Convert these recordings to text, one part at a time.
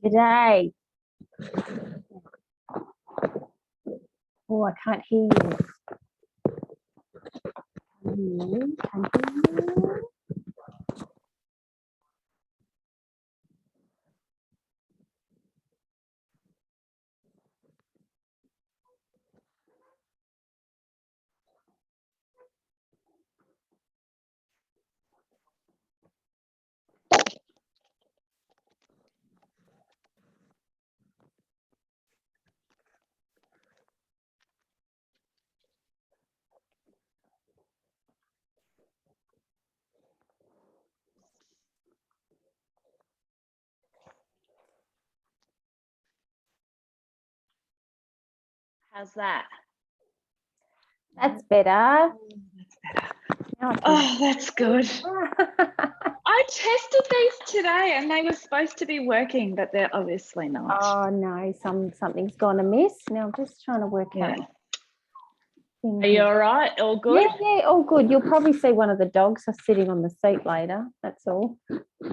G'day. Oh, I can't hear you. Can't hear you. How's that? That's better. That's better. Now I can- Oh, that's good. I tested these today and they were supposed to be working, but they're obviously not. Oh no, something's gone amiss. Now I'm just trying to work Yeah. out things. Are you all right? All good? Yeah, all good. You'll probably see one of the dogs sitting on the seat later. That's all.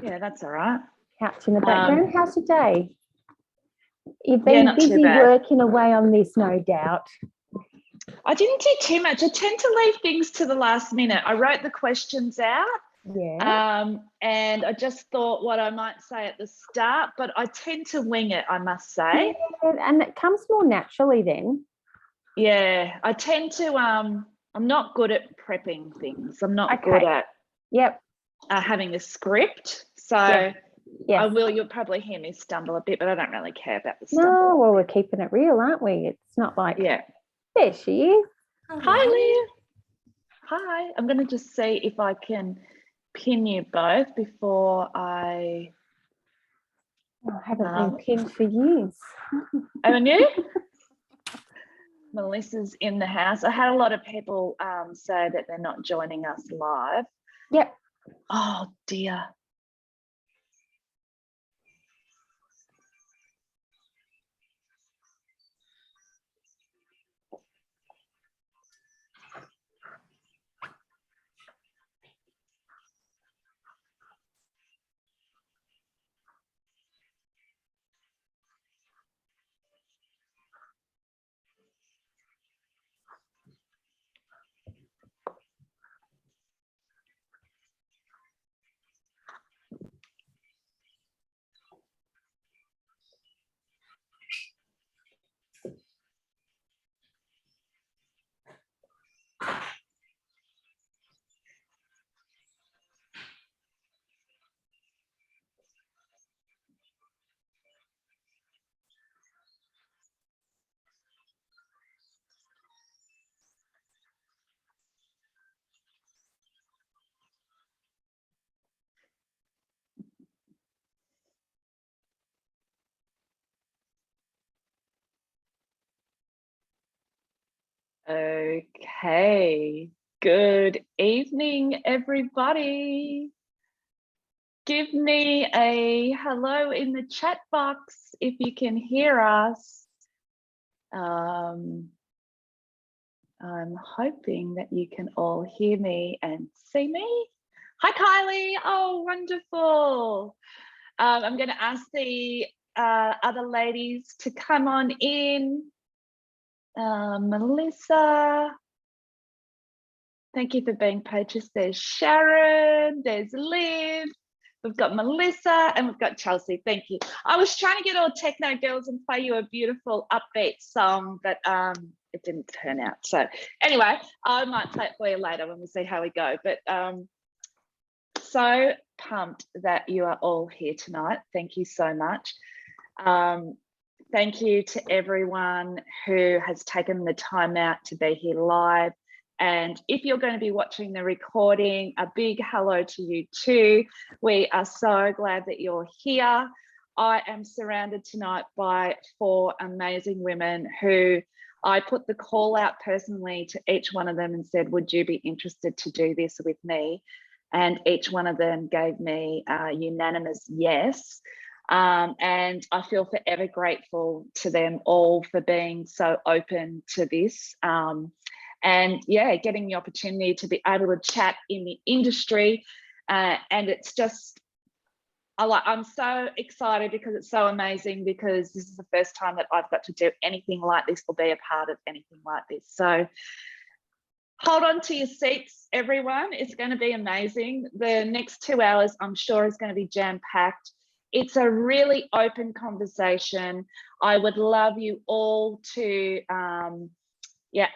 Yeah, that's all right. Couch in the background. How's your day? You've Yeah, been not too busy bad. working away on this, no doubt. I didn't do too much. I tend to leave things to the last minute. I wrote the questions out. Yeah. And I just thought what I might say at the start, but I tend to wing it, I must say. Yeah, and it comes more naturally then. Yeah, I tend to, I'm not good at prepping things. I'm not Okay. good at Yep. having a script. So Yeah. Yes. you'll probably hear me stumble a bit, but I don't really care about the stumble. No, well, we're keeping it real, aren't we? It's not like, Yeah. there she is. Hi, Leah. Hi. I'm going to just see if I can pin you both before I... I haven't been pinned for years. Haven't you? Melissa's in the house. I had a lot of people say that they're not joining us live. Yep. Oh, dear. Okay. Good evening, everybody. Give me a hello in the chat box if you can hear us. I'm hoping that you can all hear me and see me. Hi, Kylie. Oh, wonderful. I'm going to ask the other ladies to come on in. Melissa. Thank you for being purchased. There's Sharon, there's Liv, we've got Melissa, and we've got Chelsea. Thank you. I was trying to get all techno girls and play you a beautiful upbeat song, but it didn't turn out. So anyway, I might play it for you later when we see how we go. But so pumped that you are all here tonight. Thank you so much. Thank you to everyone who has taken the time out to be here live. And if you're going to be watching the recording, a big hello to you too. We are so glad that you're here. I am surrounded tonight by 4 amazing women who I put the call out personally to each one of them and said, would you be interested to do this with me? And each one of them gave me a unanimous yes. And I feel forever grateful to them all for being so open to this. And yeah, getting the opportunity to be able to chat in the industry. And it's just I'm so excited because it's so amazing, because this is the first time that I've got to do anything like this or be a part of anything like this. So hold on to your seats, everyone. It's going to be amazing. The next 2 hours, I'm sure, is going to be jam-packed. It's a really open conversation. I would love you all to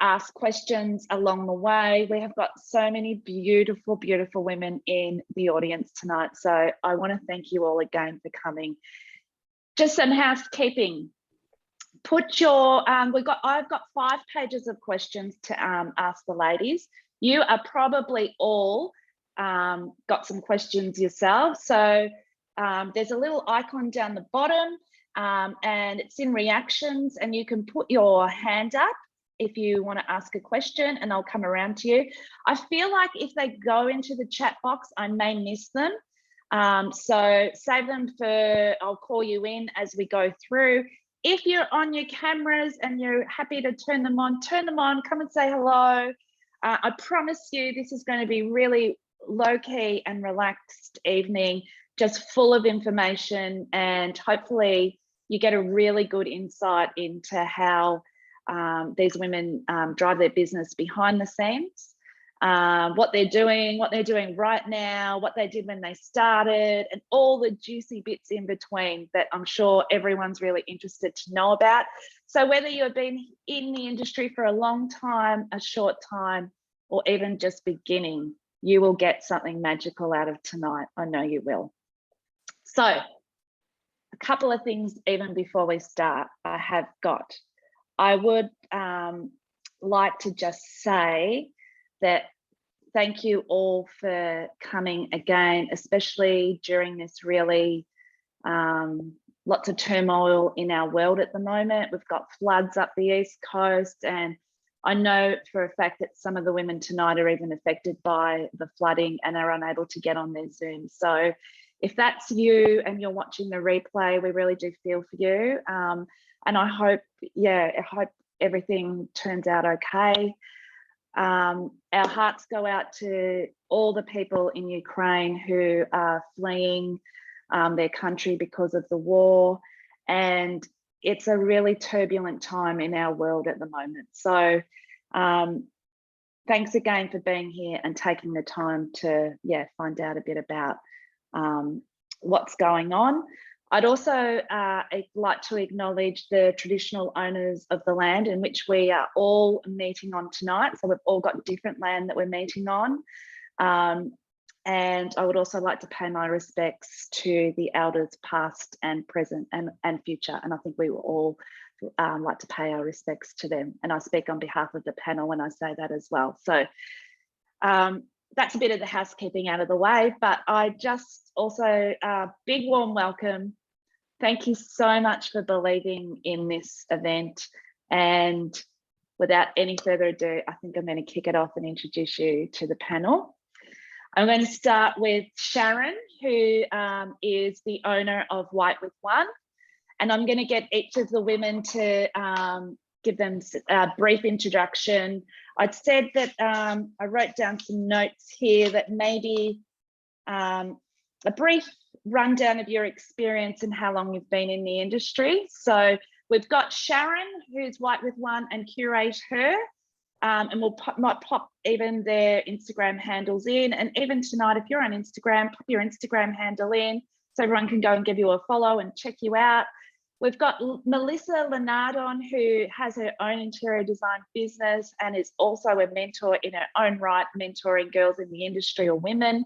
ask questions along the way. We have got so many beautiful, beautiful women in the audience tonight. So I want to thank you all again for coming. Just some housekeeping. Put your, I've got 5 pages of questions to ask the ladies. You are probably all got some questions yourselves. So there's a little icon down the bottom and it's in reactions, and you can put your hand up if you want to ask a question, and I'll come around to you. I feel like if they go into the chat box, I may miss them. So save them for, I'll call you in as we go through. If you're on your cameras and you're happy to turn them on, come and say hello. I promise you this is going to be really low-key and relaxed evening, just full of information, and hopefully you get a really good insight into how these women drive their business behind the scenes, what they're doing right now, what they did when they started, and all the juicy bits in between that I'm sure everyone's really interested to know about. So whether you've been in the industry for a long time, a short time, or even just beginning, you will get something magical out of tonight. I know you will. So a couple of things even before we start, I would like to just say that thank you all for coming again, especially during this really lots of turmoil in our world at the moment. We've got floods up the East Coast, and I know for a fact that some of the women tonight are even affected by the flooding and are unable to get on their Zoom. So if that's you and you're watching the replay, we really do feel for you. And I hope everything turns out okay. Our hearts go out to all the people in Ukraine who are fleeing their country because of the war. And it's a really turbulent time in our world at the moment. So thanks again for being here and taking the time to find out a bit about what's going on. I'd also like to acknowledge the traditional owners of the land in which we are all meeting on tonight. So we've all got different land that we're meeting on. And I would also like to pay my respects to the elders past and present and future. And I think we will all like to pay our respects to them. And I speak on behalf of the panel when I say that as well. So that's a bit of the housekeeping out of the way, but I just also big warm welcome. Thank you so much for believing in this event. And without any further ado, I think I'm going to kick it off and introduce you to the panel. I'm going to start with Sharon, who is the owner of White with One. And I'm going to get each of the women to give them a brief introduction. I'd said that I wrote down some notes here that maybe a brief rundown of your experience and how long you've been in the industry. So we've got Sharon, who's White with One, and Curate Her. And we'll might pop even their Instagram handles in. And even tonight, if you're on Instagram, pop your Instagram handle in so everyone can go and give you a follow and check you out. We've got Melissa Lenardon, who has her own interior design business and is also a mentor in her own right, mentoring girls in the industry or women.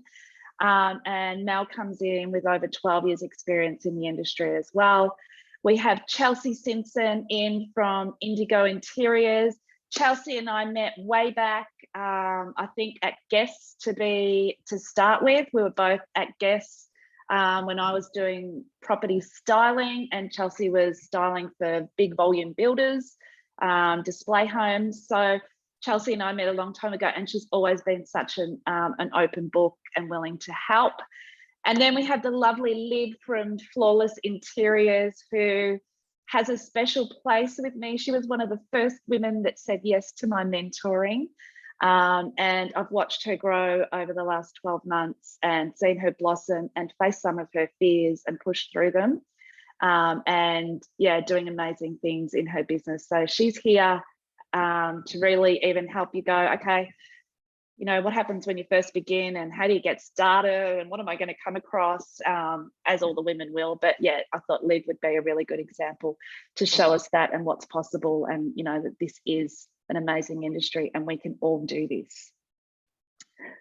And Mel comes in with over 12 years experience in the industry as well. We have Chelsea Simpson in from Indigo Interiors. Chelsea and I met way back, I think at Guess to start with. We were both at Guess when I was doing property styling, and Chelsea was styling for big volume builders, display homes. So Chelsea and I met a long time ago, and she's always been such an open book and willing to help. And then we have the lovely Liv from Flawless Interiors, who has a special place with me. She was one of the first women that said yes to my mentoring. And I've watched her grow over the last 12 months and seen her blossom and face some of her fears and push through them. And yeah, doing amazing things in her business. So she's here to really even help you go, okay, you know, what happens when you first begin and how do you get started and what am I going to come across, as all the women will. But yeah, I thought Liv would be a really good example to show us that and what's possible, and you know that this is an amazing industry and we can all do this.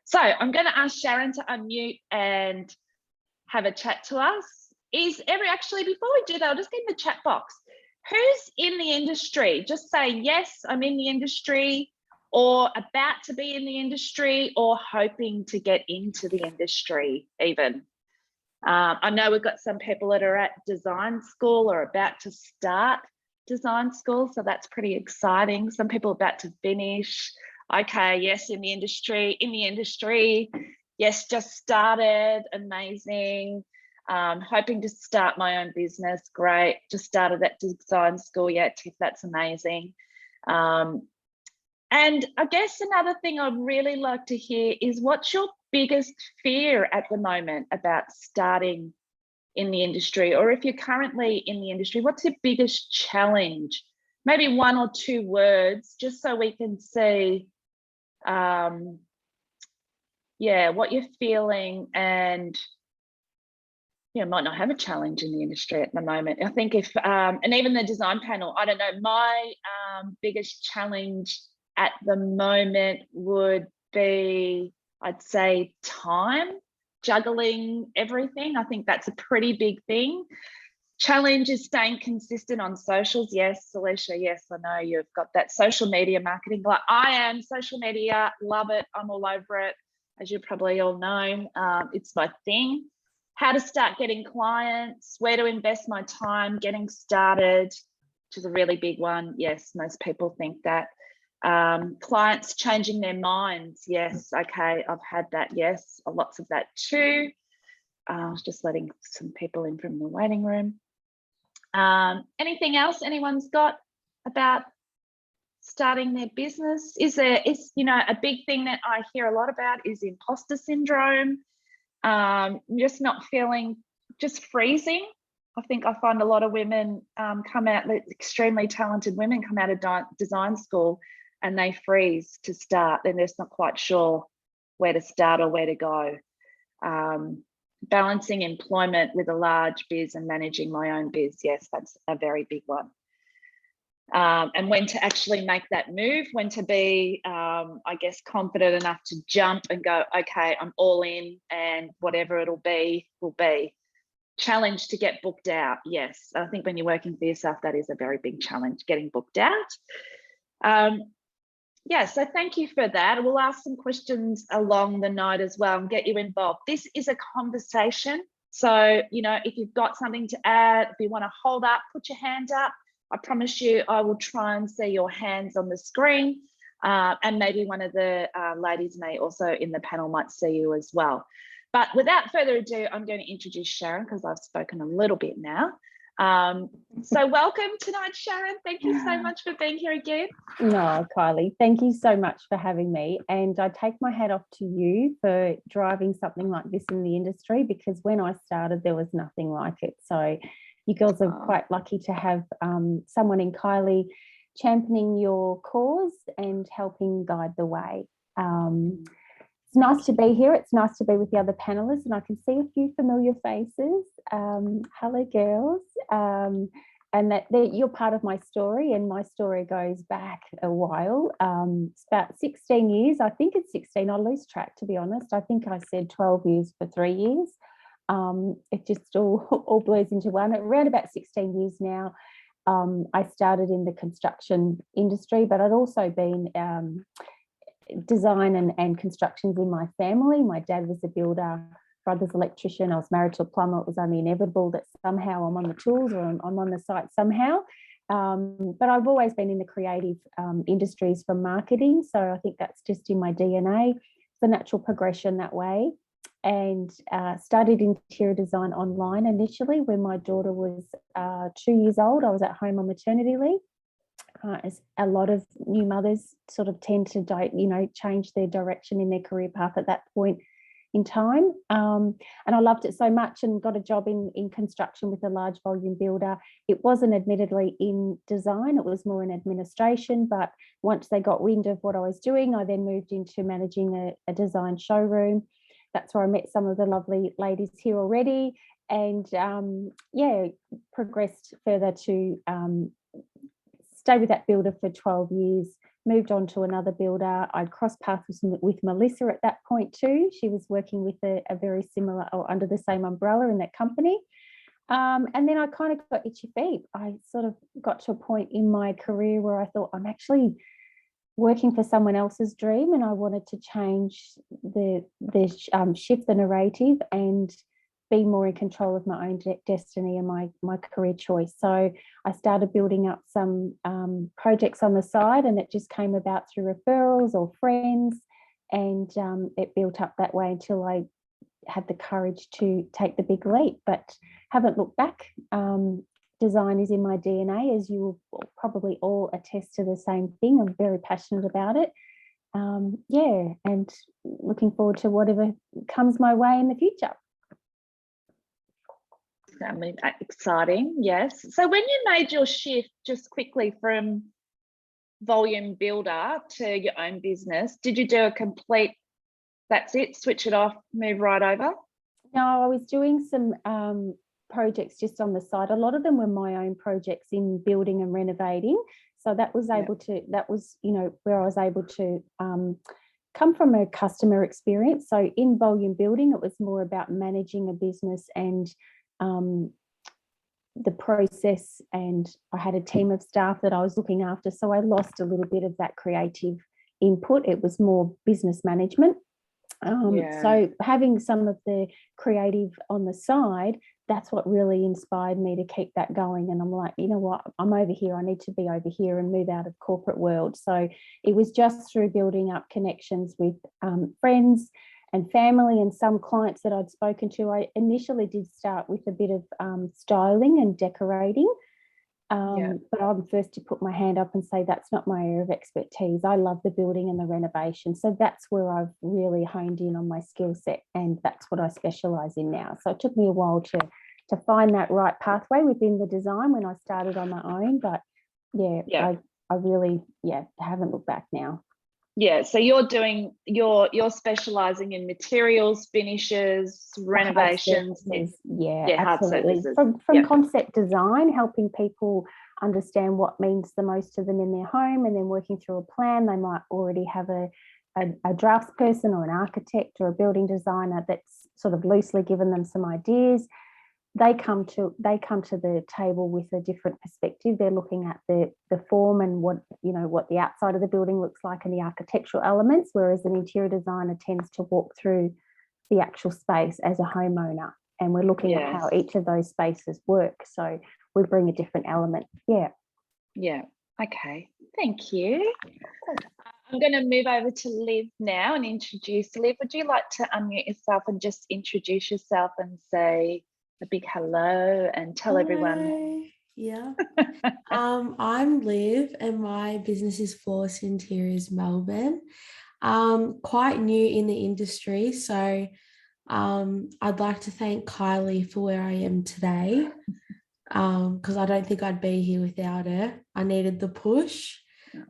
So I'm going to ask Sharon to unmute and have a chat to us. Actually, before we do that, I'll just get in the chat box. Who's in the industry? Just say, yes, I'm in the industry, or about to be in the industry, or hoping to get into the industry even. I know we've got some people that are at design school or about to start design school, so that's pretty exciting. Some people are about to finish. Okay, yes, in the industry, yes, just started, amazing. Hoping to start my own business, great. Just started that design school yet, if that's amazing. And I guess another thing I'd really like to hear is, what's your biggest fear at the moment about starting in the industry? Or if you're currently in the industry, what's your biggest challenge? Maybe 1 or 2 words, just so we can see, yeah, what you're feeling. And yeah, might not have a challenge in the industry at the moment. I think if, and even the design panel, I don't know, my biggest challenge at the moment would be, I'd say, time, juggling everything. I think that's a pretty big thing. Challenge is staying consistent on socials. Yes, Alicia, yes, I know you've got that social media marketing. Like I am, social media, love it. I'm all over it, as you probably all know. It's my thing. How to start getting clients, where to invest my time getting started, which is a really big one. Yes, most people think that. Clients changing their minds. Yes, okay, I've had that. Yes, lots of that too. I was just letting some people in from the waiting room. Anything else anyone's got about starting their business? Is you know, a big thing that I hear a lot about is imposter syndrome. Just not feeling, just freezing. I think I find a lot of women come out, extremely talented women come out of design school and they freeze to start. They're just not quite sure where to start or where to go. Balancing employment with a large biz and managing my own biz. Yes, that's a very big one. And when to actually make that move, when to be, I guess, confident enough to jump and go, okay, I'm all in, and whatever it'll be, will be. Challenge to get booked out. Yes, I think when you're working for yourself, that is a very big challenge, getting booked out. Yeah, so thank you for that. We'll ask some questions along the night as well and get you involved. This is a conversation. So, you know, if you've got something to add, if you want to hold up, put your hand up. I promise you, I will try and see your hands on the screen. And maybe one of the ladies may also in the panel might see you as well. But without further ado, I'm going to introduce Sharon because I've spoken a little bit now. So welcome tonight, Sharon. Thank you so much for being here again. No, Kylie, thank you so much for having me. And I take my hat off to you for driving something like this in the industry, because when I started, there was nothing like it. So you girls are quite lucky to have someone in Kylie championing your cause and helping guide the way. It's nice to be here. It's nice to be with the other panelists, and I can see a few familiar faces. Hello, girls. And that you're part of my story, and my story goes back a while. It's about 16 years. I think it's 16. I lose track, to be honest. I think I said 12 years for 3 years. It just all blurs into one. Around about 16 years now. I started in the construction industry, but I'd also been design and constructions in my family. My dad was a builder, brother's electrician. I was married to a plumber. It was only inevitable that somehow I'm on the tools or I'm on the site somehow. But I've always been in the creative industries from marketing. So I think that's just in my DNA. It's a natural progression that way. And studied interior design online initially when my daughter was 2 years old. I was at home on maternity leave. as a lot of new mothers sort of tend to, change their direction in their career path at that point in time. And I loved it so much and got a job in construction with a large volume builder. It wasn't admittedly in design, it was more in administration. But once they got wind of what I was doing, I then moved into managing a design showroom. That's where I met some of the lovely ladies here already. And progressed further to stay with that builder for 12 years, moved on to another builder. I crossed paths with Melissa at that point too. She was working with a very similar, or under the same umbrella in that company. And then I kind of got itchy feet. I sort of got to a point in my career where I thought, I'm actually working for someone else's dream, and I wanted to change shift the narrative and be more in control of my own destiny and my career choice. So I started building up some projects on the side, and it just came about through referrals or friends, and it built up that way until I had the courage to take the big leap, but haven't looked back. Design is in my DNA, as you will probably all attest to the same thing. I'm very passionate about it. And looking forward to whatever comes my way in the future. I mean, exciting, yes. So when you made your shift, just quickly, from volume builder to your own business, did you do a complete, that's it, switch it off, move right over? No, I was doing some projects just on the side. A lot of them were my own projects in building and renovating. So that was able to, that was, where I was able to come from a customer experience. So in volume building, it was more about managing a business and the process, and I had a team of staff that I was looking after. So I lost a little bit of that creative input. It was more business management. So having some of the creative on the side, that's what really inspired me to keep that going. And I'm like, you know what, I'm over here. I need to be over here and move out of corporate world. So it was just through building up connections with friends and family and some clients that I'd spoken to. I initially did start with a bit of styling and decorating. But I'm first to put my hand up and say that's not my area of expertise. I love the building and the renovation. So that's where I've really honed in on my skill set, and that's what I specialise in now. So it took me a while to find that right pathway within the design when I started on my own. But I really haven't looked back now. Yeah, so you're specialising in materials, finishes, renovations. Hard surfaces. From concept design, helping people understand what means the most to them in their home, and then working through a plan. They might already have a draftsperson or an architect or a building designer that's sort of loosely given them some ideas. They come to the table with a different perspective. They're looking at the form and what the outside of the building looks like and the architectural elements, whereas an interior designer tends to walk through the actual space as a homeowner, and we're looking at how each of those spaces work. So we bring a different element. Okay, thank you. I'm going to move over to Liv now and introduce Liv. Would you like to unmute yourself and just introduce yourself and say a big hello and tell everyone? Yeah. I'm Liv, and my business is Flawless Interiors Melbourne. Quite new in the industry, so I'd like to thank Kylie for where I am today, because I don't think I'd be here without her. I needed the push,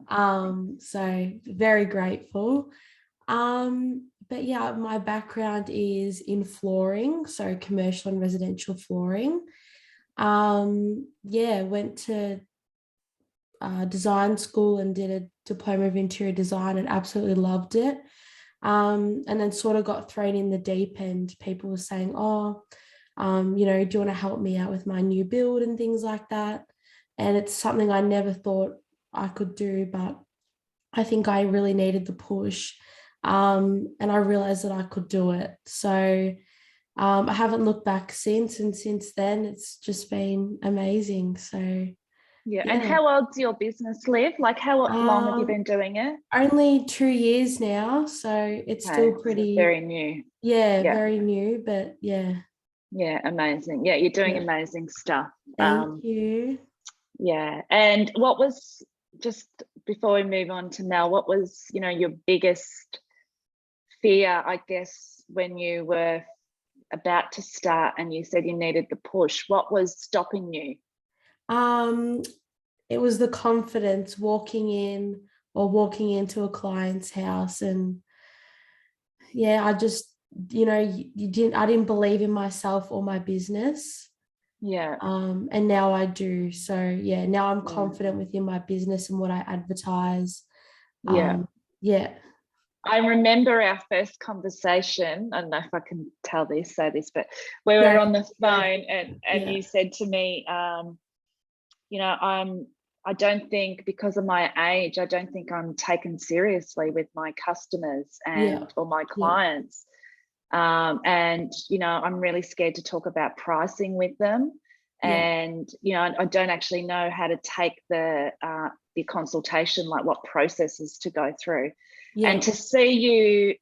so very grateful. But yeah, my background is in flooring, so commercial and residential flooring. Went to design school and did a diploma of interior design and absolutely loved it. And then sort of got thrown in the deep end. People were saying, do you want to help me out with my new build and things like that? And it's something I never thought I could do, but I think I really needed the push. And I realized that I could do it. So I haven't looked back since, and since then it's just been amazing. So yeah. And how old's your business, Liv? Like how long have you been doing it? Only 2 years now, so it's still pretty very new. Very new, but amazing. You're doing amazing stuff. Thank you. And what was just before we move on to Mel, what was, your biggest fear, I guess, when you were about to start and you said you needed the push? What was stopping you? It was the confidence walking into a client's house, and I just, I didn't believe in myself or my business. Yeah. And now I do. So now I'm confident within my business and what I advertise. Yeah. I remember our first conversation. I don't know if I can say this, but we were on the phone and you said to me, I don't think, because of my age, I don't think I'm taken seriously with my customers or my clients. And, I'm really scared to talk about pricing with them. And, I don't actually know how to take the consultation, like what processes to go through. And to see you,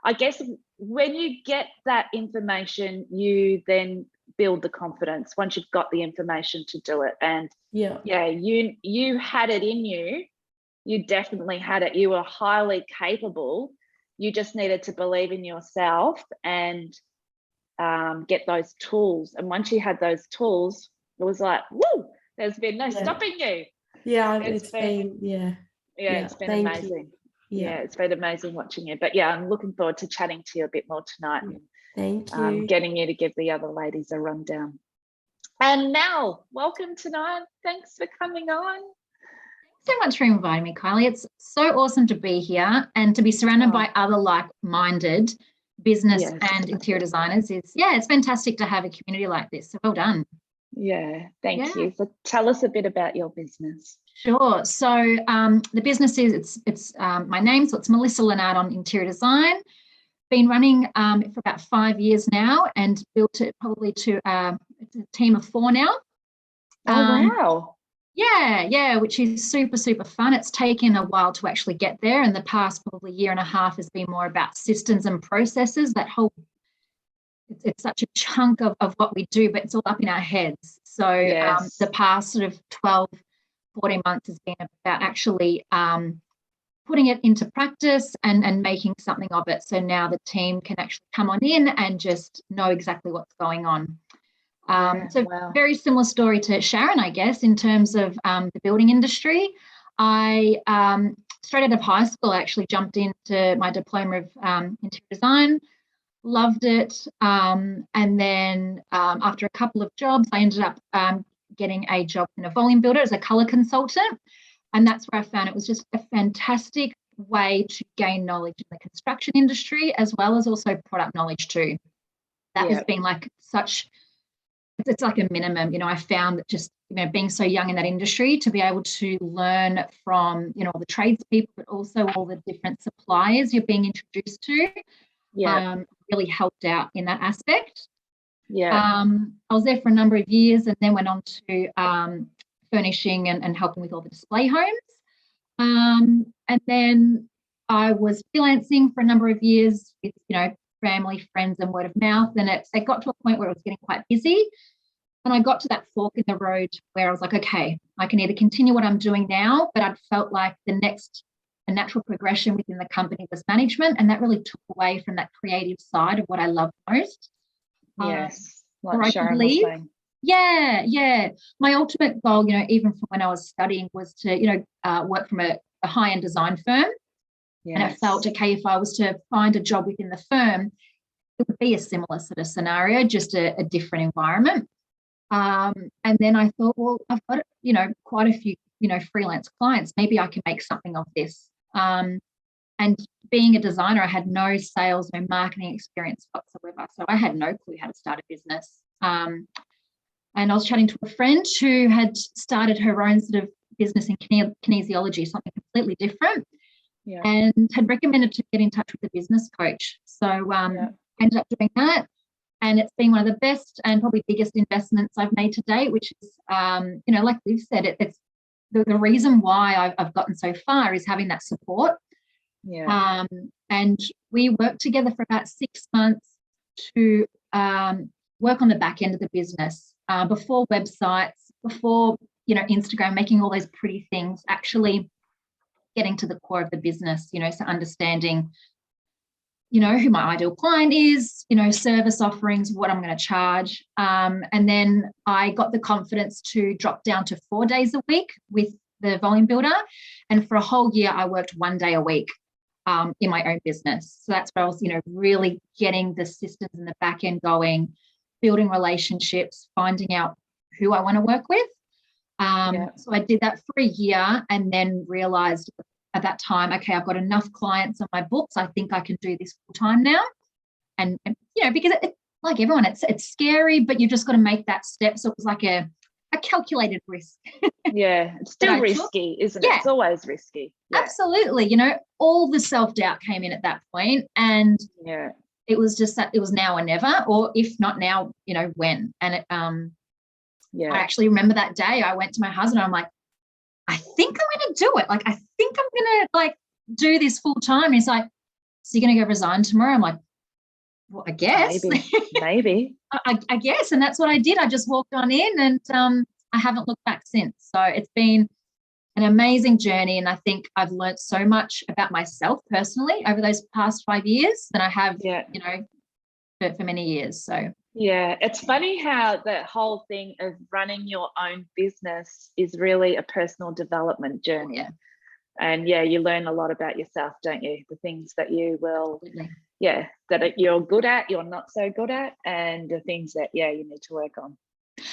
I guess when you get that information, you then build the confidence once you've got the information to do it. And you had it in you. You definitely had it. You were highly capable. You just needed to believe in yourself and get those tools. And once you had those tools, it was like, woo, there's been no stopping you. It's been amazing. It's been amazing watching you. But I'm looking forward to chatting to you a bit more tonight. Thank you. Getting you to give the other ladies a rundown. And Mel, welcome tonight. Thanks for coming on. So much for inviting me, Kylie. It's so awesome to be here and to be surrounded by other like-minded business and interior designers. It's fantastic to have a community like this. So well done. Thank you. So tell us a bit about your business. Sure. So the business is it's my name, so it's Melissa Lennard on interior design. Been running for about 5 years now and built it probably to it's a team of 4 now. Wow. Which is super, super fun. It's taken a while to actually get there, and the past probably year and a half has been more about systems and processes. That whole, it's such a chunk of what we do, but it's all up in our heads. So the past sort of 12, 14 months has been about actually putting it into practice and making something of it. So now the team can actually come on in and just know exactly what's going on. Very similar story to Sharon, I guess, in terms of the building industry. I straight out of high school, I actually jumped into my diploma of interior design, loved it. And then after a couple of jobs, I ended up getting a job in a volume builder as a colour consultant. And that's where I found it was just a fantastic way to gain knowledge in the construction industry, as well as also product knowledge too. That has been like it's like a minimum. I found that just, being so young in that industry, to be able to learn from, all the tradespeople, but also all the different suppliers you're being introduced to, really helped out in that aspect. I was there for a number of years and then went on to furnishing and helping with all the display homes. And then I was freelancing for a number of years with, family, friends, and word of mouth. And it got to a point where it was getting quite busy. And I got to that fork in the road where I was like, okay, I can either continue what I'm doing now, but I felt like a natural progression within the company was management. And that really took away from that creative side of what I love most. Like Sharon was saying. My ultimate goal, even from when I was studying, was to, work from a high-end design firm. And I felt, okay, if I was to find a job within the firm, it would be a similar sort of scenario, just a different environment. And then I thought, well, I've got, quite a few, freelance clients. Maybe I can make something of this. And being a designer, I had no sales, no marketing experience whatsoever. So I had no clue how to start a business. And I was chatting to a friend who had started her own sort of business in kinesiology, something completely different, and had recommended to get in touch with a business coach. So I ended up doing that. And it's been one of the best and probably biggest investments I've made to date, which is, like Liv said, it's the reason why I've gotten so far is having that support. And we worked together for about 6 months to work on the back end of the business, before websites, before Instagram, making all those pretty things, actually getting to the core of the business, so understanding, who my ideal client is, service offerings, what I'm going to charge. And then I got the confidence to drop down to 4 days a week with the Volume Builder. And for a whole year, I worked 1 day a week in my own business. So that's where I was, really getting the systems in the back end going, building relationships, finding out who I want to work with. So I did that for a year and then realized at that time, okay, I've got enough clients on my books. I think I can do this full time now. And because it, like everyone, it's scary, but you've just got to make that step. So it was like a calculated risk. Yeah, it's still risky, isn't it? It's always risky. Yeah. Absolutely. All the self-doubt came in at that point, and it was just that it was now or never, or if not now, when. And it, I actually remember that day I went to my husband, I'm like, I think I'm going to do it. Like, I think I'm going to do this full time. And he's like, so you're going to go resign tomorrow? I'm like, well, I guess. Maybe. I guess. And that's what I did. I just walked on in, and I haven't looked back since. So it's been an amazing journey. And I think I've learned so much about myself personally over those past 5 years than I have, for many years. So. Yeah, it's funny how the whole thing of running your own business is really a personal development journey. Yeah. And you learn a lot about yourself, don't you? The things that you will, that you're good at, you're not so good at, and the things that, you need to work on.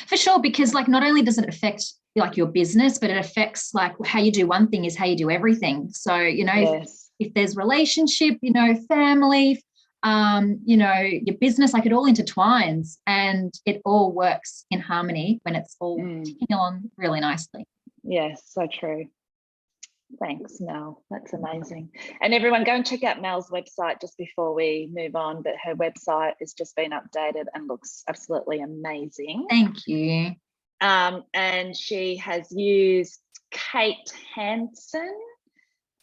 For sure, because not only does it affect your business, but it affects how you do one thing is how you do everything. So, if there's relationship, family, your business, it all intertwines, and it all works in harmony when it's all ticking along really nicely. Yes, so true. Thanks, Mel. That's amazing. And everyone, go and check out Mel's website just before we move on. But her website has just been updated and looks absolutely amazing. Thank you. And she has used Kate Hansen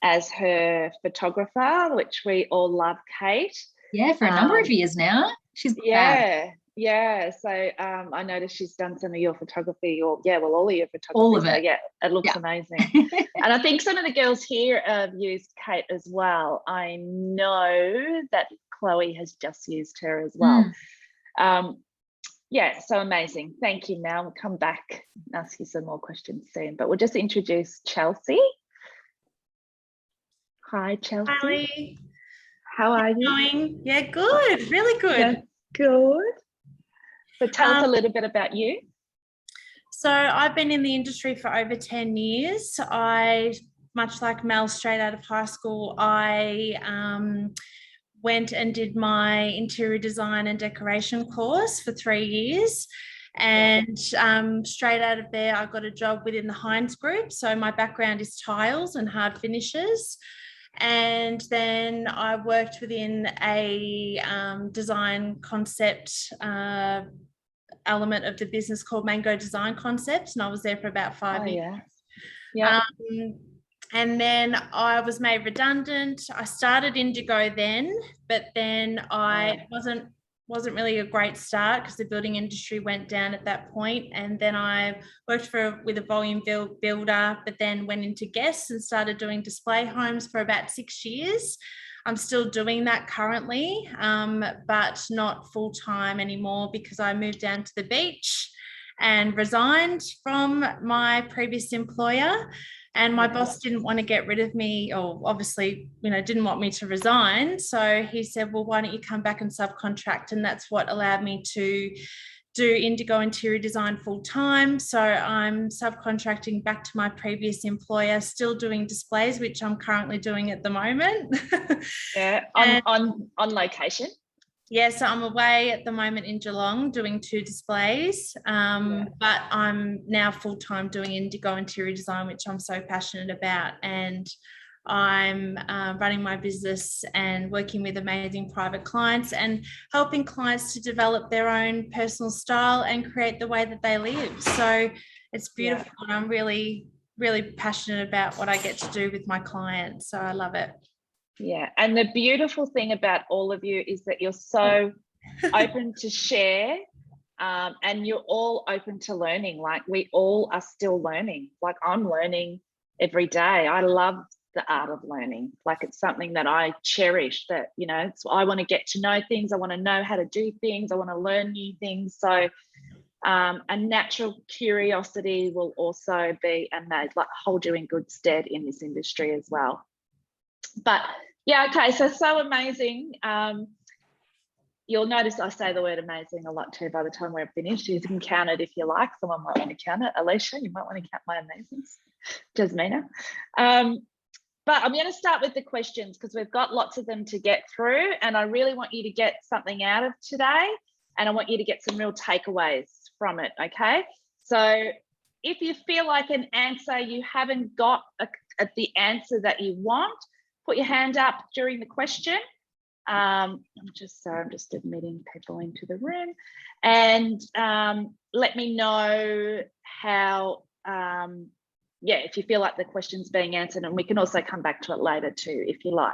as her photographer, which we all love Kate. Yeah, for a number of years now. She's Yeah. So I noticed she's done some of your photography, or all of your photography. All of it. So, it looks amazing. And I think some of the girls here have used Kate as well. I know that Chloe has just used her as well. So amazing. Thank you, Mel. We'll come back and ask you some more questions soon. But we'll just introduce Chelsea. Hi, Chelsea. Hi. How are you? Yeah, good. Really good. Yeah, good. So tell us a little bit about you. So I've been in the industry for over 10 years. Much like Mel, straight out of high school, I went and did my interior design and decoration course for 3 years. And straight out of there, I got a job within the Heinz Group. So my background is tiles and hard finishes. And then I worked within a design concept element of the business called Mango Design Concepts, and I was there for about 5 years. And then I was made redundant. I started Indigo then, but then I wasn't really a great start because the building industry went down at that point. And then I worked with a Volume Builder, but then went into guests and started doing display homes for about 6 years. I'm still doing that currently, but not full time anymore because I moved down to the beach and resigned from my previous employer. And my boss didn't want to get rid of me, or obviously, didn't want me to resign. So he said, well, why don't you come back and subcontract? And that's what allowed me to do Indigo Interior Design full time. So I'm subcontracting back to my previous employer, still doing displays, which I'm currently doing at the moment. On location. Yeah, so I'm away at the moment in Geelong doing 2 displays, but I'm now full-time doing Indigo Interior Design, which I'm so passionate about. And I'm running my business and working with amazing private clients and helping clients to develop their own personal style and create the way that they live. So it's beautiful, and I'm really, really passionate about what I get to do with my clients. So I love it. Yeah, and the beautiful thing about all of you is that you're so open to share and you're all open to learning. Like we all are still learning. Like I'm learning every day. I love the art of learning. Like it's something that I cherish, that, you know, I want to get to know things. I want to know how to do things. I want to learn new things. So a natural curiosity will also be like hold you in good stead in this industry as well. But yeah, okay, so amazing. You'll notice I say the word amazing a lot too by the time we're finished. You can count it if you like. Someone might want to count it. Alicia, you might want to count my amazings. Jasmina. But I'm going to start with the questions because we've got lots of them to get through, and I really want you to get something out of today, and I want you to get some real takeaways from it, okay? So if you feel like an answer, you haven't got the answer that you want, put your hand up during the question. I'm just admitting people into the room, and let me know how, if you feel like the question's being answered, and we can also come back to it later too, if you like.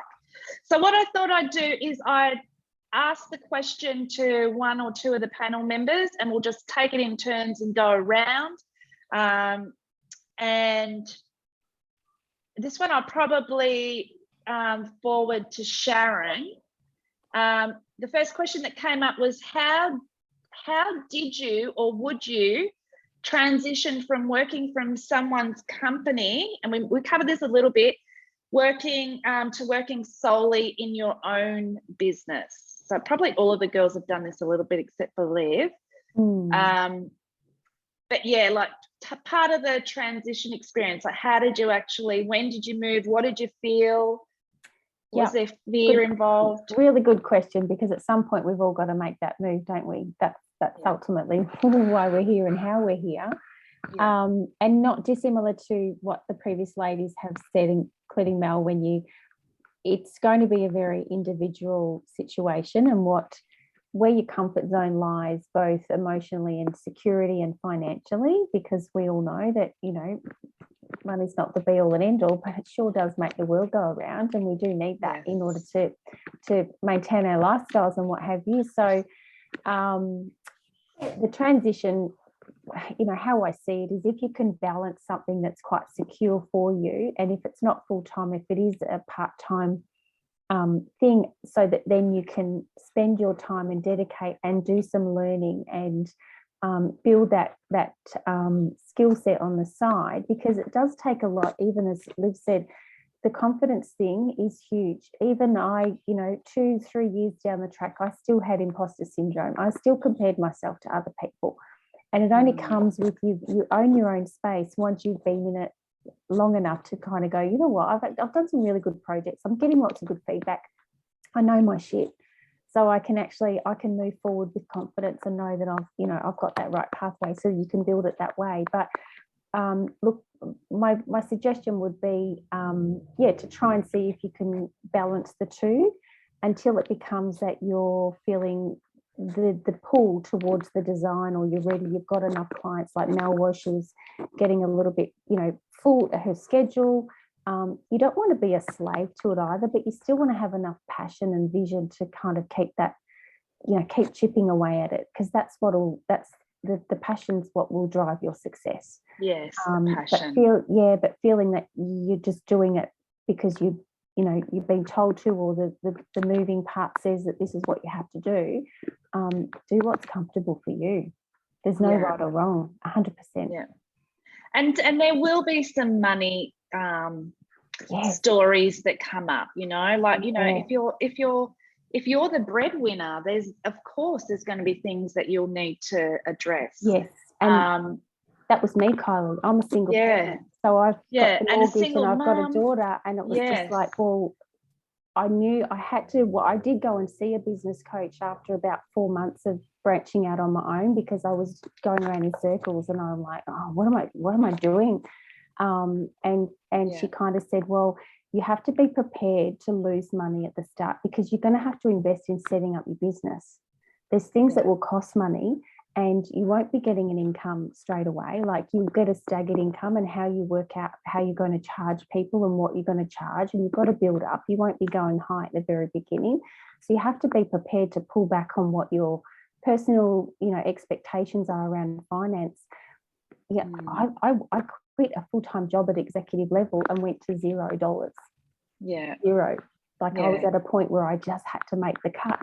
So what I thought I'd do is I'd ask the question to one or two of the panel members, and we'll just take it in turns and go around. And this one I'll probably forward to Sharon. The first question that came up was how did you or would you transition from working from someone's company, and we covered this a little bit, working to working solely in your own business? So probably all of the girls have done this a little bit except for Liv. But yeah, like part of the transition experience, like how did you actually, when did you move? What did you feel? Was there fear involved? Really good question, because at some point we've all got to make that move, don't we? That's ultimately why we're here and how we're here. Yeah. And not dissimilar to what the previous ladies have said, including Mel, it's going to be a very individual situation, and where your comfort zone lies, both emotionally and security and financially, because we all know that, you know, money's not the be all and end all, but it sure does make the world go around, and we do need that in order to maintain our lifestyles and what have you. So the transition, you know, how I see it is if you can balance something that's quite secure for you, and if it's not full-time, if it is a part-time thing, so that then you can spend your time and dedicate and do some learning and build that skill set on the side, because it does take a lot. Even as Liv said, the confidence thing is huge. Even I, you know, 2-3 years down the track, I still had imposter syndrome. I still compared myself to other people, and it only comes with you own your own space once you've been in it long enough to kind of go, you know what, I've done some really good projects. I'm getting lots of good feedback. I know my shit. So I can move forward with confidence and know that I've got that right pathway. So you can build it that way. But look, my suggestion would be, to try and see if you can balance the two until it becomes that you're feeling the pull towards the design, or you're ready, you've got enough clients, like Mel was. She was getting a little bit, you know, full at her schedule. You don't want to be a slave to it either, but you still want to have enough passion and vision to kind of keep that, you know, keep chipping away at it, because that's the passion's what will drive your success. Yes, passion. But feeling that you're just doing it because you've been told to, or the moving part says that this is what you have to do. Do what's comfortable for you. There's no right or wrong, 100%. Yeah. And there will be some money stories that come up, you know, like, you know, if you're the breadwinner, there's going to be things that you'll need to address. Yes. And that was me, Kylie. I'm a single parent. So I've got the mortgage and I've got a daughter, and it was just like, well, I knew I had to. Well, I did go and see a business coach after about 4 months of branching out on my own, because I was going around in circles, and I'm like, oh, what am I doing? And she kind of said, well, you have to be prepared to lose money at the start, because you're going to have to invest in setting up your business. There's things that will cost money, and you won't be getting an income straight away. Like, you get a staggered income, and how you work out how you're going to charge people and what you're going to charge, and you've got to build up. You won't be going high at the very beginning. So you have to be prepared to pull back on what your personal, expectations are around finance, yeah, I quit a full-time job at executive level and went to $0. Yeah. Zero. Like I was Yeah. at a point where I just had to make the cut.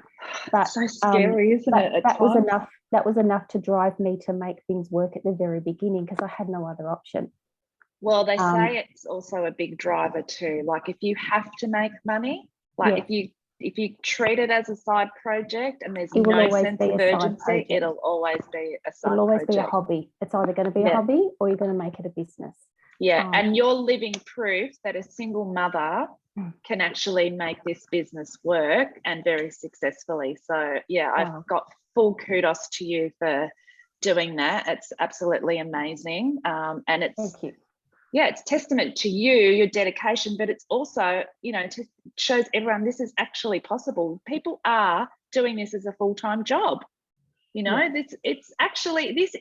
But So scary, isn't but it? at that was times? enough. That was enough to drive me to make things work at the very beginning, because I had no other option. Well, they Um, say it's also a big driver too. Like if you have to make money, like Yeah. if you treat it as a side project and there's It will no always sense be of a side urgency, project. it'll always be a side It'll always be a project. hobby. It's either going to be a Yeah. hobby or you're going to make it a business. Yeah, and you're living proof that a single mother Mm. can actually make this business work, and very successfully. So yeah, Wow. I've got full kudos to you for doing that. It's absolutely amazing. And it's, Thank you. yeah, it's testament to you, your dedication, but it's also, shows everyone this is actually possible. People are doing this as a full-time job. Yeah. This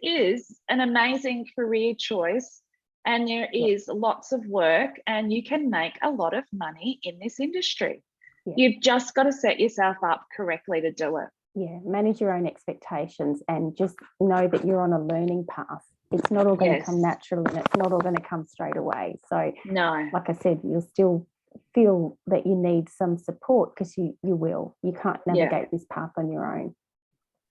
is an amazing career choice, and there is lots of work, and you can make a lot of money in this industry. Yeah. You've just got to set yourself up correctly to do it. Yeah, manage your own expectations and just know that you're on a learning path. It's not all going to come naturally, and it's not all going to come straight away. So No. like I said, you'll still feel that you need some support, because you will. You can't navigate this path on your own.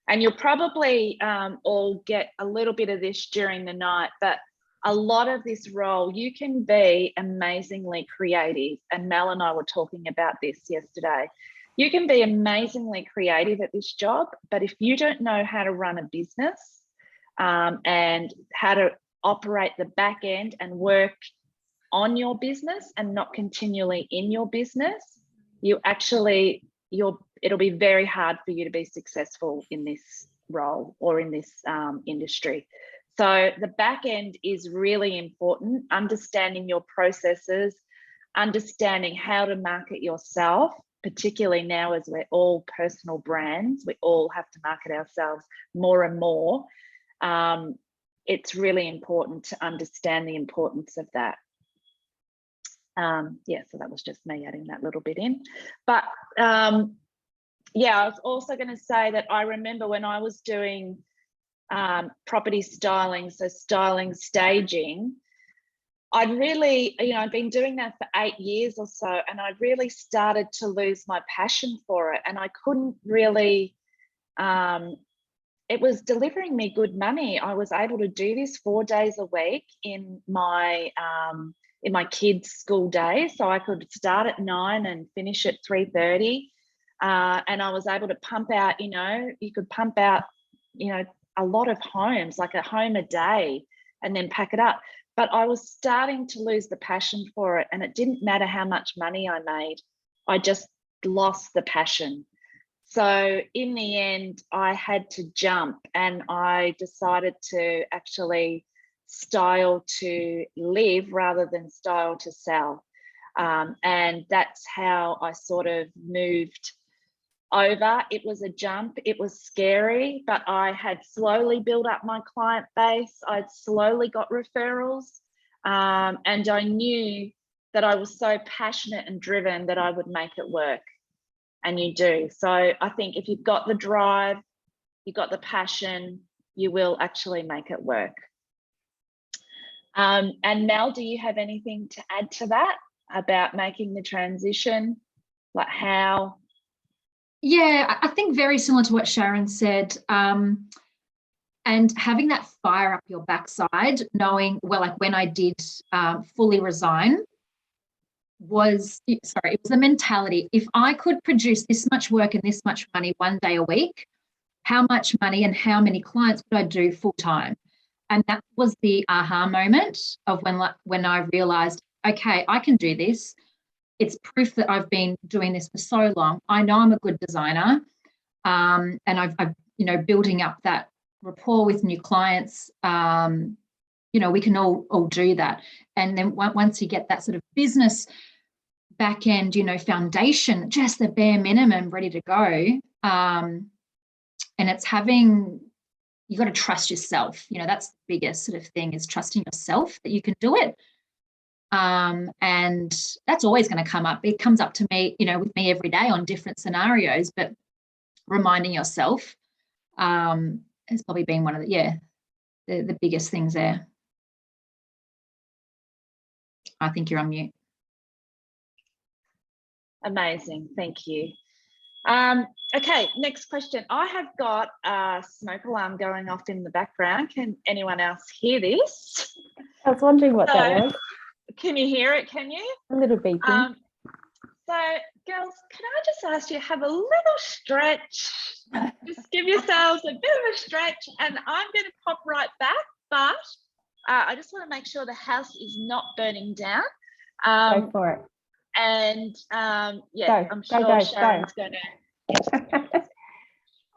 And you'll probably all get a little bit of this during the night, but a lot of this role, you can be amazingly creative. And Mel and I were talking about this yesterday. You can be amazingly creative at this job, but if you don't know how to run a business and how to operate the back end and work on your business and not continually in your business, it'll be very hard for you to be successful in this role or in this industry. So the back end is really important, understanding your processes, understanding how to market yourself, particularly now as we're all personal brands, we all have to market ourselves more and more. It's really important to understand the importance of that. So that was just me adding that little bit in. But I was also going to say that I remember when I was doing property styling, so styling, staging, I'd really, I'd been doing that for 8 years or so, and I really started to lose my passion for it, and I couldn't really, it was delivering me good money. I was able to do this 4 days a week in my kids' school days, so I could start at 9 and finish at 3:30, and I was able to pump out, you could pump out, a lot of homes, like a home a day, and then pack it up. But I was starting to lose the passion for it, and it didn't matter how much money I made. I just lost the passion. So in the end, I had to jump, and I decided to actually style to live rather than style to sell. And that's how I sort of moved over. It was a jump, it was scary, but I had slowly built up my client base. I'd slowly got referrals, and I knew that I was so passionate and driven that I would make it work. And you do. So I think if you've got the drive, you've got the passion, you will actually make it work. And Mel, do you have anything to add to that about making the transition? Like how? Yeah, I think very similar to what Sharon said, and having that fire up your backside, knowing, well, like when I did fully resign, it was the mentality. If I could produce this much work and this much money 1 day a week, how much money and how many clients could I do full time? And that was the aha moment of when I realized, okay, I can do this. It's proof that I've been doing this for so long. I know I'm a good designer, and I've building up that rapport with new clients. We can all do that. And then once you get that sort of business back end, foundation, just the bare minimum ready to go. And it's you got to trust yourself. That's the biggest sort of thing, is trusting yourself that you can do it. And that's always going to come up. It comes up to me, with me every day on different scenarios, but reminding yourself has probably been one of the biggest things there. I think you're on mute. Amazing, thank you. Okay, next question. I have got a smoke alarm going off in the background. Can anyone else hear this? I was wondering what that was. Can you hear it? Can you? A little beeping. So, girls, can I just ask you, have a little stretch? Just give yourselves a bit of a stretch, and I'm going to pop right back. But I just want to make sure the house is not burning down. Go for it. And yeah, I'm sure Sharon's going to.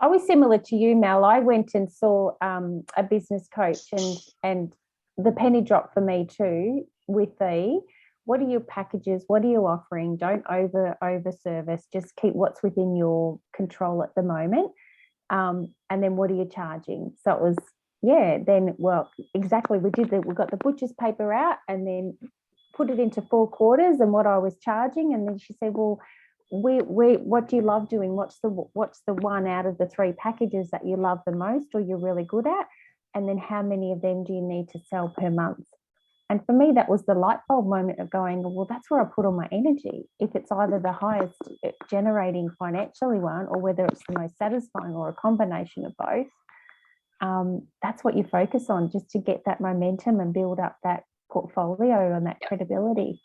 I was similar to you, Mel. I went and saw a business coach, and the penny dropped for me too with what are your packages? What are you offering? Don't over service. Just keep what's within your control at the moment. And then what are you charging? So it was, then, well, exactly. We got the butcher's paper out and then put it into 4 quarters and what I was charging. And then she said, well, what do you love doing? What's the one out of the 3 packages that you love the most or you're really good at? And then how many of them do you need to sell per month? And for me, that was the light bulb moment of going, well, that's where I put all my energy. If it's either the highest generating financially one or whether it's the most satisfying or a combination of both, that's what you focus on, just to get that momentum and build up that portfolio and that credibility.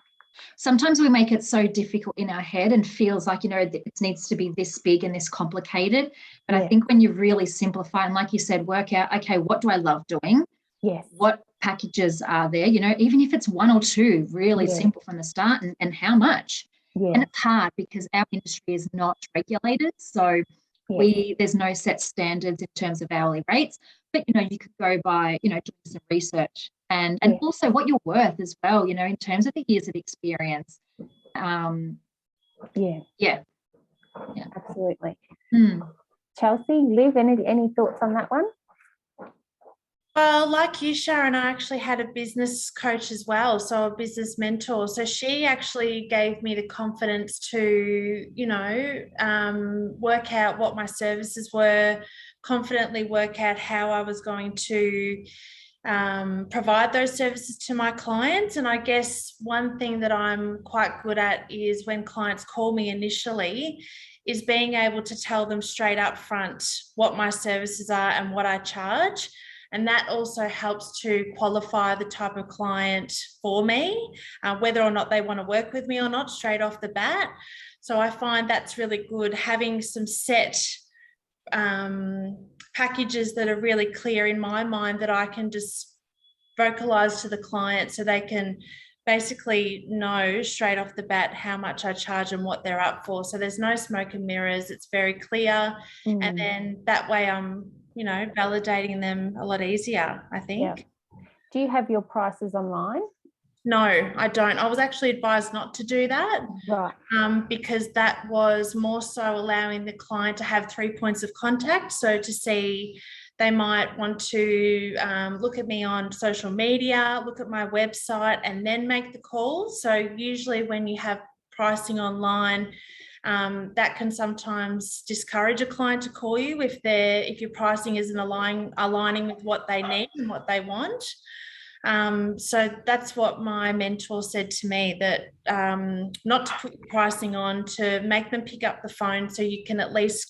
Sometimes we make it so difficult in our head and feels like, it needs to be this big and this complicated. But I think when you really simplify and, like you said, work out, okay, what do I love doing? Yes. What packages are there? even if it's 1 or 2, really simple from the start, and how much. Yeah. And it's hard because our industry is not regulated. So there's no set standards in terms of hourly rates. But, you could go by, doing some research and also what you're worth as well, in terms of the years of experience. Yeah. Absolutely. Chelsea, Liv, any thoughts on that one? Well, like you, Sharon, I actually had a business coach as well, so a business mentor. So she actually gave me the confidence to, work out what my services were, confidently work out how I was going to provide those services to my clients. And I guess one thing that I'm quite good at is when clients call me initially, is being able to tell them straight up front what my services are and what I charge. And that also helps to qualify the type of client for me, whether or not they want to work with me or not straight off the bat. So I find that's really good, having some set packages that are really clear in my mind that I can just vocalize to the client so they can basically know straight off the bat how much I charge and what they're up for. So there's no smoke and mirrors. It's very clear. And then that way I'm validating them a lot easier, I think. Yeah. Do you have your prices online? No, I don't. I was actually advised not to do that. Right. Because that was more so allowing the client to have 3 points of contact. So to see, they might want to look at me on social media, look at my website, and then make the call. So usually when you have pricing online, that can sometimes discourage a client to call you if your pricing isn't aligning with what they need and what they want. So that's what my mentor said to me, that not to put pricing on, to make them pick up the phone so you can at least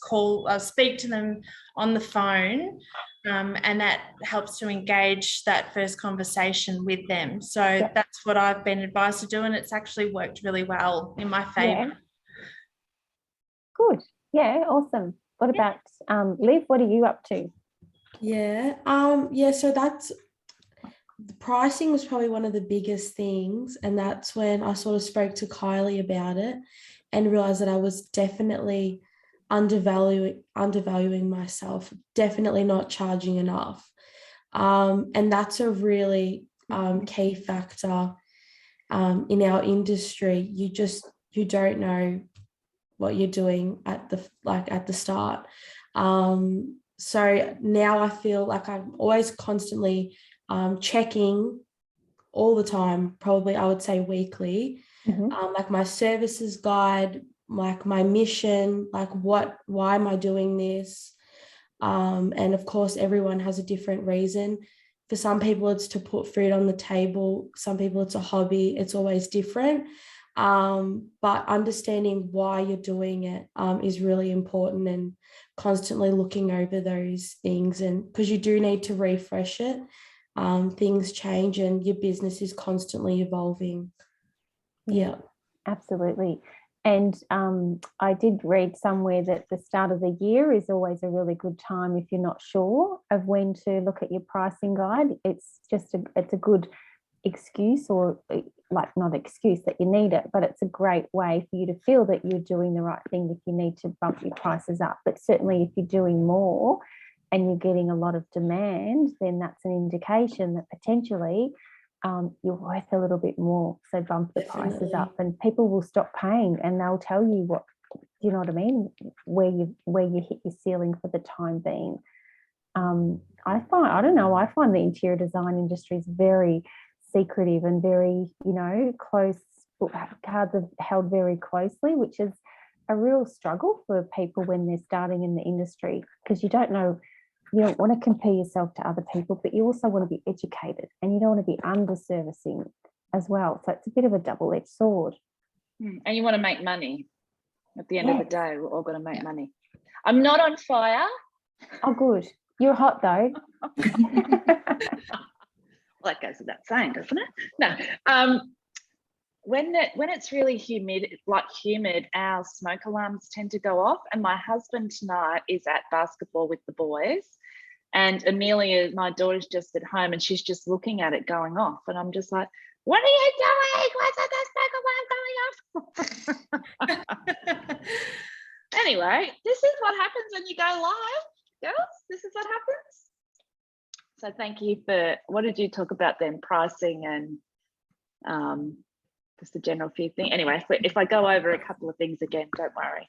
speak to them on the phone, and that helps to engage that first conversation with them. So that's what I've been advised to do, and it's actually worked really well in my favour. Good. Yeah, awesome. What about Liv? What are you up to? So that's the pricing was probably one of the biggest things, and that's when I sort of spoke to Kylie about it and realized that I was definitely undervaluing myself, definitely not charging enough, and that's a really key factor in our industry. You don't know what you're doing at the start. So now I feel like I'm always constantly checking all the time, probably I would say weekly, like my services guide, like my mission, like why am I doing this? And of course, everyone has a different reason. For some people, it's to put food on the table. Some people, it's a hobby. It's always different. But understanding why you're doing it is really important, and constantly looking over those things, and because you do need to refresh it. Things change and your business is constantly evolving. Yeah. Absolutely. And I did read somewhere that the start of the year is always a really good time if you're not sure of when to look at your pricing guide. It's just it's a good excuse, or like not excuse that you need it, but it's a great way for you to feel that you're doing the right thing if you need to bump your prices up. But certainly if you're doing more and you're getting a lot of demand, then that's an indication that potentially you're worth a little bit more. So bump the prices up, and people will stop paying, and they'll tell you what, do you know what I mean, where you hit your ceiling for the time being. I find the interior design industry is very secretive and very, close. Cards are held very closely, which is a real struggle for people when they're starting in the industry, because you don't know. You don't want to compare yourself to other people, but you also want to be educated, and you don't want to be under-servicing as well. So it's a bit of a double-edged sword. And you want to make money. At the end of the day, we're all going to make money. I'm not on fire. Oh, good. You're hot though. Well, that goes without saying, doesn't it? No. When it's really humid, our smoke alarms tend to go off. And my husband tonight is at basketball with the boys, and Amelia, my daughter's just at home, and she's just looking at it going off. And I'm just like, what are you doing? Why is that smoke alarm going off? Anyway, this is what happens when you go live, girls. This is what happens. So thank you for, what did you talk about then? Pricing and just the general few thing. Anyway, if I go over a couple of things again, don't worry.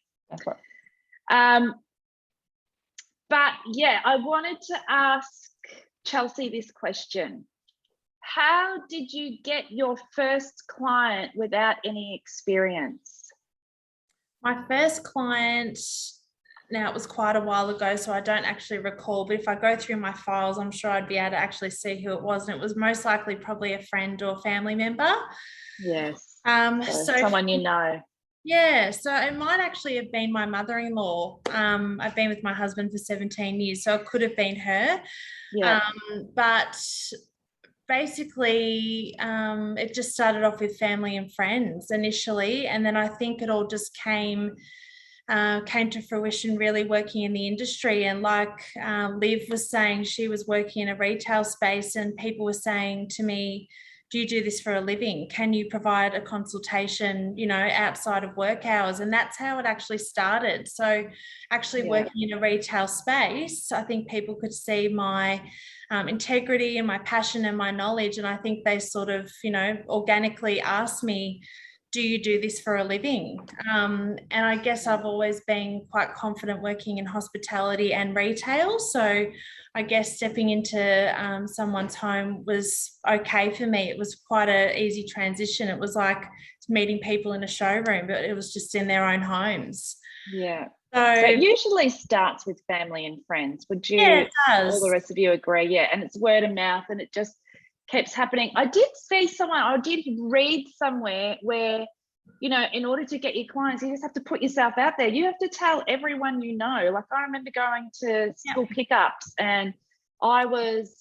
But yeah, I wanted to ask Chelsea this question. How did you get your first client without any experience? My first client, now it was quite a while ago, so I don't actually recall, but if I go through my files, I'm sure I'd be able to actually see who it was. And it was most likely probably a friend or family member. Yes. So someone you know. Yeah, so it might actually have been my mother-in-law. I've been with my husband for 17 years, so it could have been her. Yeah. But basically, it just started off with family and friends initially, and then I think it all just came to fruition really working in the industry. And like Liv was saying, she was working in a retail space, and people were saying to me, do you do this for a living? Can you provide a consultation, outside of work hours? And that's how it actually started. So actually working in a retail space, I think people could see my integrity and my passion and my knowledge. And I think they sort of, organically asked me, do you do this for a living? And I guess I've always been quite confident working in hospitality and retail. So I guess stepping into someone's home was okay for me. It was quite an easy transition. It was like meeting people in a showroom, but it was just in their own homes. Yeah. So it usually starts with family and friends. Would you? Yeah, it does. All the rest of you agree? Yeah. And it's word of mouth, and it just keeps happening. I did read somewhere where, in order to get your clients, you just have to put yourself out there. You have to tell everyone you know. Like I remember going to school pickups, and I was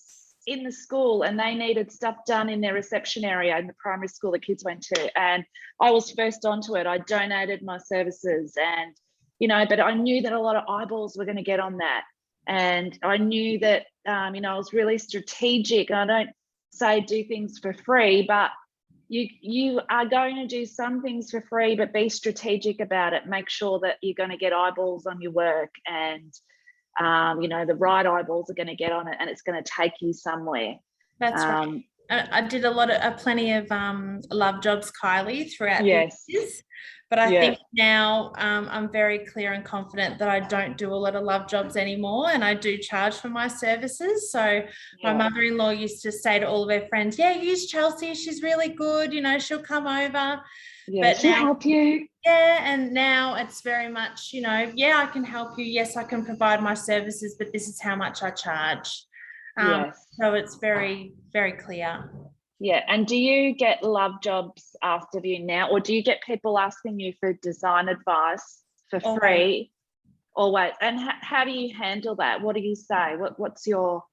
in the school and they needed stuff done in their reception area in the primary school the kids went to. And I was first onto it. I donated my services, and, but I knew that a lot of eyeballs were going to get on that. And I knew that, I was really strategic. I don't say do things for free, but you are going to do some things for free, but be strategic about it. Make sure that you're going to get eyeballs on your work, and the right eyeballs are going to get on it, and it's going to take you somewhere. That's right. I did plenty of love jobs, Kylie, throughout the years. But I think now I'm very clear and confident that I don't do a lot of love jobs anymore, and I do charge for my services. So my mother-in-law used to say to all of her friends, use Chelsea, she's really good, she'll come over. Yeah, But to now, help you. yeah, and now it's very much, yeah, I can help you. Yes, I can provide my services, but this is how much I charge. Yes. So it's very, very clear. Yeah. And do you get love jobs asked of you now, or do you get people asking you for design advice for Always. free? Always. And how do you handle that? What do you say? What's your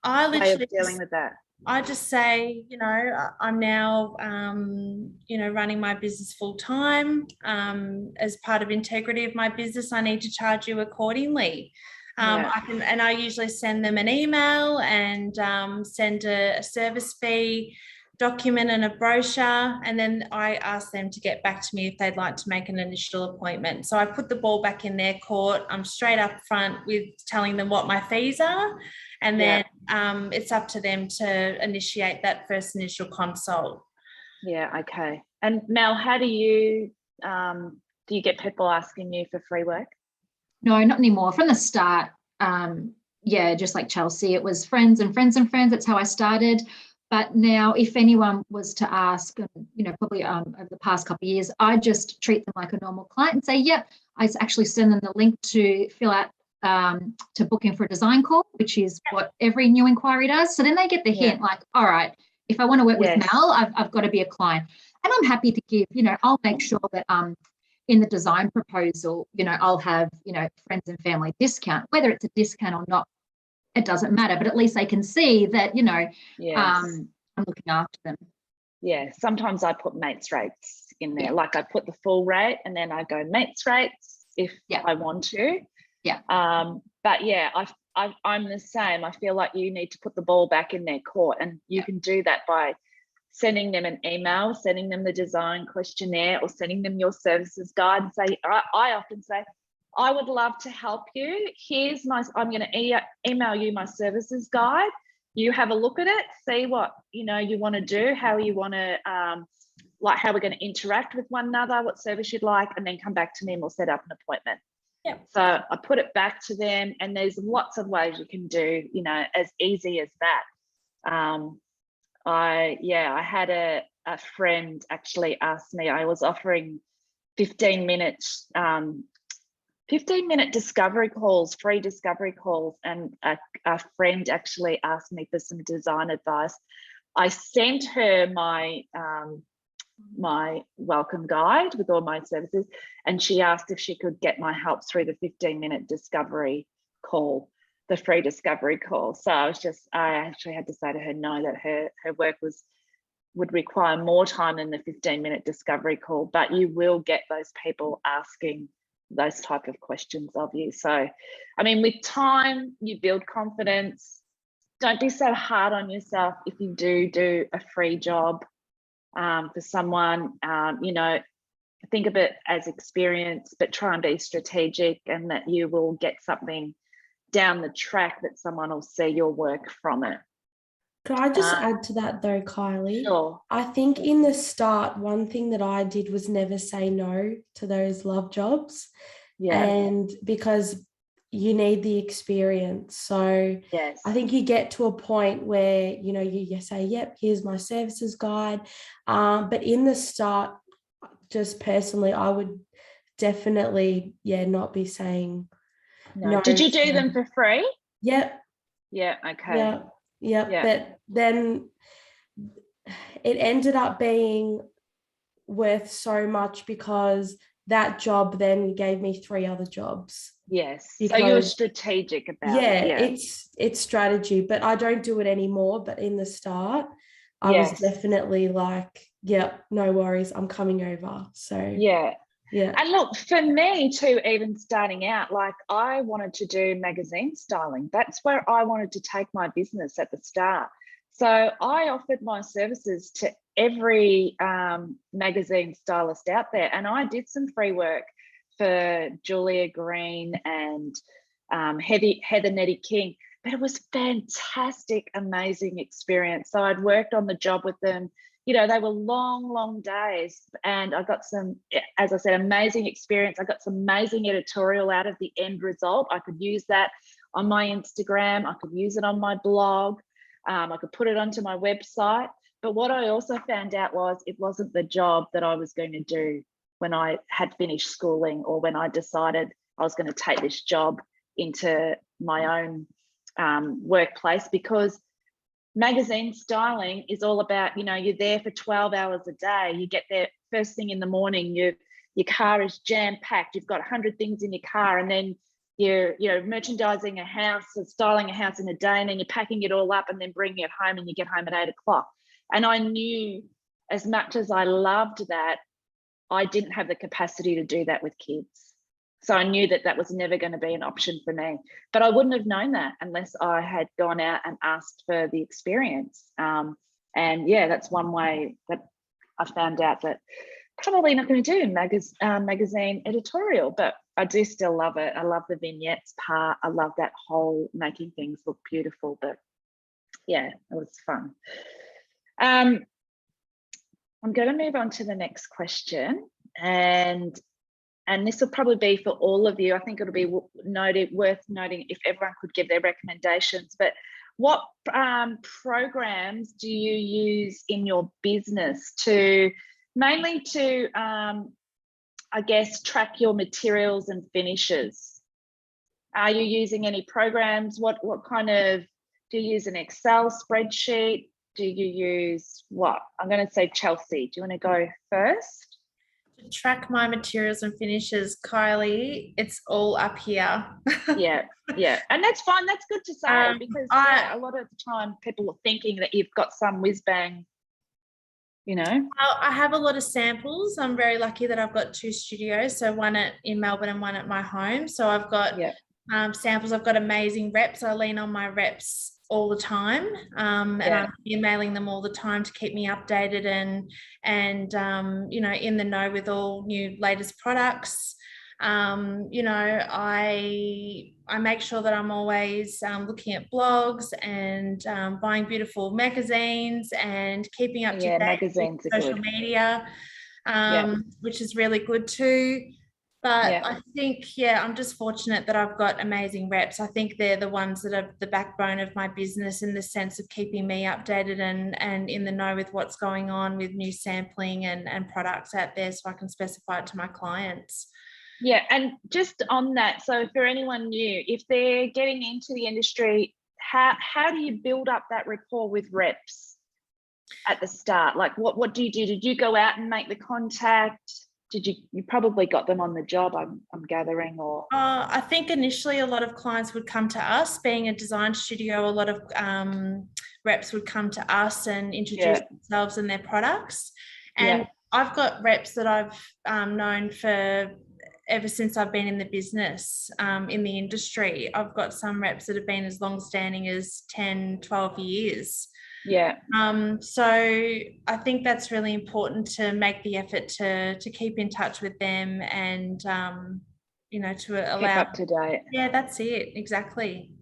I way of literally dealing with that? I just say, I'm now, running my business full time. As part of integrity of my business, I need to charge you accordingly. Yeah. I usually send them an email and send a service fee document and a brochure, and then I ask them to get back to me if they'd like to make an initial appointment. So I put the ball back in their court. I'm straight up front with telling them what my fees are, and then it's up to them to initiate that first initial consult. Yeah. Okay. And Mel, how do you get people asking you for free work? No, not anymore. From the start, just like Chelsea, it was friends and friends and friends. That's how I started. But now, if anyone was to ask, probably over the past couple of years, I just treat them like a normal client and say, yep, I actually send them the link to fill out to book in for a design call, which is what every new inquiry does. So then they get the hint, like, all right, if I want to work with Mel, I've got to be a client. And I'm happy to give, I'll make sure that in the design proposal, I'll have, friends and family discount, whether it's a discount or not, it doesn't matter, but at least they can see that, I'm looking after them. Yeah. Sometimes I put mates rates in there. Like I put the full rate and then I go mates rates if I want to. Yeah. But yeah, I'm the same. I feel like you need to put the ball back in their court, and you can do that by sending them an email, sending them the design questionnaire, or sending them your services guide and say, I often say, I would love to help you. I'm going to email you my services guide. You have a look at it, see what, you want to do, how you want to, how we're going to interact with one another, what service you'd like, and then come back to me and we'll set up an appointment. Yeah. So I put it back to them, and there's lots of ways you can do, as easy as that. I had a friend actually ask me, I was offering 15-minute discovery calls, free discovery calls, and a friend actually asked me for some design advice. I sent her my my welcome guide with all my services, and she asked if she could get my help through the 15-minute discovery call, the free discovery call. So I actually had to say to her no, that her work would require more time than the 15-minute discovery call, but you will get those people asking those type of questions of you. So, I mean, with time, you build confidence. Don't be so hard on yourself if you do a free job for someone. Think of it as experience, but try and be strategic, and that you will get something down the track that someone will see your work from it. Could I just add to that though, Kylie? Sure. I think in the start, one thing that I did was never say no to those love jobs. Yeah. And because you need the experience. So yes. I think you get to a point where, you say, yep, here's my services guide. But in the start, just personally, I would definitely, not be saying no. Did you do them for free? Yep. Yeah. Okay. Yeah. But then it ended up being worth so much because that job then gave me 3 other jobs. Yes. So you're strategic about it. Yeah. It's strategy, but I don't do it anymore. But in the start, I was definitely like, no worries, I'm coming over. So yeah. And look, for me too, even starting out, like I wanted to do magazine styling. That's where I wanted to take my business at the start. So I offered my services to every magazine stylist out there, and I did some free work for Julia Green and Heather Nettie King. But it was fantastic, amazing experience. So I'd worked on the job with them. They were long days, and I got some, as I said, amazing experience. I got some amazing editorial out of the end result. I could use that on my Instagram. I could use it on my blog. I could put it onto my website. But what I also found out was it wasn't the job that I was going to do when I had finished schooling, or when I decided I was going to take this job into my own workplace, because magazine styling is all about, you know, you're there for 12 hours a day. You get there first thing in the morning, your car is jam packed, you've got 100 things in your car, and then you're, you know, merchandising a house or styling a house in a day, and then you're packing it all up and then bringing it home, and you get home at 8 o'clock. And I knew, as much as I loved that, I didn't have the capacity to do that with kids. So I knew that that was never going to be an option for me. But I wouldn't have known that unless I had gone out and asked for the experience. And yeah, that's one way that I found out that probably not going to do magazine editorial, but I do still love it. I love the vignettes part. I love that whole making things look beautiful. But yeah, it was fun. I'm going to move on to the next question, and this will probably be for all of you. I think it'll be worth noting if everyone could give their recommendations. But what programs do you use in your business to mainly to, I guess, track your materials and finishes? Are you using any programs? What kind of, do you use an Excel spreadsheet? Do you use what? I'm going to say Chelsea. Do you want to go first? To track my materials and finishes, Kylie, it's all up here. Yeah, and that's fine. That's good to say, because a lot of the time people are thinking that you've got some whiz bang, you know. I have a lot of samples. I'm very lucky that I've got 2 studios, so one in Melbourne and one at my home. So I've got samples. I've got amazing reps. I lean on my reps all the time, and I'm emailing them all the time to keep me updated and you know, in the know with all new latest products. You know, I make sure that I'm always looking at blogs and buying beautiful magazines and keeping up to date magazines with social media, which is really good too. But I think, I'm just fortunate that I've got amazing reps. I think they're the ones that are the backbone of my business, in the sense of keeping me updated and in the know with what's going on with new sampling and products out there, so I can specify it to my clients. Yeah, and just on that, so for anyone new, if they're getting into the industry, how do you build up that rapport with reps at the start? Like, what do you do? Did you go out and make the contact? Did you probably got them on the job, I'm gathering, or? I think initially a lot of clients would come to us. Being a design studio, a lot of reps would come to us and introduce themselves and their products. And I've got reps that I've known for ever since I've been in the business, in the industry. I've got some reps that have been as long standing as 10, 12 years. So I think that's really important, to make the effort to keep in touch with them and you know, to allow, keep up to date. That's it, exactly.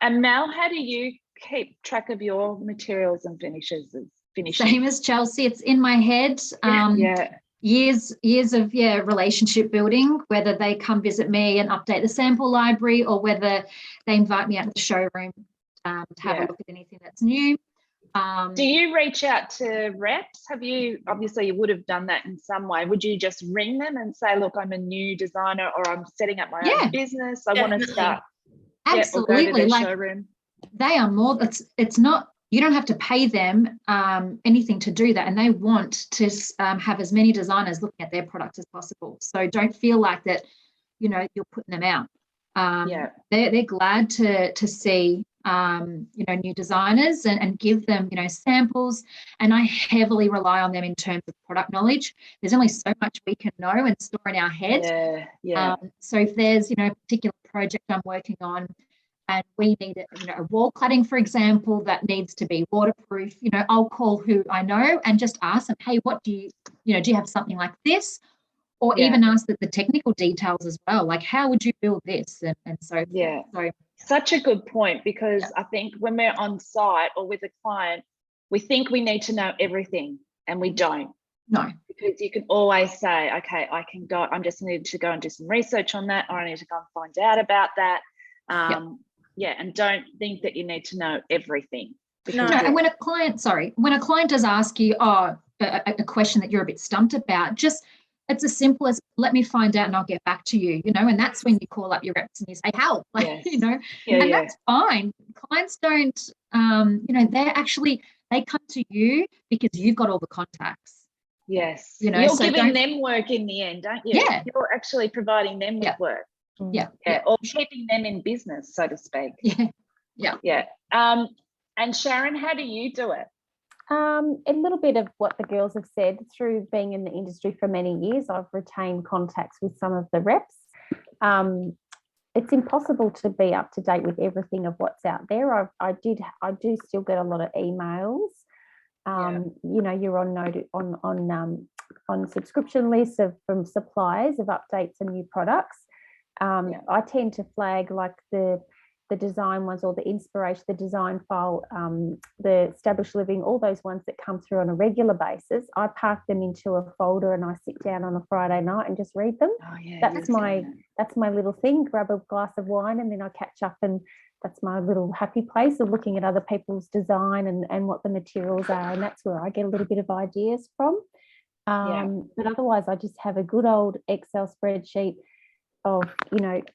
And Mel, how do you keep track of your materials and finishes? Same as Chelsea, it's in my head. Years of relationship building, whether they come visit me and update the sample library, or whether they invite me out to the showroom to have a look at anything that's new. Do you reach out to reps? Obviously you would have done that in some way. Would you just ring them and say, look, I'm a new designer, or I'm setting up my own business, I want to start? Absolutely. Or go to their showroom. They are more, it's not, you don't have to pay them anything to do that, and they want to have as many designers looking at their products as possible. So don't feel like that, you know, you're putting them out. They're glad to see you know, new designers and give them, you know, samples. And I heavily rely on them in terms of product knowledge. There's only so much we can know and store in our head. So if there's, you know, a particular project I'm working on, and we need a wall cladding, for example, that needs to be waterproof, you know, I'll call who I know and just ask them, hey, what do you have something like this? Or even ask the technical details as well, like how would you build this, and so so. Such a good point, because I think when we're on site or with a client, we think we need to know everything, and we don't. No, because you can always say, okay, I just need to go and do some research on that, or I need to go and find out about that. And don't think that you need to know everything. No. No, and when a client does ask you, a question that you're a bit stumped about, just it's as simple as let me find out and I'll get back to you, and that's when you call up your reps and you say, help, Yes. and that's fine. Clients don't, they come to you because you've got all the contacts. Yes. You're so giving them work in the end, aren't you? Yeah. You're actually providing them with work. Yeah. Or keeping them in business, so to speak. Yeah. And Sharon, how do you do it? A little bit of what the girls have said. Through being in the industry for many years, I've retained contacts with some of the reps. It's impossible to be up to date with everything of what's out there. I do still get a lot of emails. You're on subscription lists from suppliers of updates and new products. I tend to flag like the design ones, or the inspiration, the design file, the established living, all those ones that come through on a regular basis. I park them into a folder and I sit down on a Friday night and just read them. That's my little thing. Grab a glass of wine and then I catch up, and that's my little happy place of looking at other people's design and what the materials are, and that's where I get a little bit of ideas from. But otherwise I just have a good old Excel spreadsheet of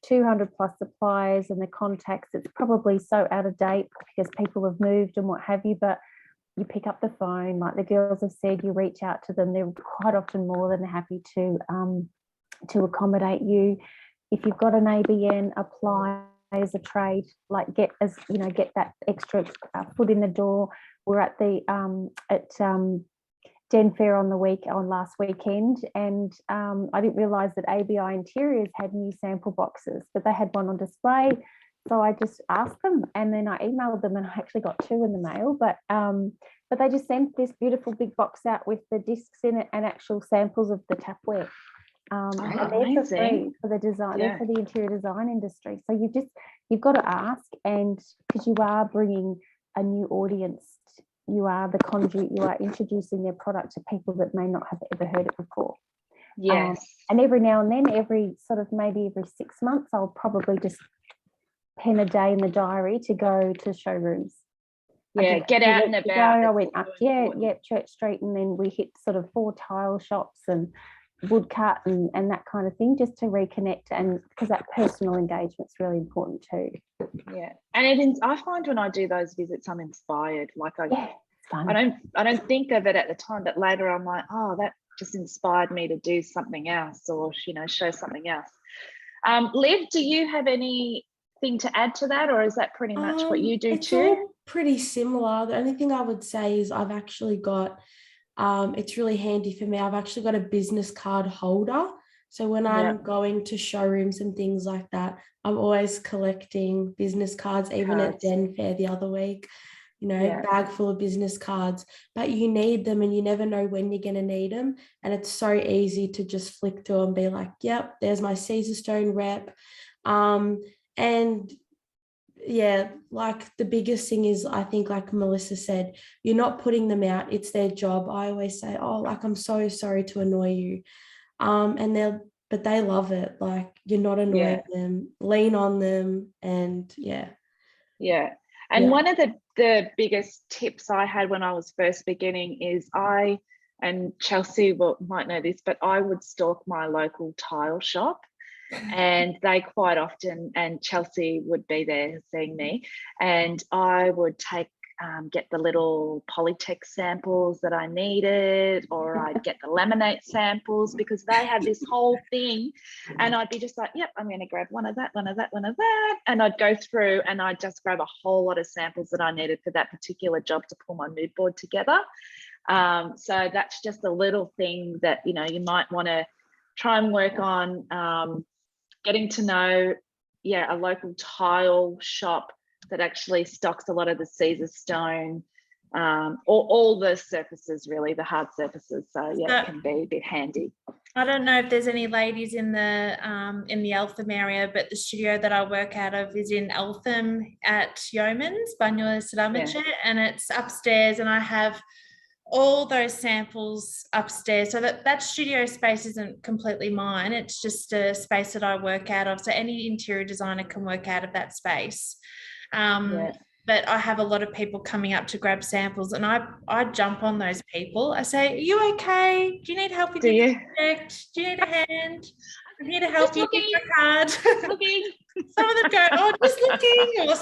200 plus suppliers and the contacts. It's probably so out of date because people have moved and what have you, but you pick up the phone, like the girls have said, you reach out to them. They're quite often more than happy to accommodate you. If you've got an ABN, apply as a trade, like get that extra foot in the door. We're at the Den Fair on last weekend, and I didn't realise that ABI Interiors had new sample boxes, but they had one on display. So I just asked them, and then I emailed them, and I actually got 2 in the mail. But they just sent this beautiful big box out with the discs in it and actual samples of the tapware. And they're for free for the design. They're for the interior design industry. So you've got to ask, and because you are bringing a new audience. You are the conduit, you are introducing their product to people that may not have ever heard it before. Yes. And every now and then, maybe every 6 months, I'll probably just pen a day in the diary to go to showrooms. Get out and about. I went up, Church Street, and then we hit sort of 4 tile shops and woodcut and that kind of thing, just to reconnect, and because that personal engagement's really important too. And I find when I do those visits, I'm inspired. Like it's fun. I don't think of it at the time, but later I'm like, that just inspired me to do something else, or show something else. Liv, do you have anything to add to that, or is that pretty much what you do it's too? All pretty similar. The only thing I would say is I've actually got it's really handy for me. I've actually got a business card holder. So when I'm going to showrooms and things like that, I'm always collecting business cards, even at Den Fair the other week, bag full of business cards. But you need them and you never know when you're going to need them. And it's so easy to just flick through and be like, yep, there's my Caesarstone rep. Like the biggest thing is, I think, like Melissa said, you're not putting them out. It's their job. I always say, I'm so sorry to annoy you. But they love it. Like, you're not annoying them, lean on them. And one of the biggest tips I had when I was first beginning is and Chelsea might know this, but I would stalk my local tile shop. And they quite often, and Chelsea would be there seeing me, and I would get the little Polytech samples that I needed, or I'd get the laminate samples, because they have this whole thing, and I'd be just like, yep, I'm going to grab one of that, and I'd go through and I'd just grab a whole lot of samples that I needed for that particular job to pull my mood board together. So that's just a little thing that you might want to try and work on. Getting to know a local tile shop that actually stocks a lot of the Caesarstone, all the surfaces, really, the hard surfaces. So it can be a bit handy. I don't know if there's any ladies in the Eltham area, but the studio that I work out of is in Eltham at Yeomans, Banyula Sadamatchet, and it's upstairs, and I have all those samples upstairs. So that studio space isn't completely mine. It's just a space that I work out of. So any interior designer can work out of that space. but I have a lot of people coming up to grab samples, and I jump on those people. I say, "Are you okay? Do you need help with Do your you? project? Do you need a hand? I'm here to help you. Here's looking. my card." Looking. Some of them go, "Oh, just looking," or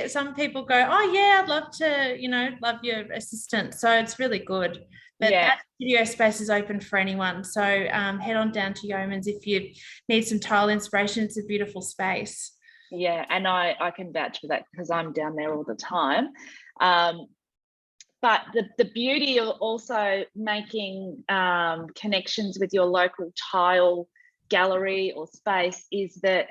some people go, "Oh yeah, I'd love to, love your assistant." So it's really good. But Yeah. that studio space is open for anyone. So head on down to Yeomans if you need some tile inspiration. It's a beautiful space. Yeah, and I can vouch for that because I'm down there all the time. But the beauty of also making connections with your local tile gallery or space is that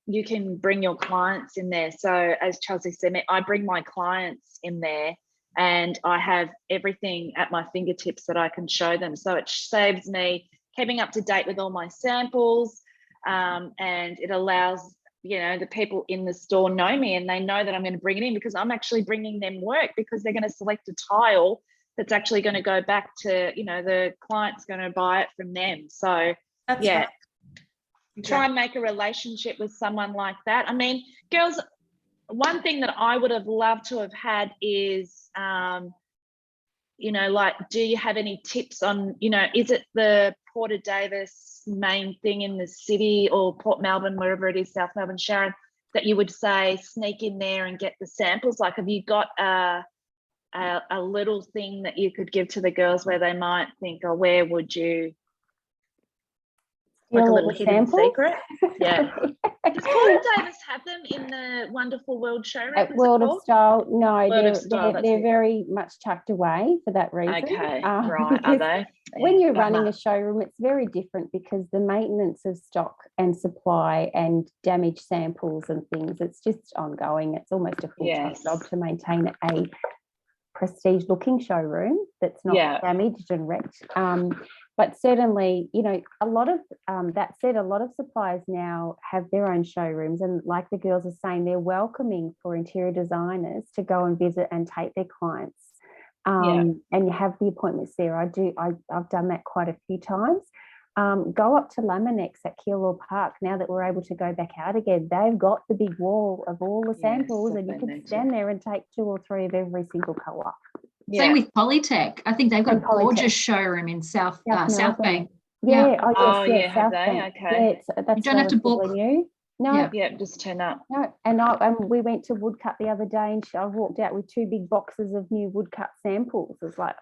you can bring your clients in there. So as Chelsea said, I bring my clients in there and I have everything at my fingertips that I can show them. So it saves me keeping up to date with all my samples, and it allows the people in the store know me and they know that I'm going to bring it in because I'm actually bringing them work because they're going to select a tile that's actually going to go back to, the client's going to buy it from them. So That's yeah, right. try and make a relationship with someone like that. I mean, girls, one thing that I would have loved to have had is, like, do you have any tips on, is it the Porter Davis main thing in the city or Port Melbourne, wherever it is, South Melbourne, Sharon, that you would say sneak in there and get the samples? Like, have you got a little thing that you could give to the girls where they might think, oh, where would you, like a little hidden secret? Yeah. Does Porter Davis have them in the wonderful World Showroom? At World of Style, no, World of Style, they're very much tucked away for that reason. Okay, right, are they? When you're running a showroom, it's very different because the maintenance of stock and supply and damaged samples and things, it's just ongoing. It's almost a full-time job to maintain a prestige looking showroom that's not damaged and wrecked. But certainly, a lot of that said, a lot of suppliers now have their own showrooms, and like the girls are saying, they're welcoming for interior designers to go and visit and take their clients. And you have the appointments there. I've done that quite a few times. Go up to Laminex at Keilor Park now that we're able to go back out again. They've got the big wall of all the samples, and you can stand there and take 2 or 3 of every single colour. Same with Polytech. I think they've got a gorgeous showroom in South Bank. Yeah. Have they? Bank. Okay. Yeah, that's you don't have to book. New. No. Yeah, just turn up. No, and we went to Woodcut the other day, and I walked out with 2 big boxes of new Woodcut samples. It's like,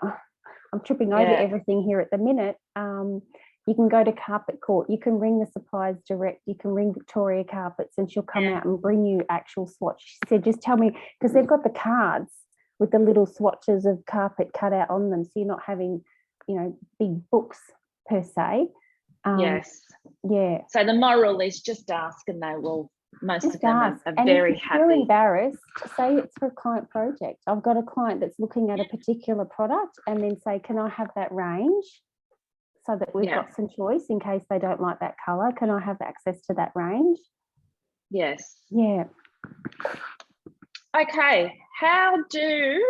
I'm tripping over everything here at the minute. You can go to Carpet Court. You can ring the suppliers direct. You can ring Victoria Carpets, and she'll come out and bring you actual swatch. She said, just tell me, because they've got the cards with the little swatches of carpet cut out on them, so you're not having, big books per se. Yes. Yeah. So the moral is just ask, and they will. Most just of them ask. are and very if happy. you're embarrassed, say it's for a client project. I've got a client that's looking at a particular product, and then say, can I have that range so that we've got some choice in case they don't like that colour? Can I have access to that range? Yes. Yeah. Okay. How do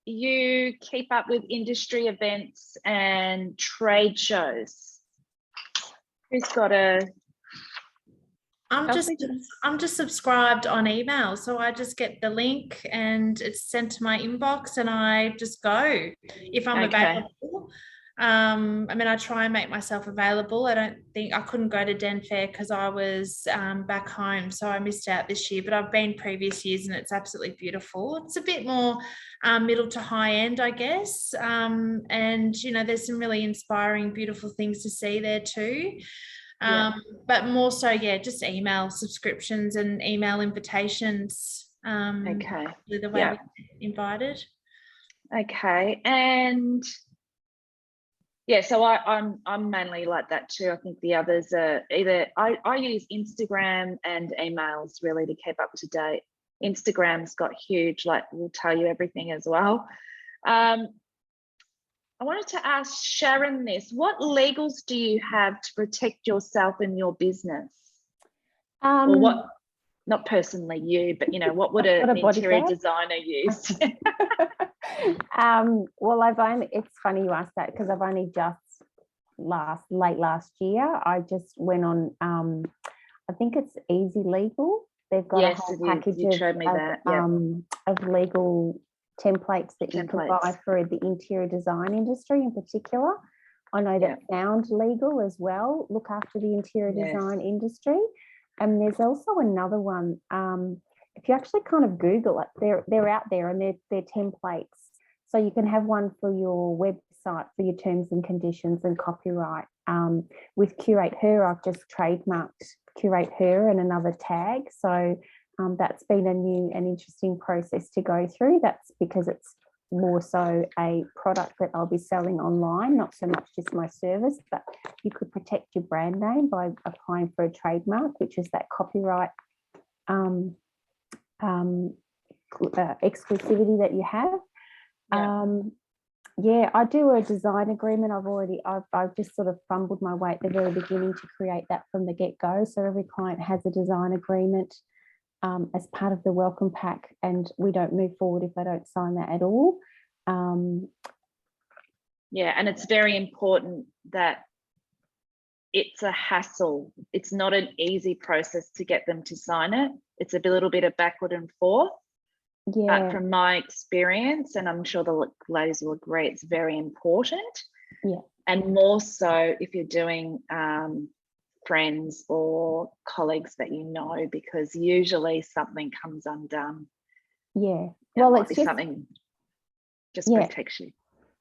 you keep up with industry events and trade shows? Who's got a... I'm just subscribed on email, so I just get the link and it's sent to my inbox, and I just go if I'm available. I try and make myself available. I couldn't go to Den Fair because I was back home, so I missed out this year, but I've been previous years and it's absolutely beautiful. It's a bit more middle to high end, I guess, and there's some really inspiring, beautiful things to see there too. But more so, just email subscriptions and email invitations. The way we get invited. Okay, and so I'm mainly like that too. I think the others are either I use Instagram and emails really to keep up to date. Instagram's got huge, will tell you everything as well. I wanted to ask Sharon this. What legals do you have to protect yourself and your business? Or what, not personally you, but what would an interior designer use? Well, it's funny you asked that because I've only just late last year, I just went on, I think it's Easy Legal, They've got Yes, a whole you package showed me that, yeah. of legal templates that you can buy Templates. for the interior design industry in particular. I know that Found Legal as well look after the interior Yes. design industry. And there's also another one. If you actually kind of Google it, they're out there, and they're templates. So you can have one for your website for your terms and conditions and copyright. With Curate Her, I've just trademarked Curate Her and another tag. So that's been a new and interesting process to go through. That's because it's more so a product that I'll be selling online, not so much just my service, but you could protect your brand name by applying for a trademark, which is that copyright exclusivity that you have. Yeah, I do a design agreement. I've just sort of fumbled my way at the very beginning to create that from the get-go. So every client has a design agreement as part of the welcome pack, and we don't move forward if they don't sign that at all. Yeah, and it's very important that it's a hassle. It's not an easy process to get them to sign it. It's a little bit of backward and forth. Yeah. But from my experience, and I'm sure the ladies will agree, it's very important. Yeah. And more so if you're doing friends or colleagues that you know, because usually something comes undone. Yeah. Well, Well, it's just something just protects you.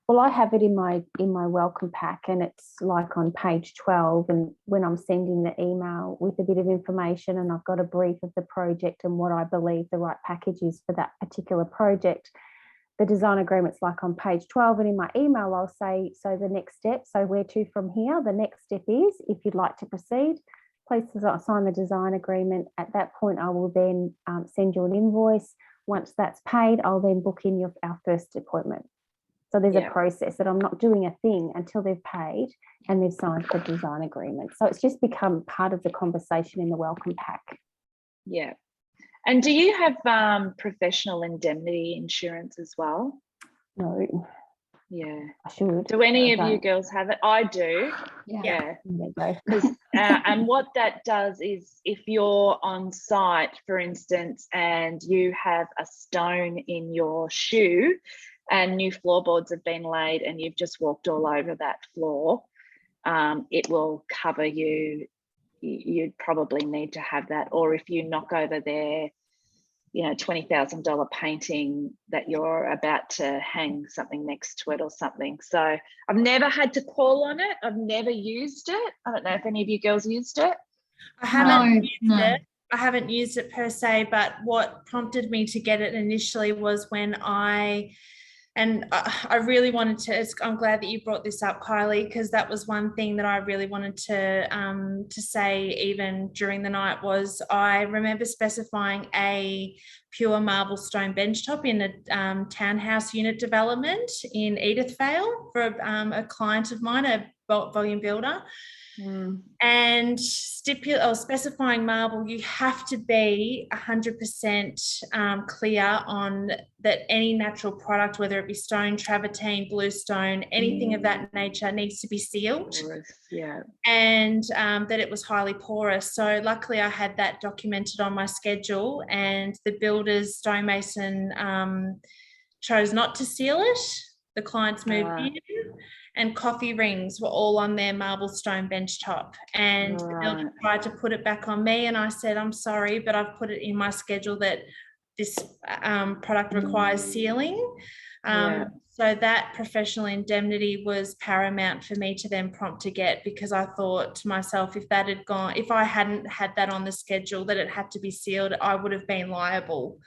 Well, I have it in my welcome pack, and it's like on page 12. And when I'm sending the email with a bit of information, and I've got a brief of the project and what I believe the right package is for that particular project, the design agreement's like on page 12. And in my email, I'll say, so the next step, so where to from here? The next step is, if you'd like to proceed, please sign the design agreement. At that point, I will then send you an invoice. Once that's paid, I'll then book in our first appointment. So there's a process that I'm not doing a thing until they've paid and they've signed the design agreement. So it's just become part of the conversation in the welcome pack. Yeah. And do you have professional indemnity insurance as well? No. Yeah. I should. Do any of you girls have it? I do. Yeah. And what that does is, if you're on site, for instance, and you have a stone in your shoe, and new floorboards have been laid and you've just walked all over that floor, it will cover you. You'd probably need to have that. Or if you knock over their, $20,000 painting that you're about to hang something next to it or something. So I've never had to call on it. I've never used it. I don't know if any of you girls used it. I haven't used it. I haven't used it per se, but what prompted me to get it initially was when I really wanted to, I'm glad that you brought this up, Kylie, because that was one thing that I really wanted to say even during the night. Was I remember specifying a pure marble stone benchtop in a townhouse unit development in Edithvale for a client of mine, a volume builder. And specifying marble, you have to be 100% clear on that any natural product, whether it be stone, travertine, bluestone, anything of that nature, needs to be sealed. Yeah. And that it was highly porous. So luckily I had that documented on my schedule, and the builder's stonemason chose not to seal it. The clients moved in, and coffee rings were all on their marble stone bench top, and the builder tried to put it back on me, and I said, I'm sorry, but I've put it in my schedule that this product requires sealing. So that professional indemnity was paramount for me to then prompt to get, because I thought to myself, if I hadn't had that on the schedule that it had to be sealed, I would have been liable.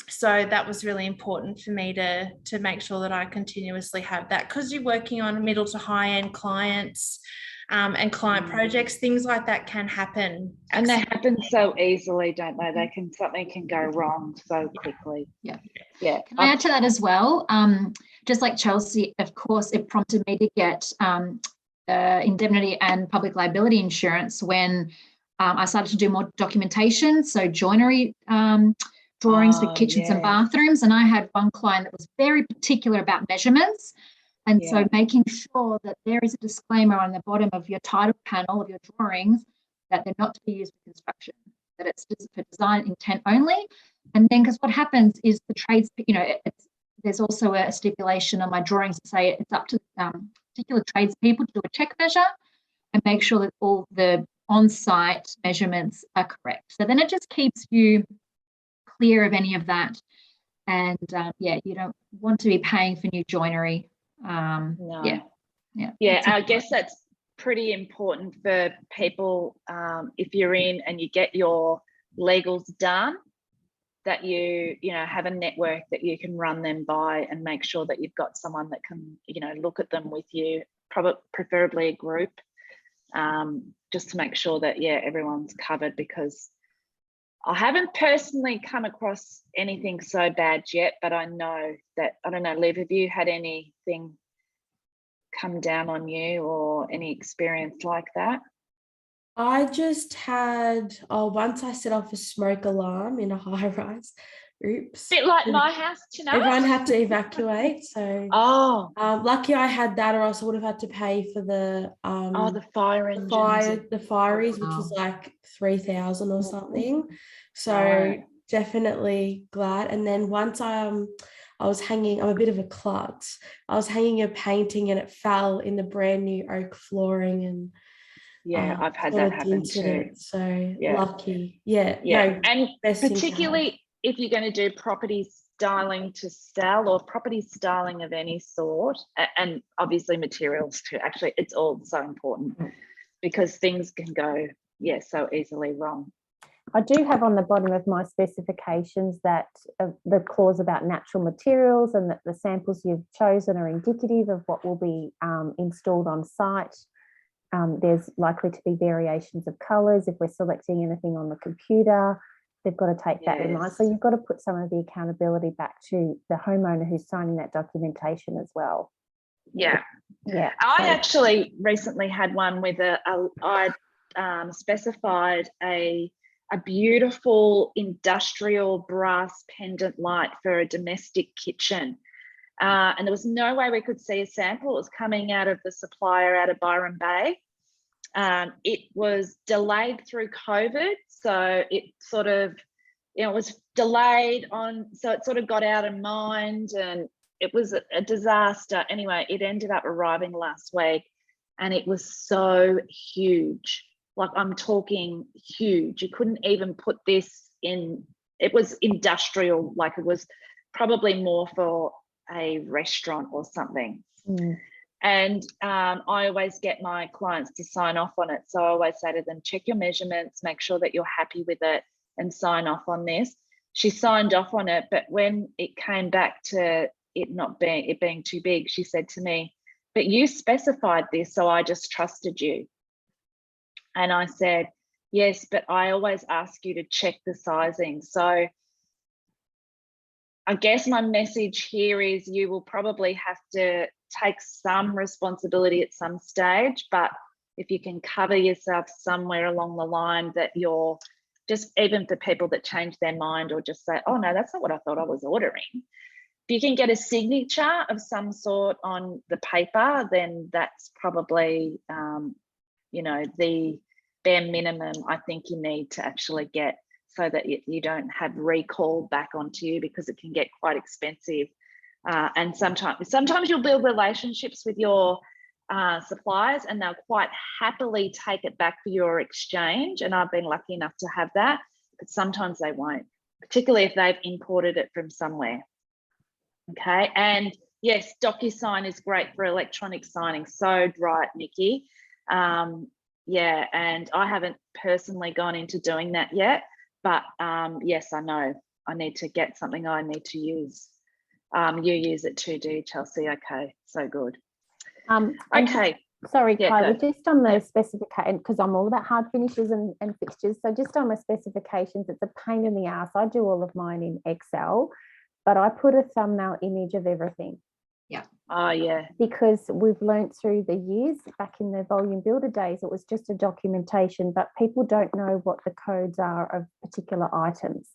So that was really important for me to make sure that I continuously have that, because you're working on middle to high end clients and client projects. Things like that can happen. And they happen so easily, don't they? Something can go wrong so quickly. Yeah. Can I add to that as well? Just like Chelsea, of course, it prompted me to get indemnity and public liability insurance when I started to do more documentation, so joinery drawings for kitchens and bathrooms. And I had one client that was very particular about measurements. And so making sure that there is a disclaimer on the bottom of your title panel of your drawings that they're not to be used for construction, that it's just for design intent only. And then, because what happens is the trades, there's also a stipulation on my drawings to say it's up to particular tradespeople to do a check measure and make sure that all the on-site measurements are correct. So then it just keeps you clear of any of that. And you don't want to be paying for new joinery. No. Yeah, I guess that's pretty important for people if you're in and you get your legals done, that you have a network that you can run them by and make sure that you've got someone that can look at them with you, preferably a group, just to make sure that everyone's covered, because I haven't personally come across anything so bad yet, but I know that, I don't know, Liv, have you had anything come down on you or any experience like that? I just had, once I set off a smoke alarm in a high rise. Oops. Bit like my house tonight. Everyone had to evacuate. So lucky I had that, or else I would have had to pay for the fire engines. The fireys, which was like 3,000 or something. So definitely glad. And then once I was hanging, I'm a bit of a klutz. I was hanging a painting and it fell in the brand new oak flooring, and I've had that happen too. So lucky. No, and particularly if you're going to do property styling to sell or property styling of any sort, and obviously materials too. Actually, it's all so important because things can go so easily wrong. I do have on the bottom of my specifications that the clause about natural materials, and that the samples you've chosen are indicative of what will be installed on site. There's likely to be variations of colours if we're selecting anything on the computer. They've got to take that in mind. So you've got to put some of the accountability back to the homeowner who's signing that documentation as well. Yeah. I actually recently had one with I specified a beautiful industrial brass pendant light for a domestic kitchen. And there was no way we could see a sample. It was coming out of the supplier out of Byron Bay. It was delayed through COVID. So it sort of, it was delayed so it sort of got out of mind, and it was a disaster. Anyway, it ended up arriving last week, and it was so huge. Like, I'm talking huge. You couldn't even put this in. It was industrial, like it was probably more for a restaurant or something. And I always get my clients to sign off on it. So I always say to them, check your measurements, make sure that you're happy with it, and sign off on this. She signed off on it, but when it came back to it being too big, she said to me, but you specified this, so I just trusted you. And I said, yes, but I always ask you to check the sizing. So I guess my message here is you will probably have to take some responsibility at some stage, but if you can cover yourself somewhere along the line, that you're just, even for people that change their mind or just say, oh no, that's not what I thought I was ordering. If you can get a signature of some sort on the paper, then that's probably, the bare minimum I think you need to actually get, so that you don't have recall back onto you, because it can get quite expensive. And sometimes you'll build relationships with your suppliers, and they'll quite happily take it back for your exchange. And I've been lucky enough to have that, but sometimes they won't, particularly if they've imported it from somewhere. Okay, and yes, DocuSign is great for electronic signing. So right, Nikki. And I haven't personally gone into doing that yet, but yes, I know I need to get something I need to use. You use it too, do you, Chelsea? Okay, so good. Okay. Sorry, Kylie, just on the specification, because I'm all about hard finishes and fixtures. So just on my specifications, it's a pain in the ass. I do all of mine in Excel, but I put a thumbnail image of everything. Yeah. Oh, yeah. Because we've learnt through the years, back in the volume builder days, it was just a documentation, but people don't know what the codes are of particular items,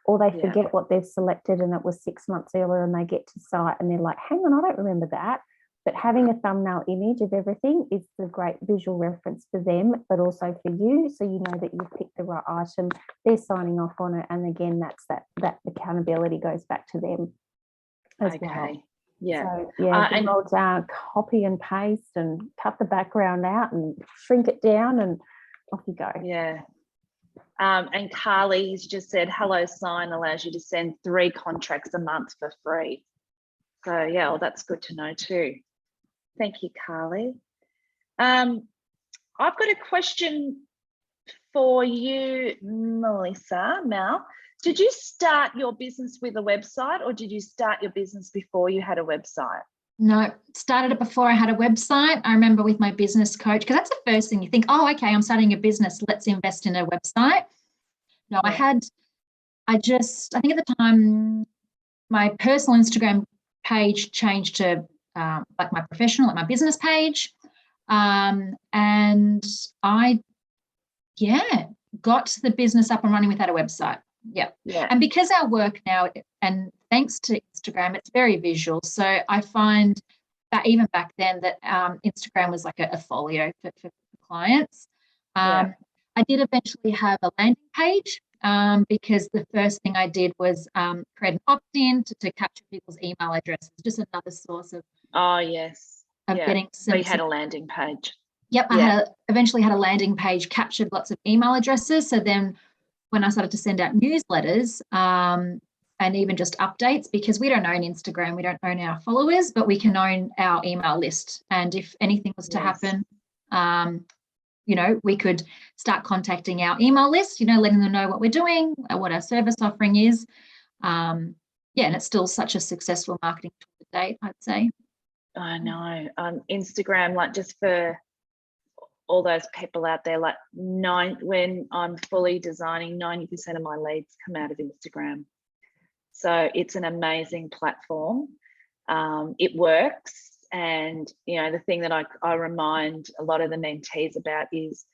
or they forget what they've selected and it was 6 months earlier, and they get to site and they're like, hang on, I don't remember that. But having a thumbnail image of everything is the great visual reference for them, but also for you. So you know that you've picked the right item, they're signing off on it. And again, that accountability goes back to them as well. Okay. Yeah. So yeah, and- good old copy and paste and cut the background out and shrink it down and off you go. Yeah. And Carly's just said, Hello Sign allows you to send 3 contracts a month for free. So yeah, well, that's good to know too. Thank you, Carly. I've got a question for you, Mel. Did you start your business with a website, or did you start your business before you had a website? No, started it before I had a website. I remember with my business coach, because that's the first thing you think, oh, okay, I'm starting a business, let's invest in a website. No, I think at the time, my personal Instagram page changed to like my professional, like my business page. And I, got the business up and running without a website. Yeah. And because our work now, and thanks to Instagram, it's very visual. So I find that even back then that Instagram was like a folio for clients. I did eventually have a landing page because the first thing I did was create an opt-in to capture people's email addresses, just another source of getting some. So you had a landing page. Yep, I eventually had a landing page, captured lots of email addresses. So then when I started to send out newsletters and even just updates, because we don't own Instagram, we don't own our followers, but we can own our email list. And if anything was to happen, we could start contacting our email list, letting them know what we're doing, what our service offering is. And it's still such a successful marketing tool to date, I'd say. I know. Instagram, like just for all those people out there, like when I'm fully designing, 90% of my leads come out of Instagram. So it's an amazing platform. It works. And, the thing that I remind a lot of the mentees about is,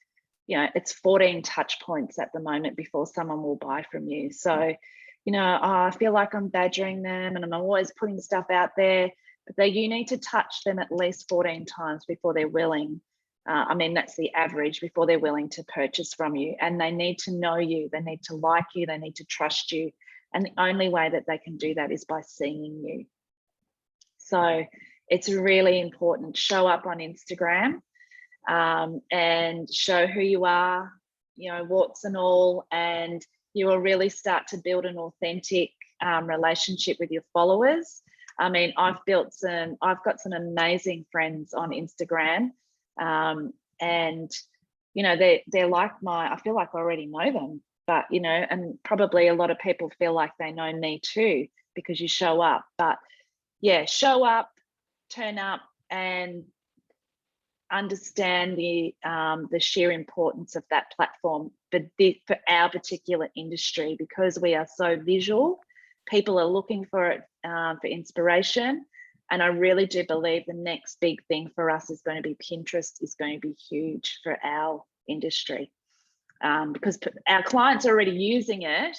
it's 14 touch points at the moment before someone will buy from you. So, I feel like I'm badgering them and I'm always putting stuff out there, but you need to touch them at least 14 times before they're willing. That's the average, before they're willing to purchase from you. And they need to know you, they need to like you, they need to trust you. And the only way that they can do that is by seeing you. So it's really important. Show up on Instagram and show who you are, warts and all, and you will really start to build an authentic relationship with your followers. I've got some amazing friends on Instagram. And they're like I feel like I already know them, but and probably a lot of people feel like they know me too, because you show up. But show up, turn up, and understand the sheer importance of that platform for our particular industry, because we are so visual. People are looking for it for inspiration. And I really do believe the next big thing for us is going to be Pinterest is going to be huge for our industry, because our clients are already using it.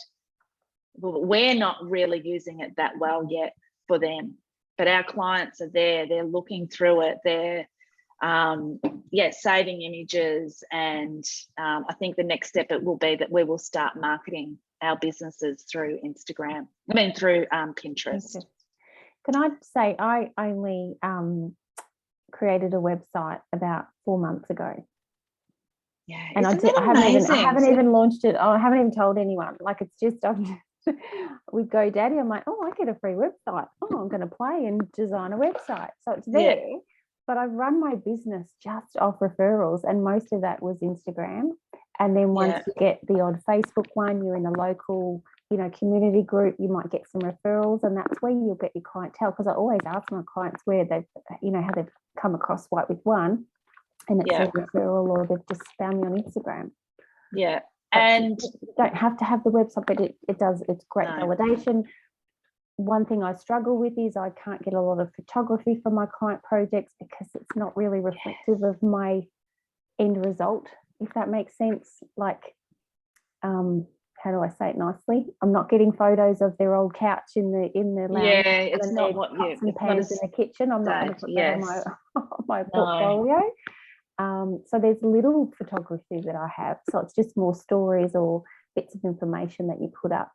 But we're not really using it that well yet for them. But our clients are there. They're looking through it. They're, saving images. And I think the next step it will be that we will start marketing our businesses through Instagram. Through Pinterest. Can I say I only created a website about 4 months ago. Yeah, and I haven't even launched it. I haven't even told anyone. Like, it's just with GoDaddy. I'm like, oh, I get a free website. Oh, I'm going to play and design a website. So it's there. Yeah. But I run my business just off referrals, and most of that was Instagram. And then once you get the odd Facebook one, you're in a local community group, you might get some referrals, and that's where you'll get your clientele. Because I always ask my clients where they've, how they've come across White with One, and it's a referral, or they've just found me on Instagram. Yeah, but and you don't have to have the website, but it's great validation. One thing I struggle with is I can't get a lot of photography for my client projects because it's not really reflective of my end result, if that makes sense. Like, how how do I say it nicely? I'm not getting photos of their old couch in the lounge. Yeah, it's and not their what you. pots and It's not a pans in the kitchen. I'm not going to stage, put that on yes. my No. portfolio. So there's little photography that I have. So it's just more stories or bits of information that you put up.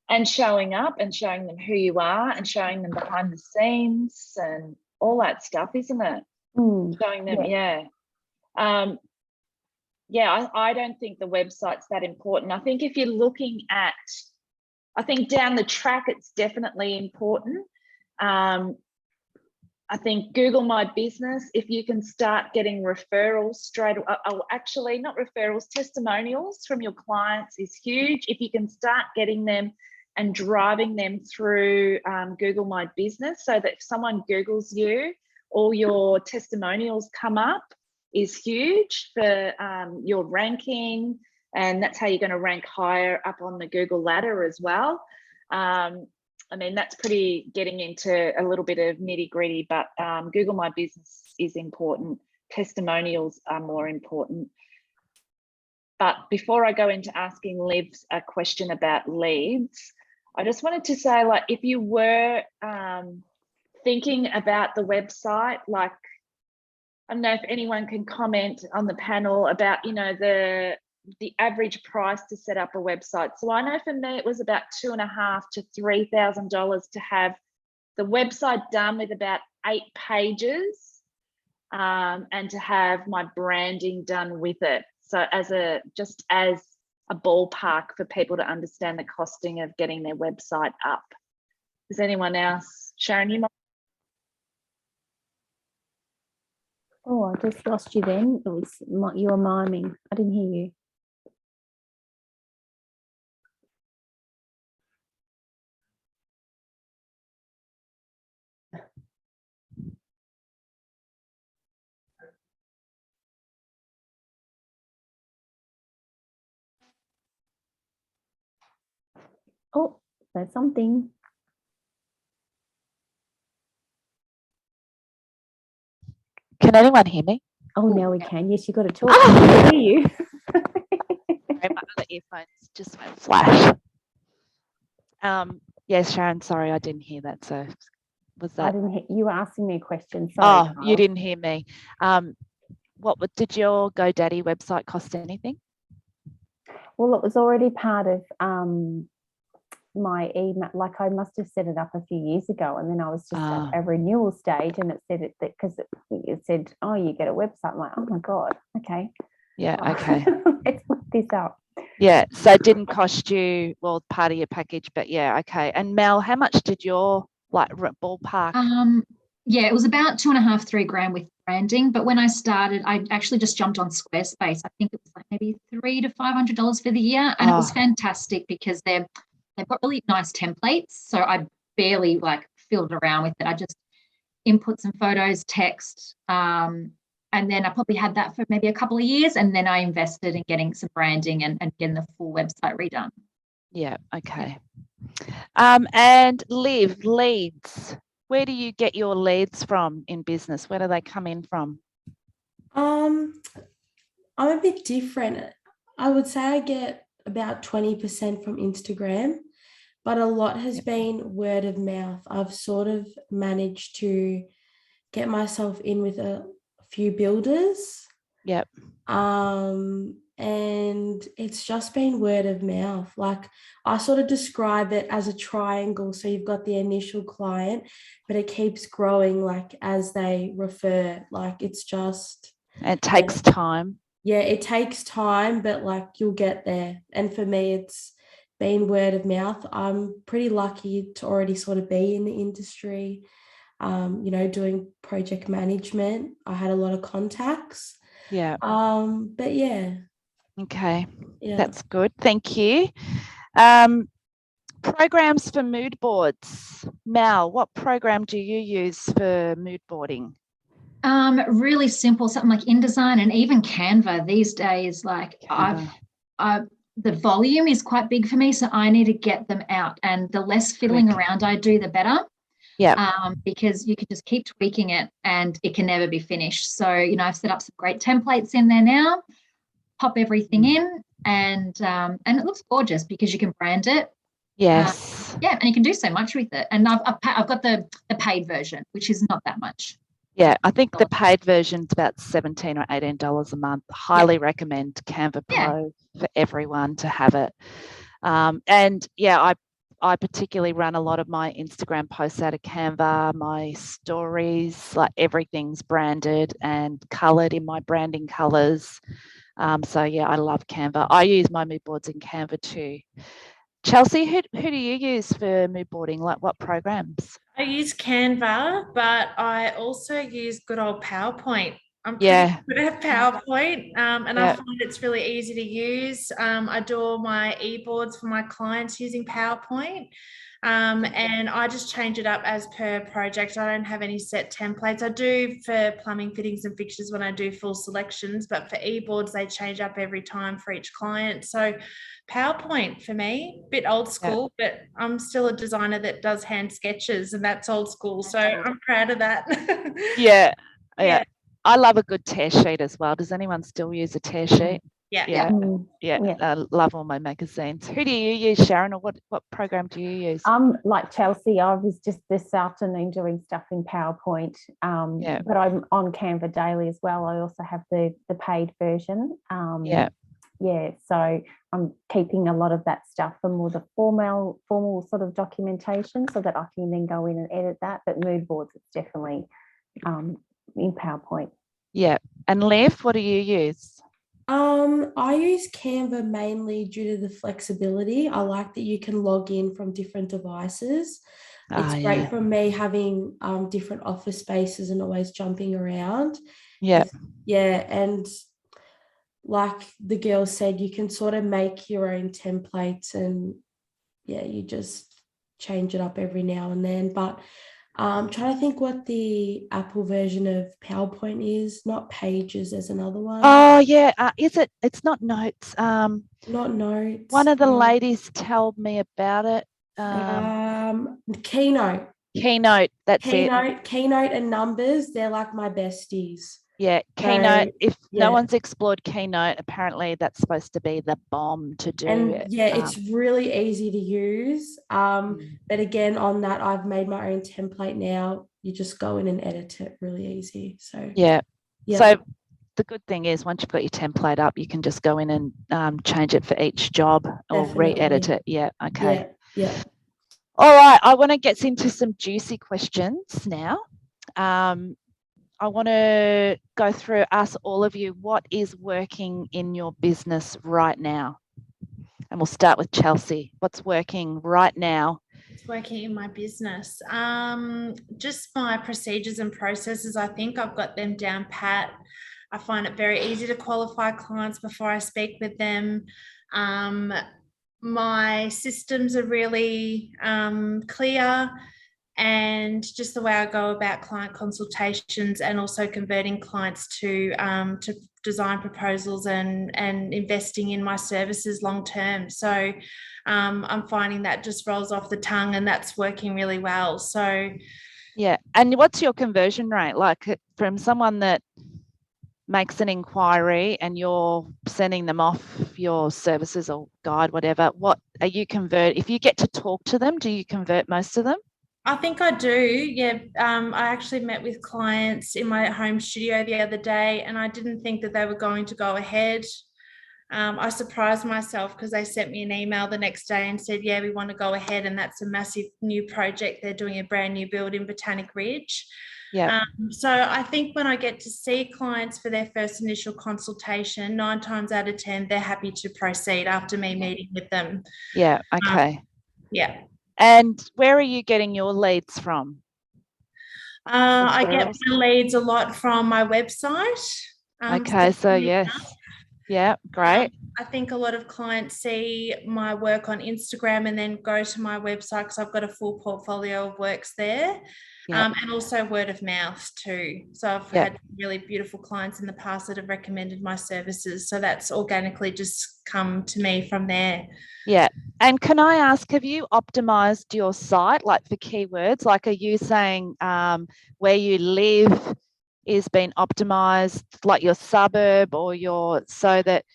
And showing up and showing them who you are and showing them behind the scenes and all that stuff, isn't it? Showing them, yeah. I don't think the website's that important. I think if you're looking at, I think down the track, it's definitely important. I think Google My Business, if you can start getting referrals straight away, actually not referrals, testimonials from your clients is huge. If you can start getting them and driving them through Google My Business, so that if someone Googles you, all your testimonials come up, is huge for your ranking, and that's how you're going to rank higher up on the Google ladder as well. I mean, that's pretty getting into a little bit of nitty gritty, but Google My Business is important. Testimonials are more important. But before I go into asking Liv a question about leads, I just wanted to say, like, if you were thinking about the website, like, I don't know if anyone can comment on the panel about, you know, the average price to set up a website. So I know for me it was about $2,500 to $3,000 to have the website done with about 8 pages, and to have my branding done with it. So as a ballpark for people to understand the costing of getting their website up. Does anyone else? Sharon, you might. Oh, I just lost you then. It was you were miming. I didn't hear you. Oh, there's something. Can anyone hear me? Oh, now we can. Yes, you got to talk. I can hear you. Sorry, my other earphones just went flash. Yes, Sharon, sorry, I didn't hear that. So was I that? didn't hear you were asking me a question. Sorry. Oh, you didn't hear me. Did your GoDaddy website cost anything? Well, it was already part of my email. Like, I must have set it up a few years ago, and then I was just at a renewal stage, and it said because it said, oh, you get a website. I'm like, oh my God, okay. Yeah, okay. Let's put this up. Yeah, so it didn't cost you, well, part of your package, but yeah, okay. And Mel, how much did your ballpark? Yeah, it was about 2.5, 3 grand with branding. But when I started, I actually just jumped on Squarespace. I think it was like maybe $300 to $500 for the year, and it was fantastic because they've got really nice templates. So I barely like filled around with it. I just input some photos, text, and then I probably had that for maybe a couple of years, and then I invested in getting some branding and getting the full website redone. Yeah, okay. And Liv, leads. Where do you get your leads from in business? Where do they come in from? I'm a bit different. I would say I get about 20% from Instagram, but a lot has been word of mouth. I've sort of managed to get myself in with a few builders. Yep. And it's just been word of mouth. Like, I sort of describe it as a triangle. So you've got the initial client, but it keeps growing like as they refer. Like, it's just, it takes time. Yeah, it takes time, but like you'll get there. And for me, it's been word of mouth. I'm pretty lucky to already sort of be in the industry, doing project management. I had a lot of contacts. Yeah. But yeah. Okay. Yeah. That's good. Thank you. Programs for mood boards. Mal, what program do you use for mood boarding? Really simple, something like InDesign and even Canva these days. Like, the volume is quite big for me, so I need to get them out, and the less fiddling around I do, the better. Yeah. Because you can just keep tweaking it and it can never be finished. So, I've set up some great templates in there now, pop everything in, and it looks gorgeous because you can brand it. Yes. Yeah, and you can do so much with it. And I've got the paid version, which is not that much. Yeah, I think the paid version's about $17 or $18 a month. Highly recommend Canva Yeah. Pro for everyone to have it. And yeah, I particularly run a lot of my Instagram posts out of Canva, my stories, like everything's branded and coloured in my branding colours. So yeah, I love Canva. I use my mood boards in Canva too. Chelsea, who do you use for mood boarding? Like what programs? I use Canva, but I also use good old PowerPoint. I'm pretty Yeah. good at PowerPoint, and I Yeah. find it's really easy to use. I do all my e-boards for my clients using PowerPoint, and I just change it up as per project. I don't have any set templates. I do for plumbing fittings and fixtures when I do full selections, but for e-boards, they change up every time for each client. So PowerPoint for me, bit old school, but I'm still a designer that does hand sketches, and that's old school. So I'm proud of that. Yeah. Yeah. I love a good tear sheet as well. Does anyone still use a tear sheet? Yeah. Yeah. Yeah. I love all my magazines. Who do you use, Sharon, or what program do you use? Like Chelsea, I was just this afternoon doing stuff in PowerPoint, but I'm on Canva daily as well. I also have the paid version. So I'm keeping a lot of that stuff for more the formal sort of documentation so that I can then go in and edit that. But mood boards, it's definitely in PowerPoint. Yeah. And Liv, what do you use? I use Canva mainly due to the flexibility. I like that you can log in from different devices. It's great for me having different office spaces and always jumping around. Yeah. And like the girl said, you can sort of make your own templates and you just change it up every now and then. But trying to think what the Apple version of PowerPoint is. Not Pages, there's another one. Oh yeah, is it? It's not Notes. Not Notes. One of the ladies told me about it. Keynote. Keynote. That's it. Keynote and Numbers. They're like my besties. Yeah, Keynote. If no one's explored Keynote, apparently that's supposed to be the bomb to do. And it's really easy to use. But again, on that, I've made my own template now. You just go in and edit it really easy. So So the good thing is once you've got your template up, you can just go in and change it for each job or re-edit it. Yeah. Okay. Yeah. All right. I want to get into some juicy questions now. I want to go through, ask all of you, what is working in your business right now? And we'll start with Chelsea. What's working right now? It's working in my business. Just my procedures and processes. I think I've got them down pat. I find it very easy to qualify clients before I speak with them. My systems are really clear. And just the way I go about client consultations and also converting clients to design proposals and investing in my services long term. So I'm finding that just rolls off the tongue and that's working really well. So yeah. And what's your conversion rate? Like from someone that makes an inquiry and you're sending them off your services or guide, whatever, what are you convert? If you get to talk to them, do you convert most of them? I think I do. Yeah. I actually met with clients in my home studio the other day and I didn't think that they were going to go ahead. I surprised myself because they sent me an email the next day and said, yeah, we want to go ahead. And that's a massive new project. They're doing a brand new build in Botanic Ridge. Yeah. So I think when I get to see clients for their first initial consultation, 9 times out of 10, they're happy to proceed after me meeting with them. Yeah. Okay. Yeah. And where are you getting your leads from? I get my leads a lot from my website. Okay, so yes. Yeah, great. I think a lot of clients see my work on Instagram and then go to my website because I've got a full portfolio of works there. And also word of mouth too. So I've had really beautiful clients in the past that have recommended my services. So that's organically just come to me from there. Yeah. And can I ask, have you optimized your site like for keywords? Like, are you saying where you live is being optimized, like your suburb or so that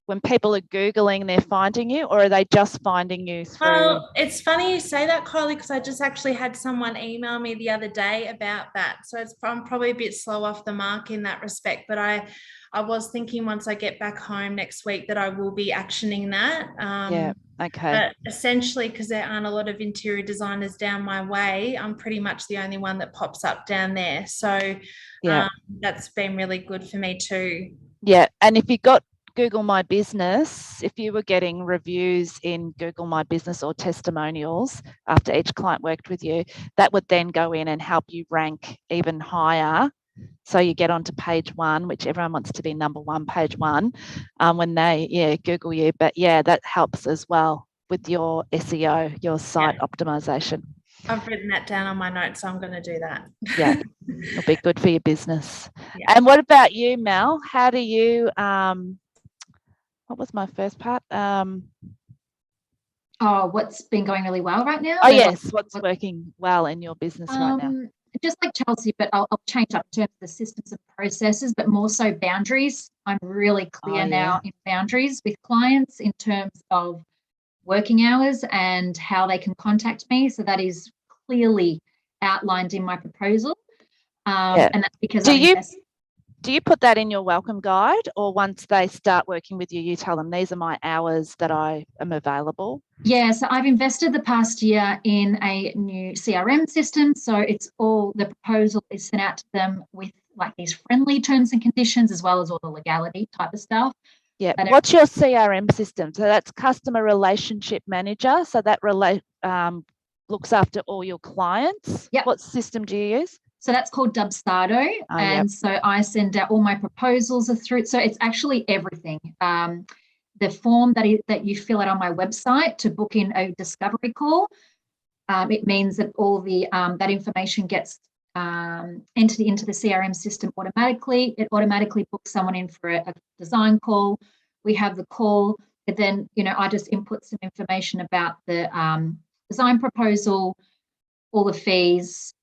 when people are Googling, they're finding you, or are they just finding you through? Well, it's funny you say that, Kylie, because I just actually had someone email me the other day about that. So I'm probably a bit slow off the mark in that respect, but I was thinking once I get back home next week that I will be actioning that. Yeah. Okay. But essentially, because there aren't a lot of interior designers down my way, I'm pretty much the only one that pops up down there. So Yeah. that's been really good for me too. Yeah. And if you got Google My Business, if you were getting reviews in Google My Business or testimonials after each client worked with you, that would then go in and help you rank even higher. So you get onto page 1, which everyone wants to be number 1, page 1, when they Google you. But yeah, that helps as well with your SEO, your site optimization. I've written that down on my notes, so I'm going to do that. Yeah, it'll be good for your business. Yeah. And what about you, Mel? How do you what was my first part? What's been going really well right now? Oh, yes. What's working well in your business right now? Just like Chelsea, but I'll change up in terms of the systems and processes, but more so boundaries. I'm really clear now in boundaries with clients in terms of working hours and how they can contact me. So that is clearly outlined in my proposal. And that's because do you put that in your welcome guide, or once they start working with you, you tell them these are my hours that I am available? Yeah, so I've invested the past year in a new CRM system. So it's all, the proposal is sent out to them with like these friendly terms and conditions, as well as all the legality type of stuff. Yeah. What's your CRM system? So that's Customer Relationship Manager. So that looks after all your clients. Yep. What system do you use? So that's called Dubstado. So I send out all my proposals are through. So it's actually everything. The form that you fill out on my website to book in a discovery call, it means that all the that information gets entered into the CRM system automatically. It automatically books someone in for a design call. We have the call, but then I just input some information about the design proposal, all the fees.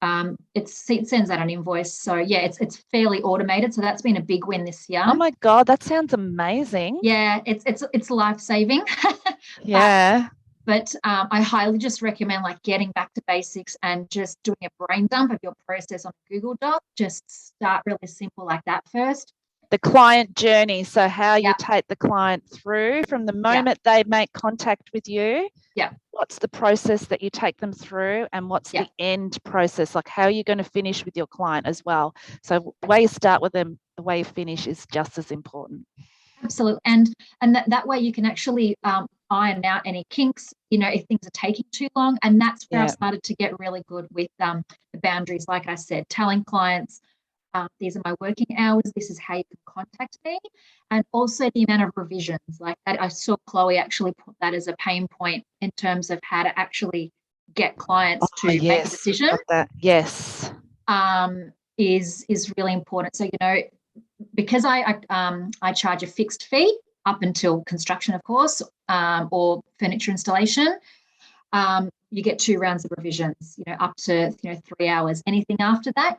It sends out an invoice. So yeah, it's fairly automated. So that's been a big win this year. Oh my God, that sounds amazing. Yeah, it's life-saving. Yeah. But I highly just recommend like getting back to basics and just doing a brain dump of your process on Google Doc. Just start really simple like that first. The client journey. So how you take the client through from the moment they make contact with you. Yeah. What's the process that you take them through, and what's the end process? Like, how are you going to finish with your client as well? So the way you start with them, the way you finish is just as important. Absolutely. And that way you can actually iron out any kinks, if things are taking too long. And that's where I started to get really good with the boundaries. Like I said, telling clients, these are my working hours, this is how you can contact me. And also the amount of revisions. Like that, I saw Chloe actually put that as a pain point in terms of how to actually get clients to make a decision. Yes. Is really important. So, because I charge a fixed fee up until construction, of course, or furniture installation, you get 2 rounds of revisions, up to 3 hours. Anything after that,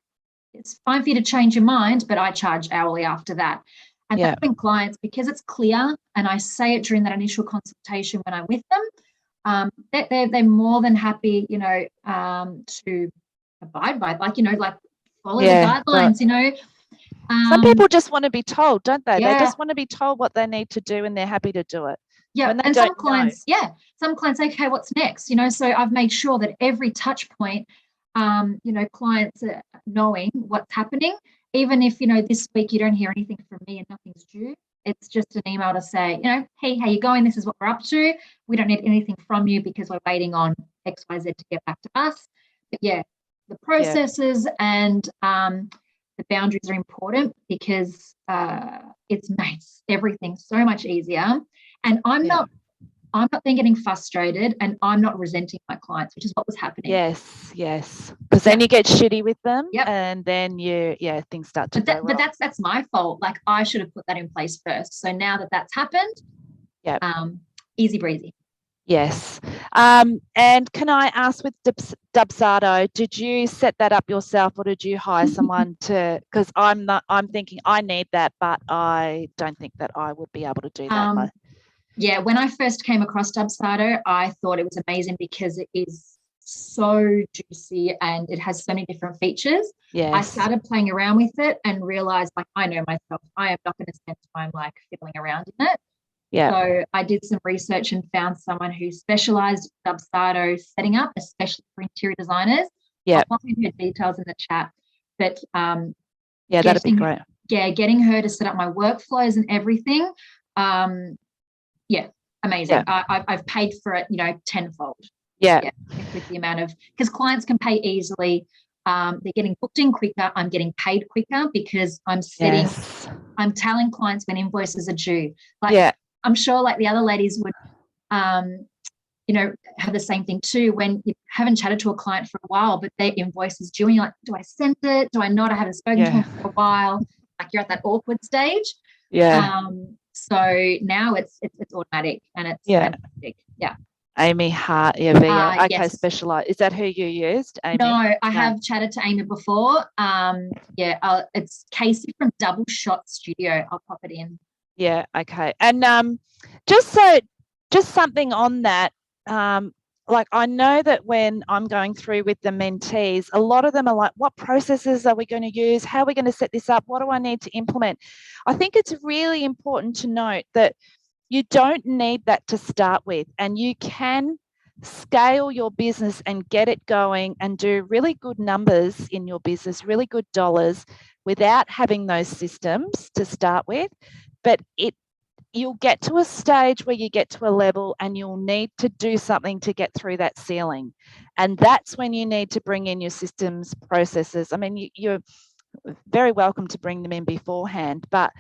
it's fine for you to change your mind, but I charge hourly after that. And that's when clients, because it's clear, and I say it during that initial consultation when I'm with them, they're more than happy, to abide by, like follow the guidelines, some people just want to be told, don't they? Yeah. They just want to be told what they need to do, and they're happy to do it. Yeah, and some clients, say, okay, what's next? So I've made sure that every touch point, clients are knowing what's happening. Even if, this week you don't hear anything from me and nothing's due, it's just an email to say, hey, how you going? This is what we're up to. We don't need anything from you because we're waiting on XYZ to get back to us. But yeah, the processes and the boundaries are important because it's makes everything so much easier. And I'm not then getting frustrated, and I'm not resenting my clients, which is what was happening. Yes. Because then you get shitty with them, Yep. and then things start to go wrong. But that's my fault. Like I should have put that in place first. So now that that's happened, easy breezy. Yes. And can I ask with Dubsado, did you set that up yourself or did you hire someone to, because I'm thinking I need that, but I don't think that I would be able to do that. Yeah, when I first came across Dubsado, I thought it was amazing because it is so juicy and it has so many different features. I Yes. started playing around with it and realized, like, I know myself, I am not going to spend time like fiddling around in it. Yeah. So I did some research and found someone who specialized in Dubsado setting up, especially for interior designers. Yeah. I'll pop in her details in the chat. But yeah, that'd be great. Yeah, getting her to set up my workflows and everything. Yeah, amazing. Yeah. I've paid for it, tenfold. Yeah. With the amount of, because clients can pay easily. They're getting booked in quicker. I'm getting paid quicker because I'm telling clients when invoices are due. I'm sure like the other ladies would, have the same thing too. When you haven't chatted to a client for a while, but their invoice is due and you're like, do I send it? Do I not? I haven't spoken to them for a while. Like you're at that awkward stage. Yeah. So now it's automatic and it's fantastic. Yeah. Amy Hart, Via. Okay, yes. Specialized. Is that who you used, Amy? No, I have chatted to Amy before. It's Casey from Double Shot Studio. I'll pop it in. Yeah, okay. And just something on that, like I know that when I'm going through with the mentees, a lot of them are like, what processes are we going to use? How are we going to set this up? What do I need to implement? I think it's really important to note that you don't need that to start with, and you can scale your business and get it going and do really good numbers in your business, really good dollars without having those systems to start with. But you'll get to a stage where you get to a level and you'll need to do something to get through that ceiling. And that's when you need to bring in your systems, processes. I mean, you're very welcome to bring them in beforehand, but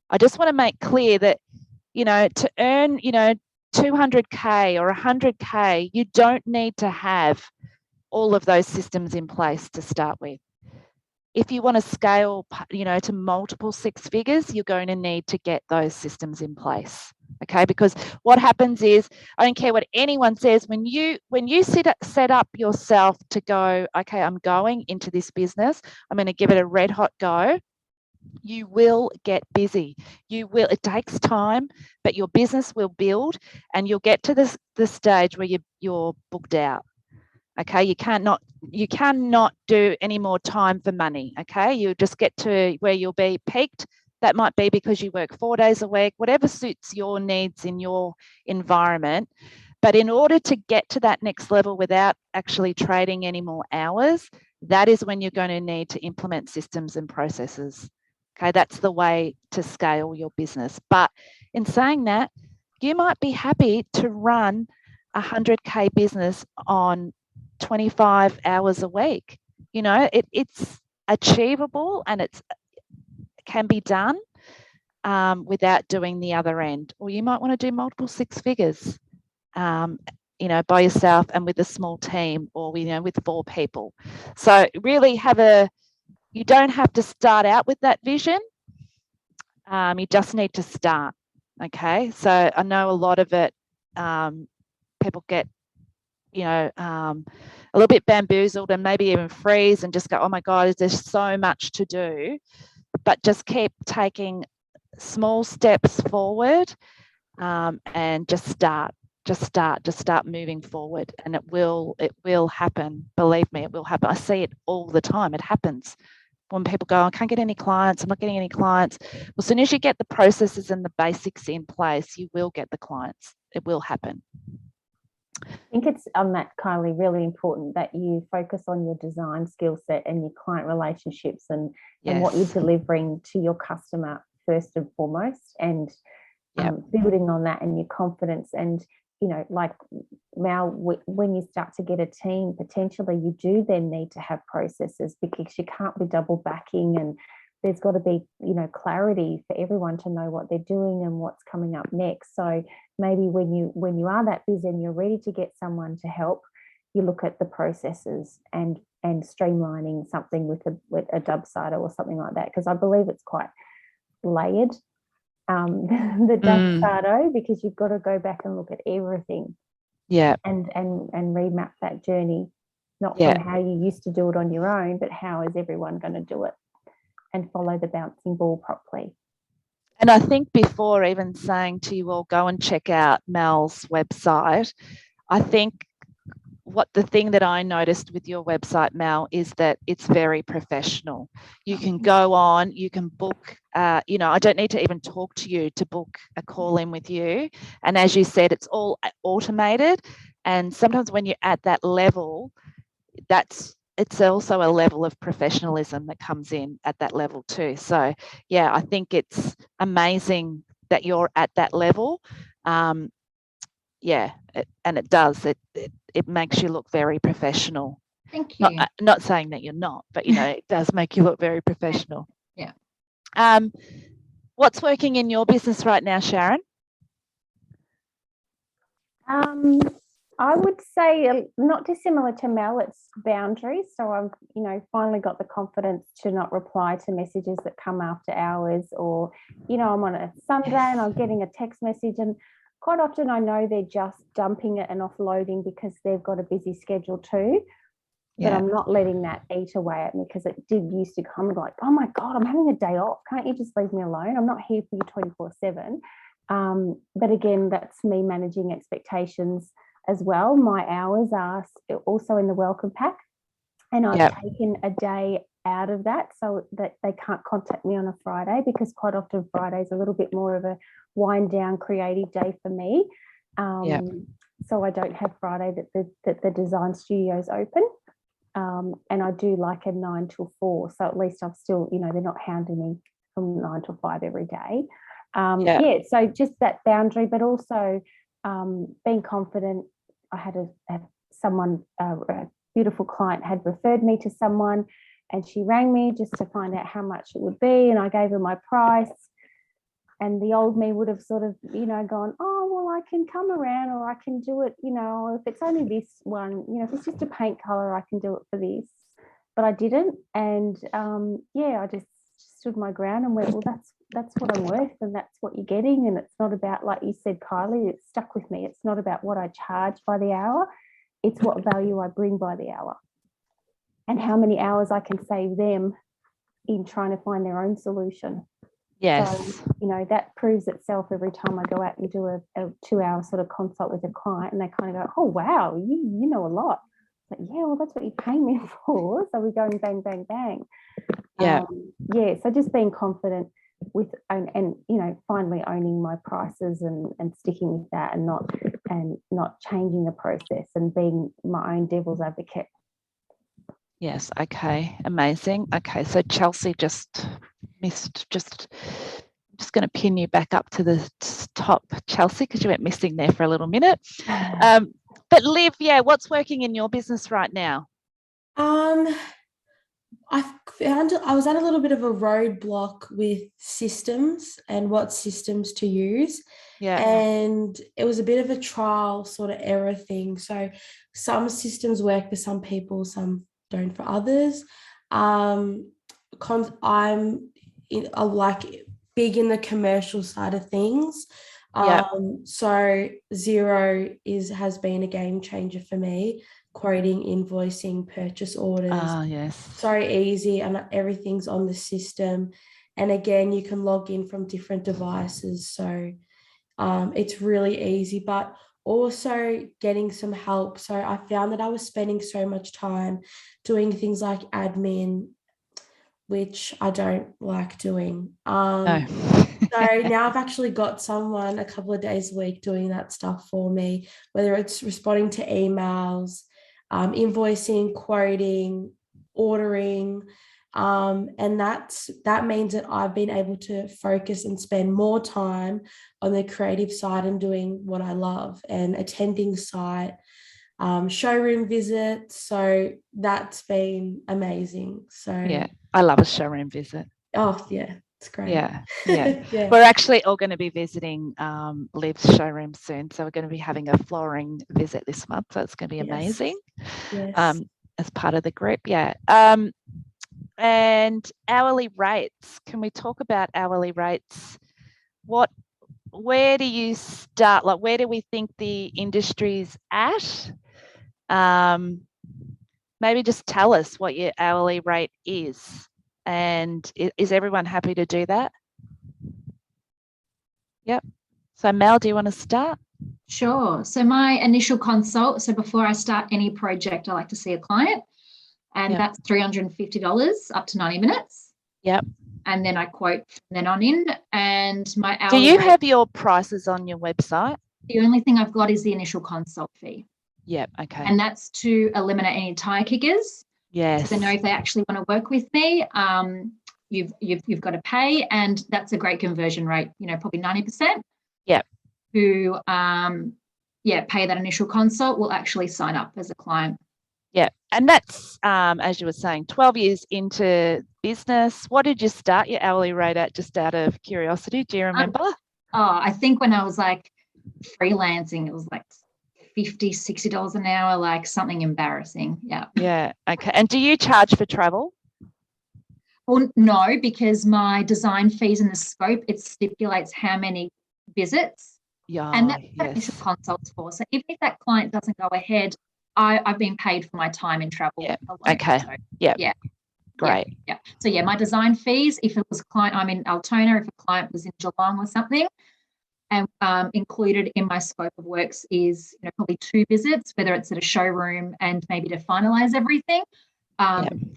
I just want to make clear that, to earn, 200K or 100K, you don't need to have all of those systems in place to start with. If you want to scale, to multiple six figures, you're going to need to get those systems in place. Okay, because what happens is, I don't care what anyone says, when you set up yourself to go, okay, I'm going into this business, I'm going to give it a red hot go, you will get busy. It takes time, but your business will build and you'll get to the stage where you're booked out. Okay, you cannot do any more time for money. Okay, you just get to where you'll be peaked. That might be because you work 4 days a week, whatever suits your needs in your environment. But in order to get to that next level without actually trading any more hours, that is when you're going to need to implement systems and processes. Okay, that's the way to scale your business. But in saying that, you might be happy to run a 100K business on 25 hours a week. It's achievable and it can be done without doing the other end. Or you might want to do multiple six figures, by yourself and with a small team, or with 4 people. So really you don't have to start out with that vision. You just need to start. Okay, so I know a lot of it, people get a little bit bamboozled and maybe even freeze and just go, oh my God, there's so much to do. But just keep taking small steps forward, and just start moving forward, and it will happen. Believe me, it will happen. I see it all the time. It happens when people go, I can't get any clients, I'm not getting any clients. Well, as soon as you get the processes and the basics in place, you will get the clients. It will happen. I think it's on that, Kylie, really important that you focus on your design skill set and your client relationships and what you're delivering to your customer first and foremost, and building on that and your confidence. And like Mal, when you start to get a team, potentially you do then need to have processes, because you can't be double backing, and there's got to be clarity for everyone to know what they're doing and what's coming up next. So maybe when you are that busy and you're ready to get someone to help, you look at the processes and streamlining something with a Dubsado or something like that, because I believe it's quite layered, the Dubsado, because you've got to go back and look at everything Yeah. and remap that journey, not Yeah. from how you used to do it on your own, but how is everyone going to do it and follow the bouncing ball properly. And I think before even saying to you all, go and check out Mel's website, I think the thing that I noticed with your website, Mel, is that it's very professional. You can go on, you can book, I don't need to even talk to you to book a call in with you. And as you said, it's all automated. And sometimes when you're at that level, it's also a level of professionalism that comes in at that level too. So yeah, I think it's amazing that you're at that level. And it makes you look very professional. Thank you. Not saying that you're not, but it does make you look very professional. Yeah. What's working in your business right now, Sharon? I would say not dissimilar to Mel, it's boundaries. So I've, finally got the confidence to not reply to messages that come after hours, or, I'm on a Sunday and I'm getting a text message, and quite often I know they're just dumping it and offloading because they've got a busy schedule too. But I'm not letting that eat away at me, because it did used to come like, oh my God, I'm having a day off. Can't you just leave me alone? I'm not here for you 24/7. But again, that's me managing expectations as well. My hours are also in the welcome pack, and I've taken a day out of that so that they can't contact me on a Friday, because quite often Friday is a little bit more of a wind down creative day for me. So I don't have Friday that the design studio's open. And I do like a 9 till 4. So at least I'm still, they're not hounding me from 9 till 5 every day. So just that boundary, but also being confident. I had a beautiful client had referred me to someone, and she rang me just to find out how much it would be, and I gave her my price. And the old me would have sort of, gone, oh, well, I can come around, or I can do it, if it's only this one, if it's just a paint color, I can do it for this. But I didn't. And I just stood my ground and went, well, that's what I'm worth, and that's what you're getting. And it's not about, like you said, Kylie, it stuck with me. It's not about what I charge by the hour. It's what value I bring by the hour, and how many hours I can save them in trying to find their own solution. Yes. So, that proves itself every time I go out and do a 2-hour sort of consult with a client, and they kind of go, oh, wow, you know a lot. It's like, yeah, well, that's what you pay me for. So we're going bang, bang, bang. So just being confident with, and finally owning my prices and sticking with that, and not changing the process, and being my own devil's advocate. Yes. Okay. Amazing. Okay. So Chelsea just missed. I'm just going to pin you back up to the top, Chelsea, because you went missing there for a little minute. But Liv, what's working in your business right now? I found I was at a little bit of a roadblock with systems and what systems to use. And it was a bit of a trial sort of error thing. So some systems work for some people, some don't for others. I'm big in the commercial side of things. So Xero has been a game changer for me. Quoting, invoicing, purchase orders. Yes. So easy, and everything's on the system. And again, you can log in from different devices. So it's really easy, but also getting some help. So I found that I was spending so much time doing things like admin, which I don't like doing. No. So now I've actually got someone a couple of days a week doing that stuff for me, whether it's responding to emails, invoicing, quoting, ordering. And that means that I've been able to focus and spend more time on the creative side and doing what I love, and attending site, showroom visits. So that's been amazing. So yeah, I love a showroom visit. Oh yeah, it's great. Yeah. We're actually all going to be visiting Liv's showroom soon, so we're going to be having a flooring visit this month. So it's going to be amazing. Yes. As part of the group, and hourly rates. Can we talk about hourly rates? What where do you start? Like, where do we think the industry's at? Maybe just tell us what your hourly rate is. And is everyone happy to do that? Yep. So Mel, do you want to start? Sure. So my initial consult, so before I start any project, I like to see a client, and Yep. that's $350 up to 90 minutes. Yep. And then I quote from then on in. And my Do hourly you rate, have your prices on your website? the only thing I've got is the initial consult fee. Yep. Okay. And that's to eliminate any tire kickers. Yes. So they know if they actually want to work with me, you've got to pay, and that's a great conversion rate. You know, probably 90%. Yep. Who pay that initial consult will actually sign up as a client. Yeah, and that's as you were saying, 12 years into business. What did you start your hourly rate at, just out of curiosity? Do you remember? I think when I was like freelancing, it was like $50, $60 an hour, like something embarrassing. Yeah. Yeah. Okay. And do you charge for travel? Well, no, because my design fees in the scope, it stipulates how many visits. Yeah. And that's what Yes. initial consults for. So even if that client doesn't go ahead, I've been paid for my time in travel. Yeah. alone. Okay. So, Yep. yeah. Great. Yeah. So yeah, my design fees, if it was client, I'm in Altona, if a client was in Geelong or something, and included in my scope of works is, you know, probably 2 visits, whether it's at a showroom and maybe to finalize everything.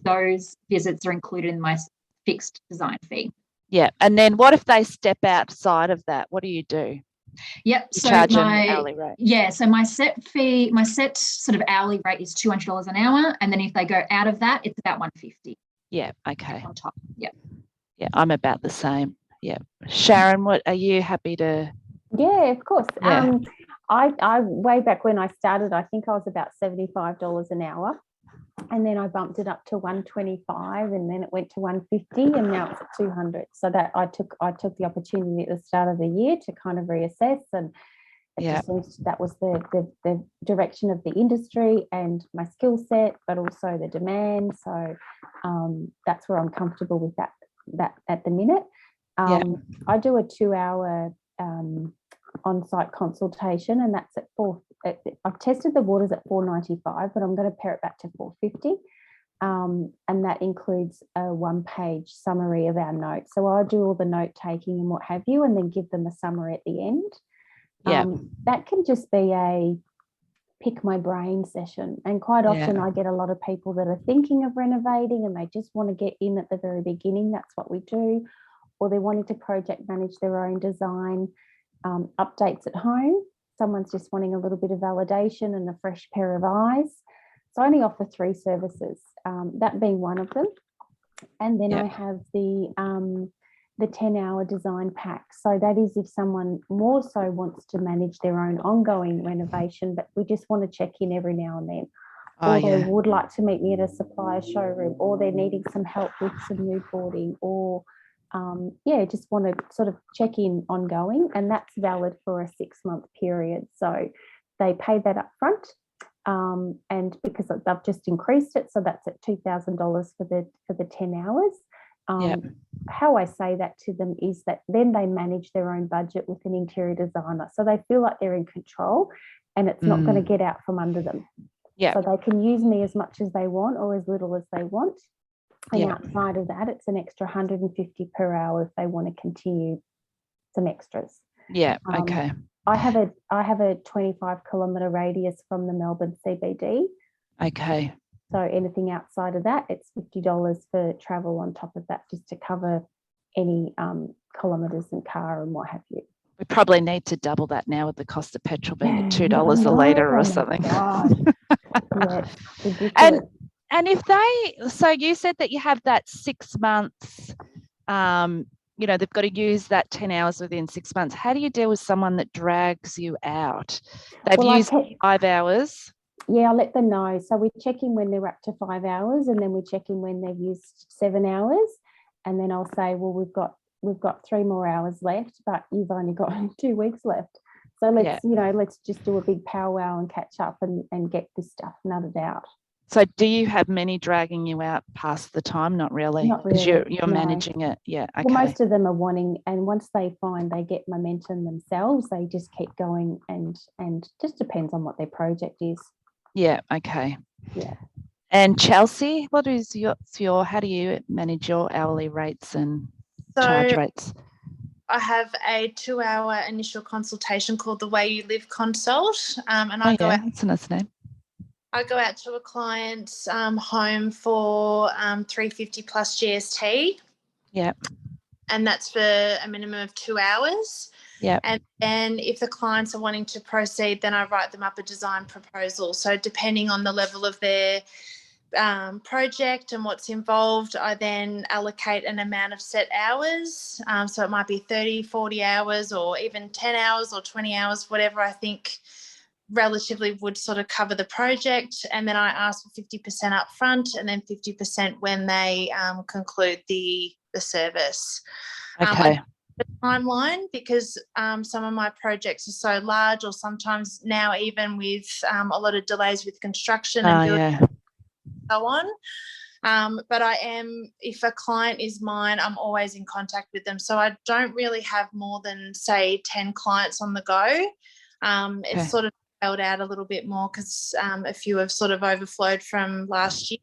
Those visits are included in my fixed design fee. Yeah. And then what if they step outside of that? What do you do? Yep. You So charge an hourly rate. Yeah. So my set sort of hourly rate is $200 an hour. And then if they go out of that, it's about $150 Yeah. Okay. on top. Yeah. Yeah. I'm about the same. Yeah. Sharon, what are you happy to? Yeah, of course. Yeah. I way back when I started, I think I was about $75 an hour. And then I bumped it up to 125, and then it went to 150, and now it's at 200. So that I took the opportunity at the start of the year to kind of reassess, and it Yeah. just seems that was the direction of the industry and my skill set, but also the demand. So that's where I'm comfortable with that at the minute. I do a 2-hour on-site consultation, and that's at I've tested the waters at $4.95, but I'm going to pare it back to $4.50, and that includes a 1-page summary of our notes. So I do all the note taking and what have you, and then give them a summary at the end. That can just be a pick my brain session, and quite often I get a lot of people that are thinking of renovating and they just want to get in at the very beginning. That's what we do. Or they're wanting to project manage their own design updates at home. Someone's just wanting a little bit of validation and a fresh pair of eyes. So I only offer 3 services, that being one of them. And then I have the 10-hour design pack. So that is if someone more so wants to manage their own ongoing renovation, but we just want to check in every now and then. Or they would like to meet me at a supplier showroom, or they're needing some help with some mood boarding, or just want to sort of check in ongoing, and that's valid for a 6-month period. So they pay that up front, and because they've just increased it, so that's at $2,000 for the 10 hours. How I say that to them is that then they manage their own budget with an interior designer, so they feel like they're in control, and it's not going to get out from under them. So they can use me as much as they want or as little as they want. And outside of that, it's an extra $150 per hour if they want to continue some extras. Okay. I have a 25-kilometre radius from the Melbourne CBD. Okay. So anything outside of that, it's $50 for travel on top of that, just to cover any kilometres in car and what have you. We probably need to double that now with the cost of petrol being at $2 a litre or something. Ridiculous. And if so you said that you have that 6 months, they've got to use that 10 hours within 6 months. How do you deal with someone that drags you out? They've used 5 hours. Yeah, I'll let them know. So we check in when they're up to 5 hours, and then we check in when they've used 7 hours. And then I'll say, well, we've got 3 more hours left, but you've only got 2 weeks left. So let's just do a big powwow and catch up and get this stuff nutted out. So do you have many dragging you out past the time? Not really, Not because really, you're no. managing it. Yeah. Okay. Well, most of them are wanting, and once they find they get momentum themselves, they just keep going, and just depends on what their project is. Yeah. Okay. Yeah. And Chelsea, what is your how do you manage your hourly rates and charge So rates? I have a 2-hour initial consultation called the Way You Live Consult, and Oh yeah, that's a nice name. I go out to a client's home for 350 plus GST, Yeah. and that's for a minimum of 2 hours. Yeah. And then if the clients are wanting to proceed, then I write them up a design proposal. So depending on the level of their project and what's involved, I then allocate an amount of set hours. So it might be 30, 40 hours, or even 10 hours or 20 hours, whatever I think relatively would sort of cover the project. And then I ask for 50% up front and then 50% when they conclude the service. Okay. The timeline, because some of my projects are so large, or sometimes now even with a lot of delays with construction and building, Yeah. so on. But I am, if a client is mine, I'm always in contact with them. So I don't really have more than, say, 10 clients on the go. Okay. It's sort of held out a little bit more because a few have sort of overflowed from last year.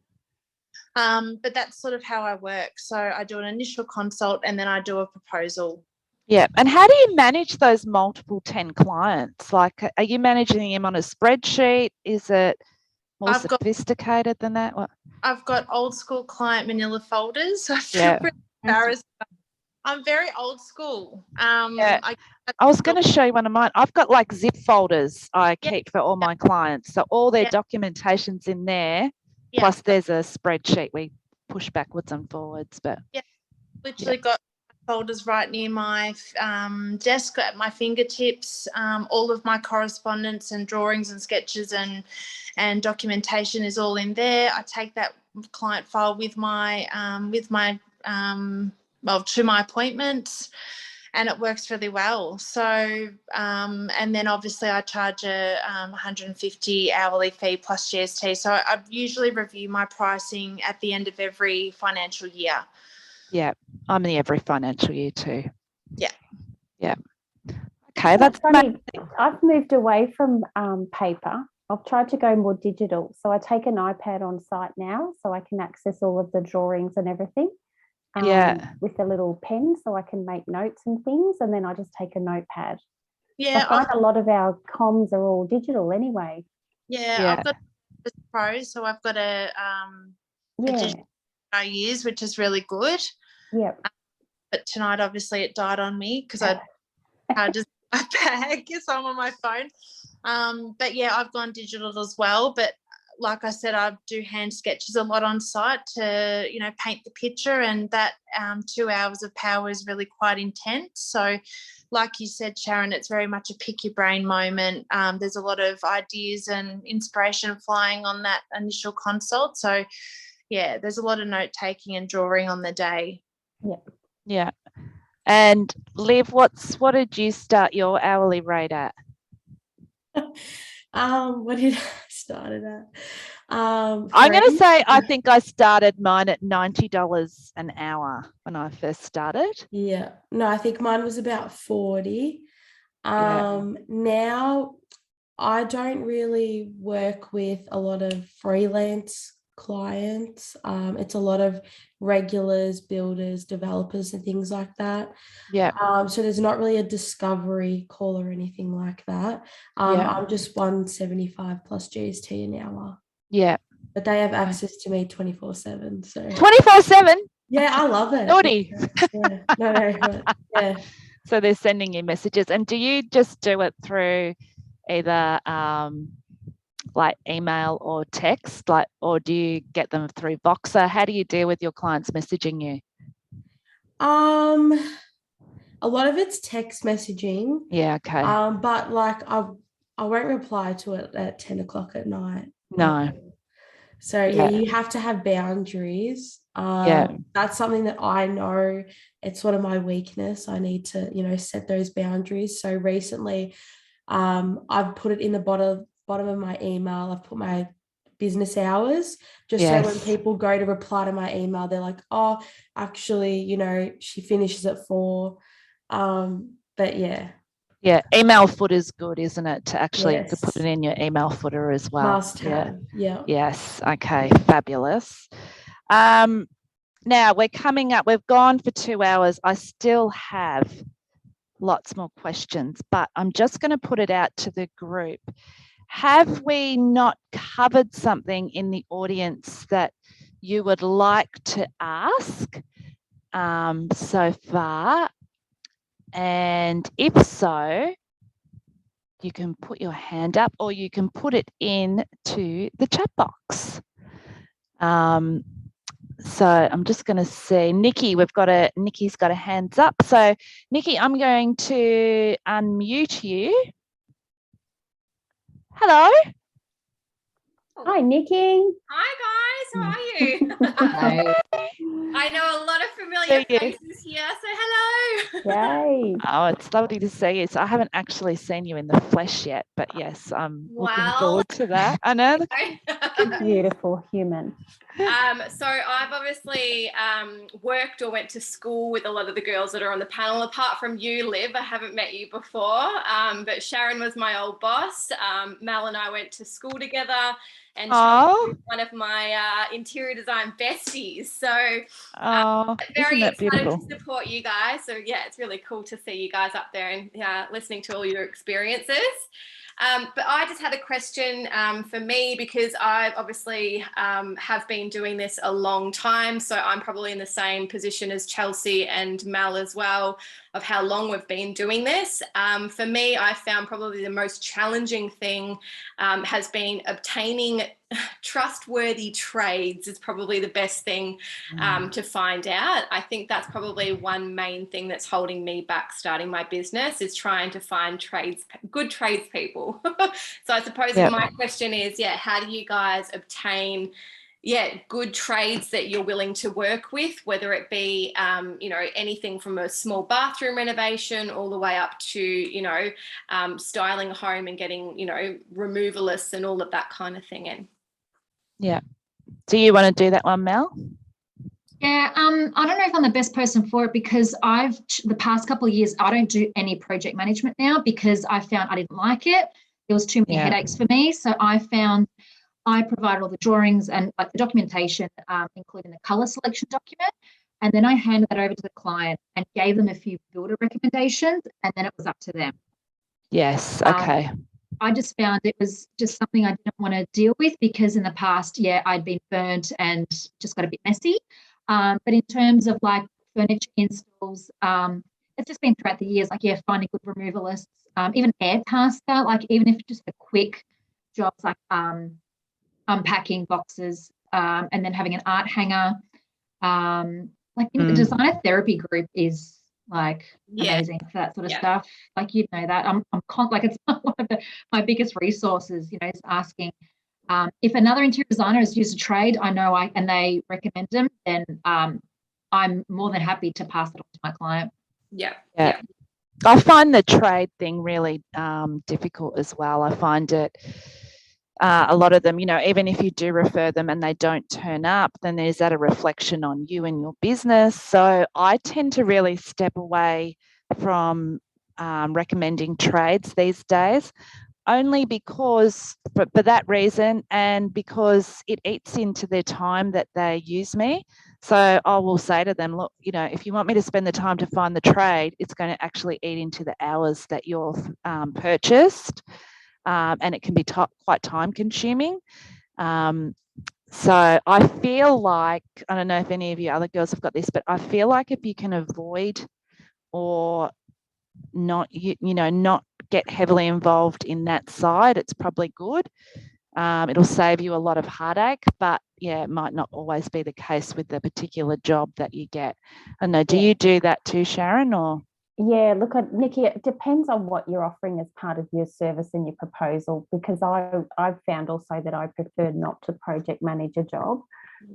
But that's sort of how I work. So I do an initial consult and then I do a proposal. Yeah. And how do you manage those multiple 10 clients? Like, are you managing them on a spreadsheet? Is it more sophisticated than that? What? I've got old school client manila folders. I feel Yeah. really embarrassed. I'm very old school. Yeah. I was going to show you one of mine. I've got like zip folders I keep for all my clients. So all their documentation's in there. Plus there's a spreadsheet we push backwards and forwards. But literally got folders right near my desk at my fingertips. All of my correspondence and drawings and sketches and documentation is all in there. I take that client file with my to my appointments, and it works really well. So and then obviously I charge a 150 hourly fee plus GST. So I usually review my pricing at the end of every financial year. Yeah, I'm the every financial year too. Yeah. Yeah. Okay, that's funny. I've moved away from paper. I've tried to go more digital. So I take an iPad on site now, so I can access all of the drawings and everything. With a little pen, so I can make notes and things, and then I just take a notepad. Yeah, I find a lot of our comms are all digital anyway. Yeah, I've got a Pro, so I've got a digital I use, which is really good. Yeah. But tonight, obviously, it died on me because I just my bag, so I'm on my phone. But yeah, I've gone digital as well. But like I said, I do hand sketches a lot on site to, paint the picture, and that 2 hours of power is really quite intense. So like you said, Sharon, it's very much a pick your brain moment. There's a lot of ideas and inspiration flying on that initial consult. So yeah, there's a lot of note taking and drawing on the day. Yeah. Yeah. And Liv, what did you start your hourly rate at? What did I start it at? I'm going to say I think I started mine at $90 an hour when I first started. Yeah. No, I think mine was about 40. Now I don't really work with a lot of freelance clients. It's a lot of regulars, builders, developers and things like that. Yeah. So there's not really a discovery call or anything like that. I'm just 175 plus GST an hour. Yeah. But they have access to me 24/7. So 24/7? Yeah, I love it. Naughty. Yeah. No, yeah. So they're sending you messages, and do you just do it through either like email or text, or do you get them through Voxer? How do you deal with your clients messaging you? A lot of it's text messaging. Yeah, okay. But like I won't reply to it at 10 o'clock at night. No. So yeah, you have to have boundaries. That's something that I know it's one of my weakness. I need to, set those boundaries. So recently, I've put it in the bottom of my email. I've put my business hours, just so when Yes. people go to reply to my email, they're like, oh, actually, you know, she finishes at 4. But yeah, Yeah, email footer is good, isn't it? To actually to put yes, it in your email footer as well. must have. Yeah. Yes. Okay. Fabulous. Now we're coming up. We've gone for 2 hours. I still have lots more questions, but I'm just going to put it out to the group. Have we not covered something in the audience that you would like to ask so far? And if so, you can put your hand up or you can put it into the chat box. So I'm just going to see Nikki, Nikki's got a hands up. So Nikki, I'm going to unmute you. Hello. Hi, Nikki. Hi guys, how are you? Hi. I know a lot of familiar See you. faces here, so hello. Yay. Oh, it's lovely to see you. So I haven't actually seen you in the flesh yet, but yes, I'm looking Wow. forward to that. I know. Beautiful human. So I've obviously worked or went to school with a lot of the girls that are on the panel. Apart from you, Liv, I haven't met you before, but Sharon was my old boss. Mel and I went to school together, and Chelsea was one of my interior design besties. So very isn't that excited beautiful? to support you guys. So yeah, it's really cool to see you guys up there and listening to all your experiences. But I just had a question for me, because I obviously have been doing this a long time. So I'm probably in the same position as Chelsea and Mel as well, of how long we've been doing this. For me, I found probably the most challenging thing has been obtaining trustworthy trades is probably the best thing to find out. I think that's probably one main thing that's holding me back starting my business, is trying to find good tradespeople. So I suppose my question is, how do you guys obtain good trades that you're willing to work with, whether it be, anything from a small bathroom renovation all the way up to, styling a home and getting, removalists and all of that kind of thing in. Yeah. Do you want to do that one, Mel? Yeah, I don't know if I'm the best person for it, because the past couple of years, I don't do any project management now, because I found I didn't like it. There was too many headaches for me. So I found I provided all the drawings and like the documentation, including the color selection document. And then I handed that over to the client and gave them a few builder recommendations, and then it was up to them. Yes. Okay. I just found it was just something I didn't want to deal with, because in the past, I'd been burnt and just got a bit messy. But in terms of like furniture installs, it's just been throughout the years, like, finding good removalists, even Airtasker, like even if just a quick jobs like unpacking boxes, and then having an art hanger. The designer therapy group is like amazing for that sort of stuff. Like, that it's one of my biggest resources, is asking if another interior designer has used a trade, and they recommend them, then I'm more than happy to pass it on to my client. Yeah. I find the trade thing really difficult as well. I find it a lot of them, even if you do refer them and they don't turn up, then there's that a reflection on you and your business. So I tend to really step away from recommending trades these days, only because for that reason, and because it eats into their time that they use me. So I will say to them, look, if you want me to spend the time to find the trade, it's going to actually eat into the hours that you've purchased. And it can be quite time consuming. So I feel like, I don't know if any of you other girls have got this, but I feel like if you can avoid or not, not get heavily involved in that side, it's probably good. It'll save you a lot of heartache, but it might not always be the case with the particular job that you get. I know, do you do that too, Sharon, or? Yeah, look, Nikki, it depends on what you're offering as part of your service and your proposal, because I've found also that I prefer not to project manage a job.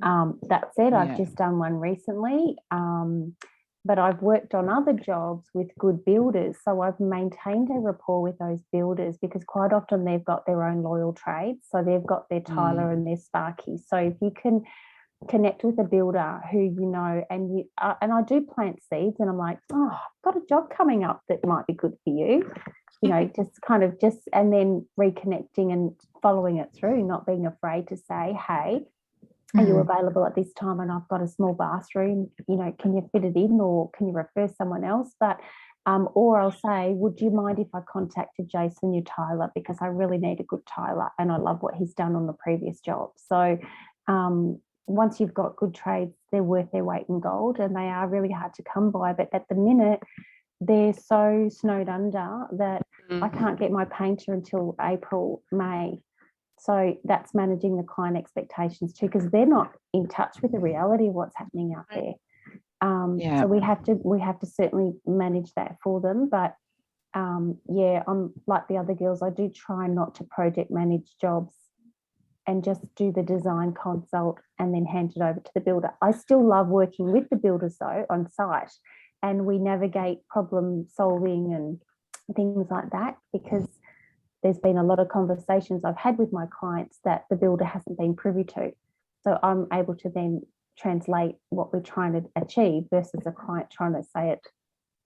That said, I've just done one recently, but I've worked on other jobs with good builders. So I've maintained a rapport with those builders because quite often they've got their own loyal trades. So they've got their tiler and their sparky. So if you can connect with a builder who you know, and I do plant seeds, and I'm like, oh, I've got a job coming up that might be good for you. And then reconnecting and following it through, not being afraid to say, hey, are you available at this time? And I've got a small bathroom, can you fit it in, or can you refer someone else? But or I'll say, would you mind if I contacted Jason, your tiler, because I really need a good tiler and I love what he's done on the previous job. So once you've got good trades, they're worth their weight in gold, and they are really hard to come by. But at the minute, they're so snowed under that I can't get my painter until April, May. So that's managing the client expectations too, because they're not in touch with the reality of what's happening out there. So we have to certainly manage that for them. But I'm like the other girls, I do try not to project manage jobs and just do the design consult and then hand it over to the builder. I still love working with the builders though on site, and we navigate problem solving and things like that, because there's been a lot of conversations I've had with my clients that the builder hasn't been privy to. So I'm able to then translate what we're trying to achieve versus a client trying to say it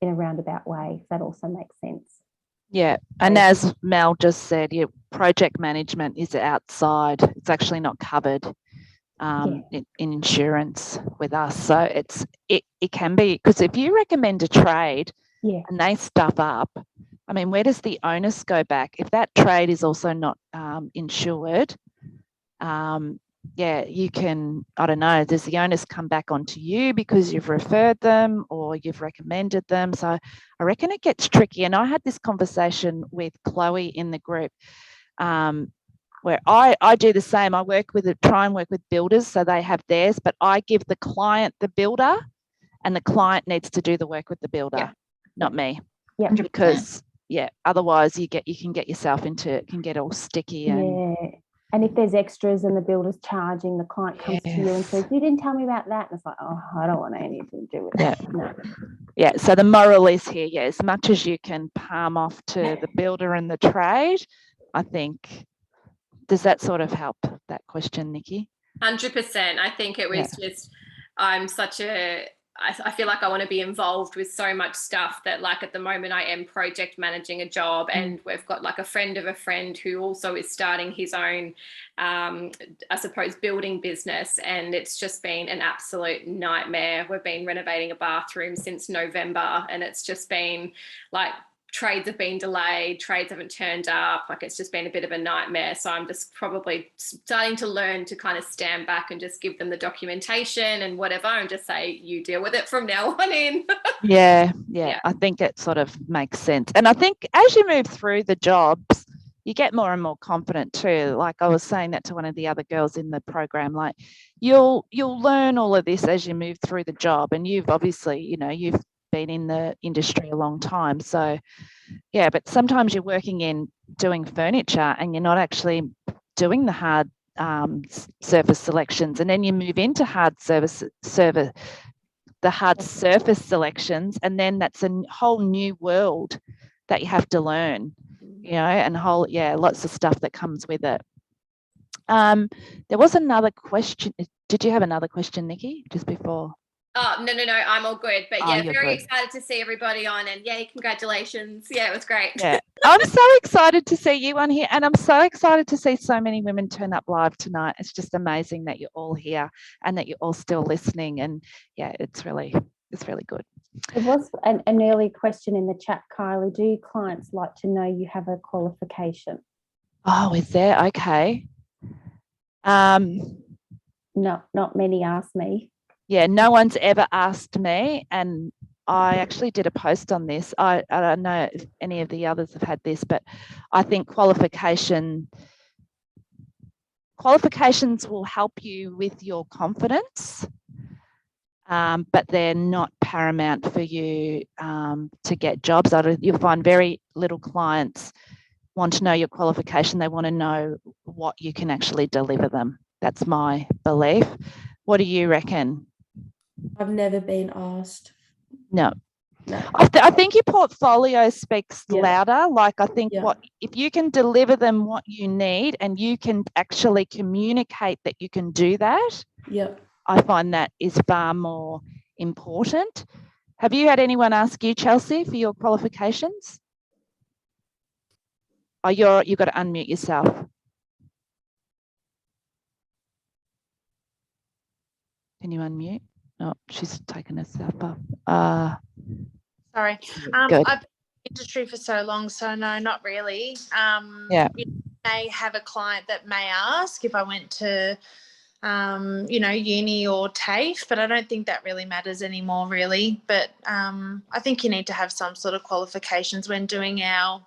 in a roundabout way, if that also makes sense. Yeah, and as Mel just said, project management is outside. It's actually not covered in insurance with us. So it can be, because if you recommend a trade and they stuff up, I mean, where does the onus go back? If that trade is also not insured, you can, I don't know, does the onus come back onto you because you've referred them or you've recommended them? So I reckon it gets tricky. And I had this conversation with Chloe in the group where I do the same. I try and work with builders so they have theirs, but I give the client the builder, and the client needs to do the work with the builder, not me. Yeah, because otherwise you can get yourself into, it can get all sticky. And if there's extras and the builder's charging, the client comes to you and says, you didn't tell me about that. And it's like, oh, I don't want anything to do with that. No. Yeah, so the moral is here, as much as you can palm off to the builder and the trade, I think. Does that sort of help that question, Nikki? 100%. I think it was just, I feel like I want to be involved with so much stuff that, like, at the moment I am project managing a job, and we've got like a friend of a friend who also is starting his own, I suppose, building business, and it's just been an absolute nightmare. We've been renovating a bathroom since November, and it's just been like, trades have been delayed, trades haven't turned up, like it's just been a bit of a nightmare. So I'm just probably starting to learn to kind of stand back and just give them the documentation and whatever, and just say, you deal with it from now on in. Yeah, I think it sort of makes sense. And I think as you move through the jobs, you get more and more confident too. Like I was saying that to one of the other girls in the program, like you'll learn all of this as you move through the job, and you've obviously, you've been in the industry a long time. So but sometimes you're working in doing furniture and you're not actually doing the hard surface selections, and then you move into hard surface selections, and then that's a whole new world that you have to learn, and lots of stuff that comes with it. There was another question. Did you have another question, Nikki, just before? Oh, no, I'm all good. But very excited to see everybody on, and congratulations. Yeah, it was great. Yeah, I'm so excited to see you on here, and I'm so excited to see so many women turn up live tonight. It's just amazing that you're all here and that you're all still listening, and it's really good. There was an early question in the chat, Kylie. Do clients like to know you have a qualification? Oh, is there? Okay. No, not many ask me. Yeah, no one's ever asked me, and I actually did a post on this. I don't know if any of the others have had this, but I think qualifications will help you with your confidence, but they're not paramount for you to get jobs. You'll find very little clients want to know your qualification. They want to know what you can actually deliver them. That's my belief. What do you reckon? I've never been asked No. No. I think your portfolio speaks Yeah. louder. Like, I think Yeah. if you can deliver them what you need and you can actually communicate that you can do that, Yep. I find that is far more important. Have you had anyone ask you, Chelsea, for your qualifications? Oh, you've got to unmute yourself. Can you unmute? Oh, she's taken herself off. Sorry. Good. I've been in the industry for so long, so no, not really. Yeah. You may have a client that may ask if I went to, uni or TAFE, but I don't think that really matters anymore, really. But I think you need to have some sort of qualifications when doing our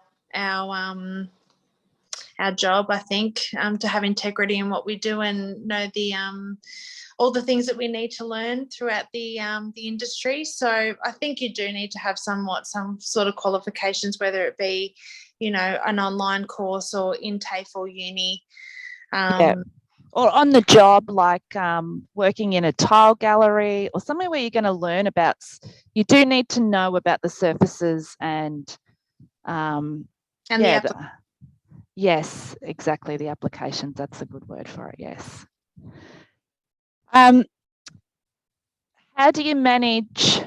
job, I think, to have integrity in what we do and know the all the things that we need to learn throughout the industry. So I think you do need to have some sort of qualifications, whether it be, an online course or in TAFE or uni. Yeah. Or on the job, like working in a tile gallery or somewhere where you're going to learn about, you do need to know about the surfaces and yes, exactly, the applications. That's a good word for it. Yes. How do you manage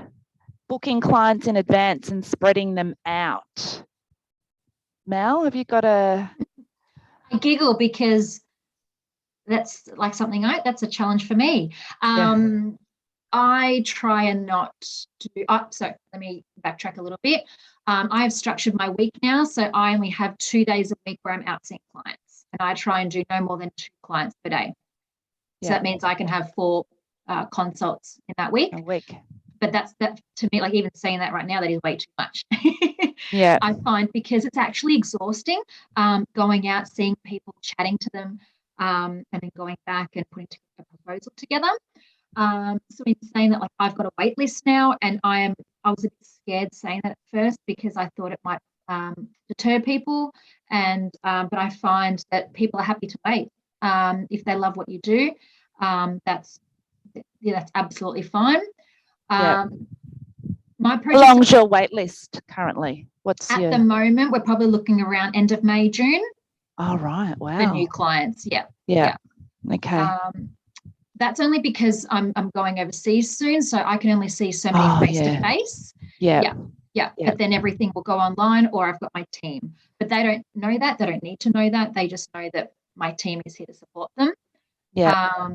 booking clients in advance and spreading them out? Mel, have you got a... I giggle because that's like something that's a challenge for me. I try and not do, so let me backtrack a little bit. I have structured my week now, so I only have 2 days a week where I'm out seeing clients, and I try and do no more than 2 clients per day. So that means I can have 4 consults in that week. A week. But that to me, like even saying that right now, that is way too much. Yeah. I find because it's actually exhausting going out, seeing people, chatting to them, and then going back and putting a proposal together. So in saying that, like I've got a wait list now, and I was a bit scared saying that at first because I thought it might deter people, and but I find that people are happy to wait if they love what you do. That's absolutely fine. My project. How long's your wait list currently? At the moment, we're probably looking around end of May, June. Oh, right. Wow. For new clients. Yeah. Okay. That's only because I'm going overseas soon, so I can only see so many face to face. Yeah. But then everything will go online, or I've got my team. But they don't know that. They don't need to know that. They just know that my team is here to support them. Yeah.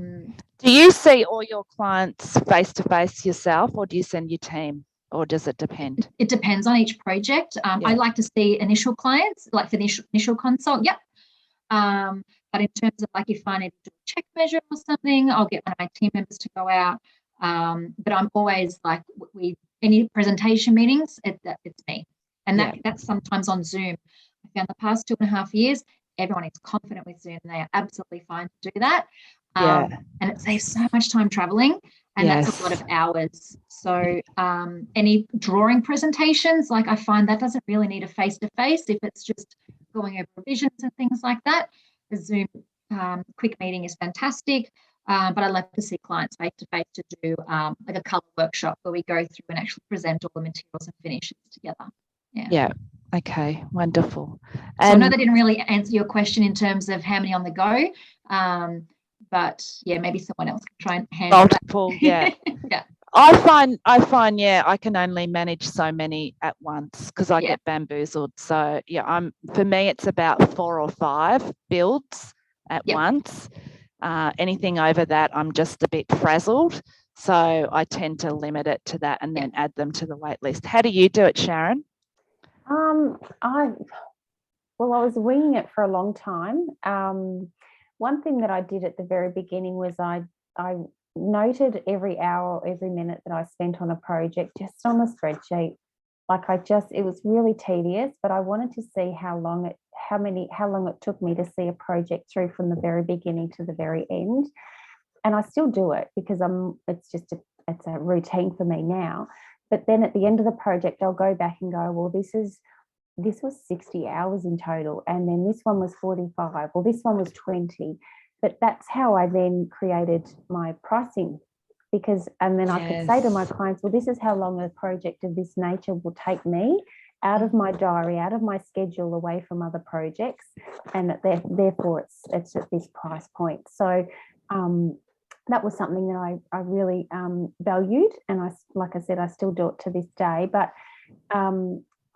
Do you see all your clients face to face yourself, or do you send your team, or does it depend? It depends on each project. I like to see initial clients, like for the initial consult. Yep. But in terms of like if I need to do a check measure or something, I'll get one of my team members to go out. But I'm always like, any presentation meetings, it's me. And that's sometimes on Zoom. I found the past 2.5 years, everyone is confident with Zoom. They are absolutely fine to do that. And it saves so much time traveling, and that's a lot of hours. So any drawing presentations, like I find that doesn't really need a face-to-face. If it's just going over revisions and things like that, the Zoom quick meeting is fantastic. But I love to see clients face-to-face to do like a colour workshop where we go through and actually present all the materials and finishes together. Yeah. Okay. Wonderful. So I know that didn't really answer your question in terms of how many on the go. But maybe someone else can try and handle multiple. Yeah. I find I can only manage so many at once because I get bamboozled. So for me it's about 4 or 5 builds at once. Anything over that, I'm just a bit frazzled. So I tend to limit it to that and then add them to the wait list. How do you do it, Sharon? I was winging it for a long time. One thing that I did at the very beginning was I noted every hour or every minute that I spent on a project just on a spreadsheet. It was really tedious, but I wanted to see how long it took me to see a project through from the very beginning to the very end. And I still do it because it's a routine for me now. But then at the end of the project, I'll go back and go, well, this was 60 hours in total. And then this one was 45. Well, this one was 20. But that's how I then created my pricing because, and then I could say to my clients, well, this is how long a project of this nature will take me out of my diary, out of my schedule, away from other projects, and therefore it's at this price point. So that was something that I really valued, and like I said, I still do it to this day. But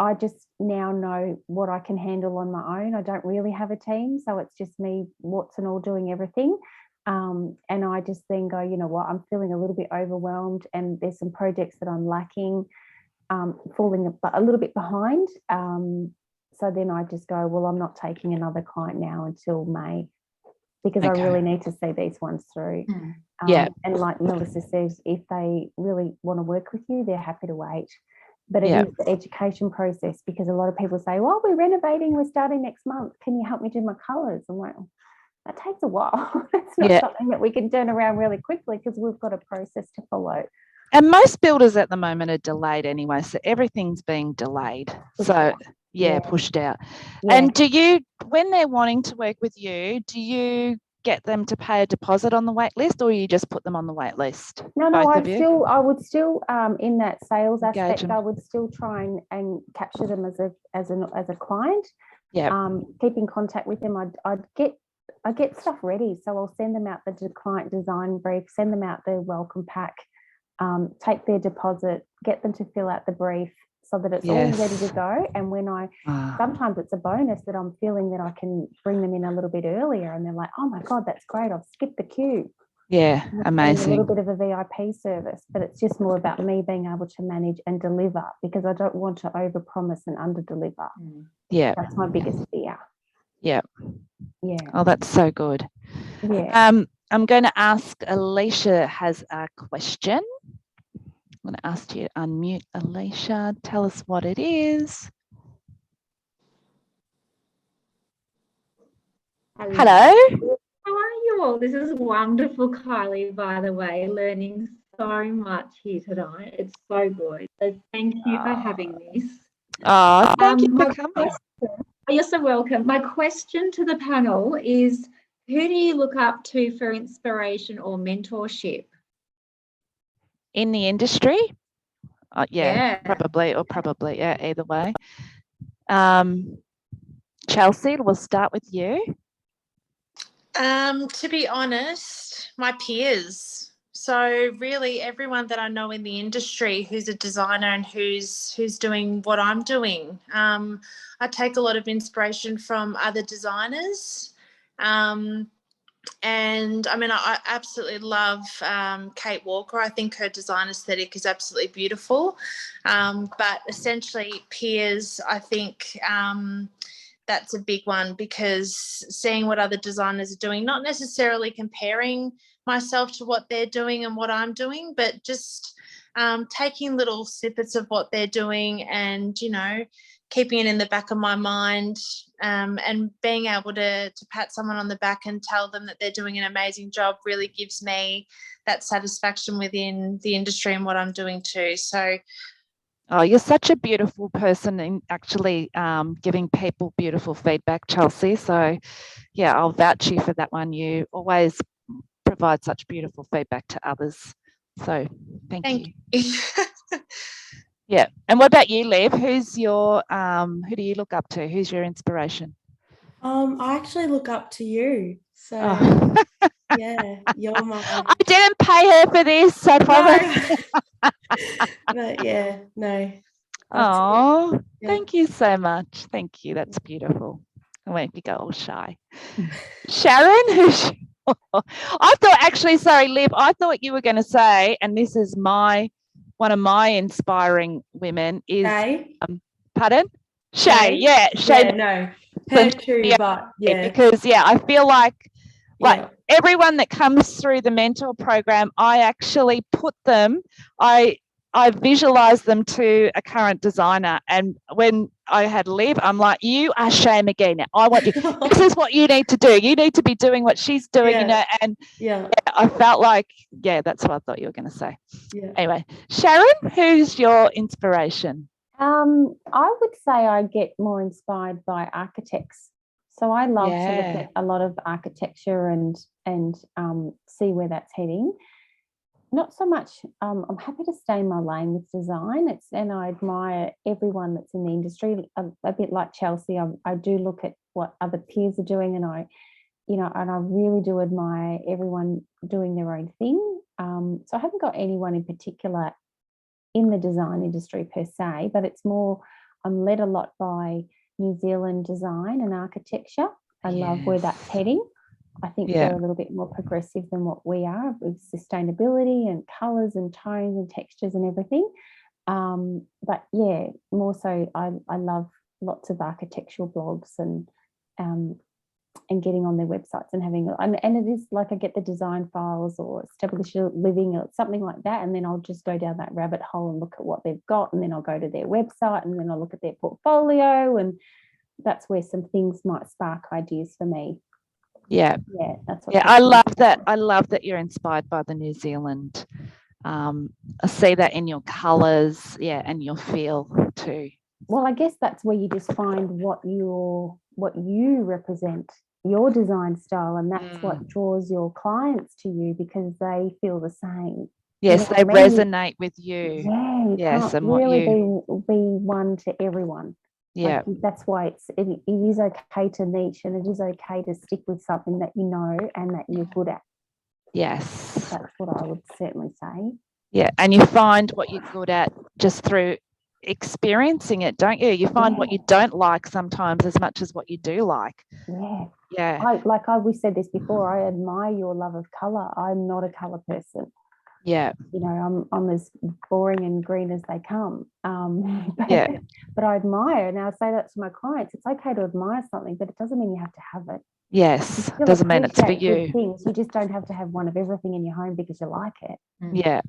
I just now know what I can handle on my own. I don't really have a team, so it's just me, warts and all, doing everything. And I just then go, you know what, I'm feeling a little bit overwhelmed, and there's some projects that I'm lacking, falling a little bit behind. So then I just go, well, I'm not taking another client now until May, because I really need to see these ones through. And like Melissa says, if they really want to work with you, they're happy to wait. But it is the education process, because a lot of people say, well, we're renovating, we're starting next month, can you help me do my colours? I'm like, oh, that takes a while. It's not something that we can turn around really quickly, because we've got a process to follow. And most builders at the moment are delayed anyway, so everything's being delayed. Pushed out. And do you, when they're wanting to work with you, do you get them to pay a deposit on the wait list, or you just put them on the wait list? No, I would still in that sales aspect, I would still try and capture them as a client. Keep in contact with them. I get stuff ready, so I'll send them out the client design brief, send them out their welcome pack, take their deposit, get them to fill out the brief, so that it's all ready to go. And when sometimes it's a bonus that I'm feeling that I can bring them in a little bit earlier, and they're like, oh my God, that's great, I've skipped the queue. Amazing. A little bit of a VIP service, but it's just more about me being able to manage and deliver, because I don't want to overpromise and underdeliver. That's my biggest fear. Oh, that's so good. I'm going to ask, Alicia has a question. I'm going to ask you to unmute, Alicia. Tell us what it is. Hello. How are you all? This is wonderful, Kylie, by the way, learning so much here tonight. It's so good. So thank you for having this. Oh, thank you for coming. You're so welcome. My question to the panel is, who do you look up to for inspiration or mentorship? In the industry? Probably, either way. Chelsea, we'll start with you. To be honest, my peers. So really everyone that I know in the industry who's a designer and who's doing what I'm doing. I take a lot of inspiration from other designers. And I mean, I absolutely love Kate Walker. I think her design aesthetic is absolutely beautiful. But essentially peers, I think that's a big one, because seeing what other designers are doing, not necessarily comparing myself to what they're doing and what I'm doing, but just taking little snippets of what they're doing and, you know, keeping it in the back of my mind, and being able to pat someone on the back and tell them that they're doing an amazing job really gives me that satisfaction within the industry and what I'm doing too. So, oh, you're such a beautiful person in actually giving people beautiful feedback, Chelsea. So, yeah, I'll vouch you for that one. You always provide such beautiful feedback to others. So, thank you. Yeah. And what about you, Liv? Who's your who do you look up to? Who's your inspiration? I actually look up to you. So yeah, you're my. I didn't pay her for this, I promise. But yeah, no. Oh, thank you so much. Thank you. That's beautiful. I won't be go all shy. Sharon, who's I thought actually, sorry, Liv, I thought you were going to say, and this is one of my inspiring women is pardon? Shay, Shay. Yeah, no, her too, but because I feel like everyone that comes through the mentor program, I actually put them, I visualize them to a current designer, and when I had Liv, I'm like, you are Shay McGee now. I want you. This is what you need to do. You need to be doing what she's doing, you know. And I felt like, that's what I thought you were going to say. Anyway, Sharon, who's your inspiration? I would say I get more inspired by architects. So I love to look at a lot of architecture and see where that's heading. not so much. I'm happy to stay in my lane with design. And I admire everyone that's in the industry. A bit like Chelsea, I do look at what other peers are doing, and I really do admire everyone doing their own thing. So I haven't got anyone in particular in the design industry per se, but it's more, I'm led a lot by New Zealand design and architecture. I love where that's heading. I think they're a little bit more progressive than what we are with sustainability and colours and tones and textures and everything. But yeah, more so, I love lots of architectural blogs and getting on their websites and having, and it is like I get the design files or established living or something like that, and then I'll just go down that rabbit hole and look at what they've got, and then I'll go to their website and then I'll look at their portfolio, and that's where some things might spark ideas for me. That's what I love that. I love that you're inspired by the New Zealand. I see that in your colours, and your feel too. Well, I guess that's where you just find what you represent, your design style, and that's what draws your clients to you because they feel the same. Yes, they resonate with you. Yes, and really be one to everyone. Yeah, that's why it is okay to niche, and it is okay to stick with something that you know and that you're good at. Yes, that's what I would certainly say. Yeah, and you find what you're good at just through experiencing it, don't you? You find what you don't like sometimes as much as what you do like. We said this before, I admire your love of color. I'm not a color person. I'm as boring and green as they come. But I admire, and I say that to my clients, it's okay to admire something, but it doesn't mean you have to have it. Yes, doesn't mean it's for you. Things. You just don't have to have one of everything in your home because you like it. Yeah.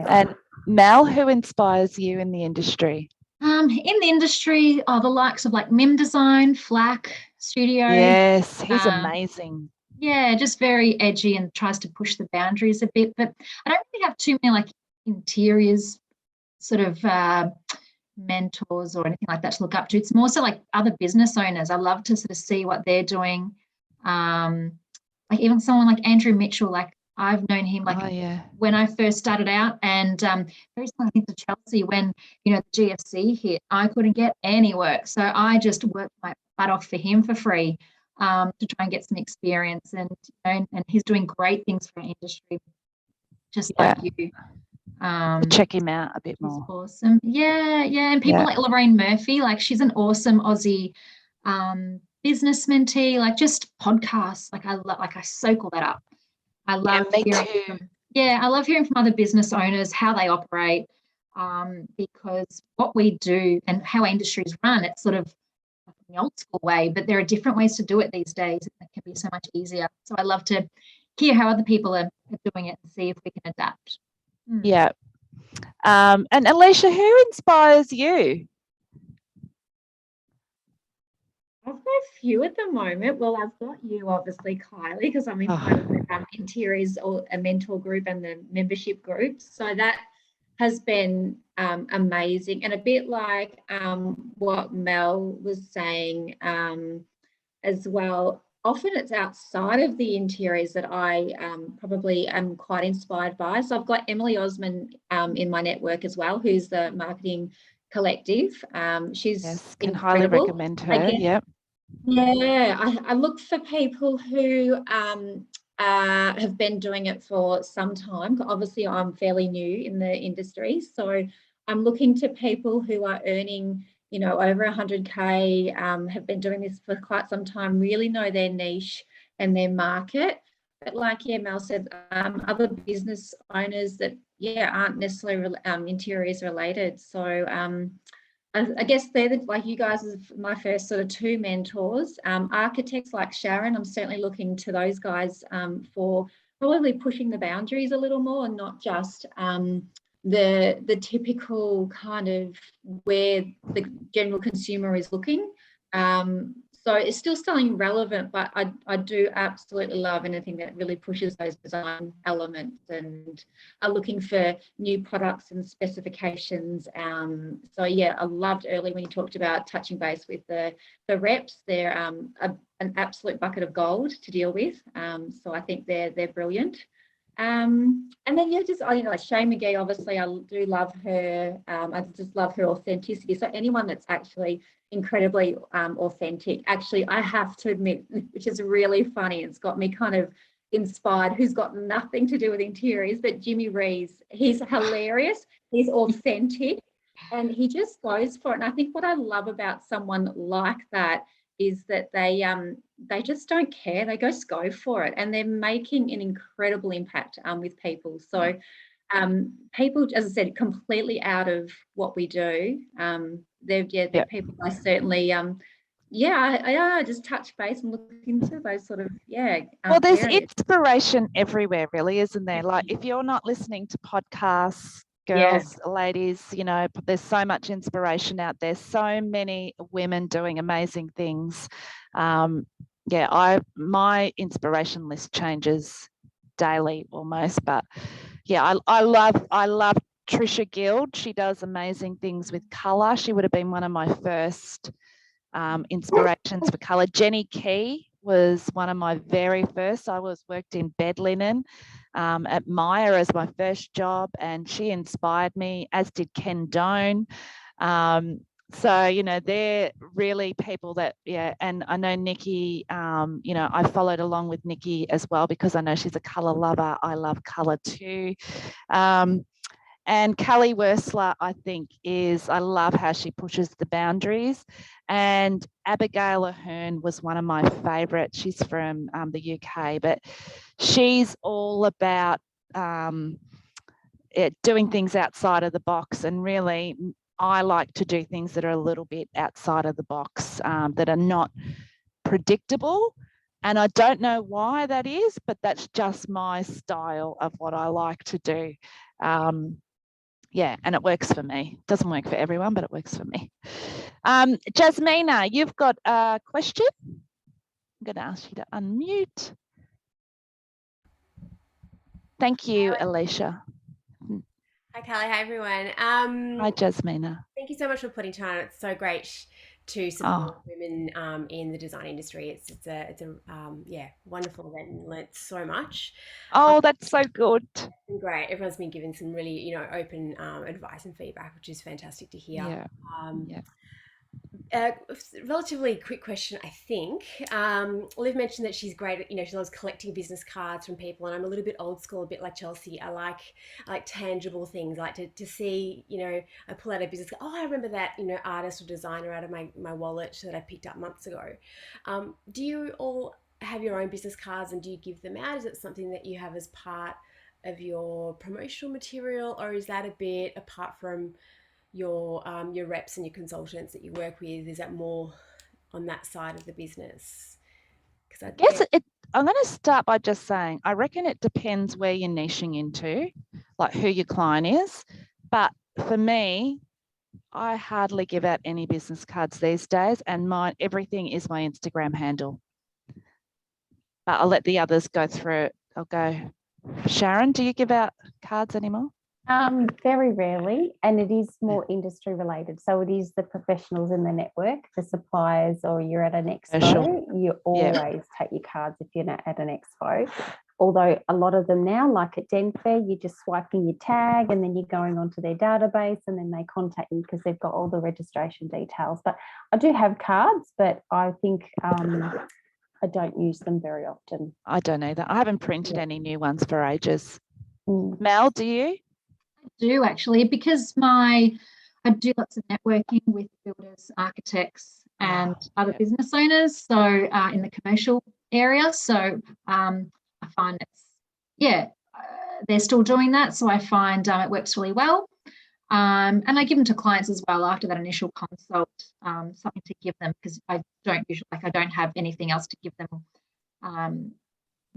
And Mel, who inspires you in the industry? In the industry, the likes of like Mim Design, Flack Studio. Yes, he's amazing. Yeah, just very edgy and tries to push the boundaries a bit. But I don't really have too many like interiors sort of mentors or anything like that to look up to. It's more so like other business owners. I love to sort of see what they're doing. Like even someone like Andrew Mitchell, like I've known him when I first started out, and very similar thing to Chelsea when the GFC hit. I couldn't get any work, so I just worked my butt off for him for free to try and get some experience, and he's doing great things for our industry, just like you. Check him out a bit more. Awesome, and people like Lorraine Murphy, like she's an awesome Aussie business mentee, like just podcasts. Like I soak all that up. I love hearing from other business owners how they operate, because what we do and how our industries run, it's sort of like in the old school way, but there are different ways to do it these days. It can be so much easier. So I love to hear how other people are doing it and see if we can adapt. Yeah. And Alicia, who inspires you? I've got a few at the moment. Well, I've got you, obviously, Kylie, because I'm in part of the interiors or a mentor group and the membership group. So that has been amazing, and a bit like what Mel was saying as well. Often it's outside of the interiors that I probably am quite inspired by. So I've got Emily Osmond in my network as well, who's the marketing collective. She's can highly recommend her. I look for people who have been doing it for some time. Obviously, I'm fairly new in the industry, so I'm looking to people who are earning over 100K, have been doing this for quite some time, really know their niche and their market. But like Mel said, other business owners that aren't necessarily interiors related. So I guess they're like you guys are my first sort of two mentors. Architects like Sharon, I'm certainly looking to those guys for probably pushing the boundaries a little more, and not just the typical kind of where the general consumer is looking. So it's still staying relevant, but I do absolutely love anything that really pushes those design elements and are looking for new products and specifications. So I loved early when you talked about touching base with the reps. They're an absolute bucket of gold to deal with. So I think they're brilliant. And then just like Shay McGee, obviously I do love her. I just love her authenticity. So anyone that's actually incredibly authentic, actually I have to admit, which is really funny, it's got me kind of inspired, who's got nothing to do with interiors, but Jimmy Rees. He's hilarious, he's authentic, and he just goes for it. And I think what I love about someone like that is that they just don't care. They just go for it, and they're making an incredible impact with people. So people, as I said, completely out of what we do. They're people I certainly I just touch base and look into those sort of well, there's areas. inspiration everywhere, really, isn't there? Like if you're not listening to podcasts, girls, ladies, there's so much inspiration out there, so many women doing amazing things. My inspiration list changes daily almost, but I love Trisha Guild. She does amazing things with color. She would have been one of my first inspirations for color. Jenny Key was one of my very first. I worked in bed linen at Myer as my first job, and she inspired me, as did Ken Doan. So they're really people that and I know Nikki, I followed along with Nikki as well because I know she's a color lover. I love color too. And Kelly Wursler, I think, I love how she pushes the boundaries. And Abigail Ahern was one of my favourites. She's from the UK, but she's all about doing things outside of the box. And really, I like to do things that are a little bit outside of the box, that are not predictable. And I don't know why that is, but that's just my style of what I like to do. And it works for me. It doesn't work for everyone, but it works for me. Jasmina, you've got a question. I'm going to ask you to unmute. Thank you, Alicia. Hi, Callie. Hi, everyone. Hi, Jasmina. Thank you so much for putting time. It's so great to support women in the design industry. It's a wonderful event and learnt so much. Oh, that's so good. Great. Everyone's been giving some really, open advice and feedback, which is fantastic to hear. Relatively quick question, I think. Liv mentioned that she's great at, she loves collecting business cards from people, and I'm a little bit old school, a bit like Chelsea. I like tangible things, like to see, I pull out a business card. Oh, I remember that, artist or designer out of my wallet that I picked up months ago. Do you all have your own business cards, and do you give them out? Is it something that you have as part of your promotional material, or is that a bit apart from your reps and your consultants that you work with? Is that more on that side of the business? I guess I'm going to start by just saying, I reckon it depends where you're niching into, like who your client is. But for me, I hardly give out any business cards these days, and everything is my Instagram handle. But I'll let the others go through it. I'll go. Sharon, do you give out cards anymore? Very rarely, and it is more industry related. So it is the professionals in the network, the suppliers, or you're at an expo, you always take your cards if you're not at an expo. Although a lot of them now, like at Denfair, you're just swiping your tag and then you're going onto their database and then they contact you because they've got all the registration details. But I do have cards, but I think I don't use them very often. I don't either. I haven't printed any new ones for ages. Mel, do you? I do actually, because I do lots of networking with builders, architects, and other business owners. So in the commercial area, so I find they're still doing that. So I find it works really well, and I give them to clients as well after that initial consult. Something to give them, because I don't have anything else to give them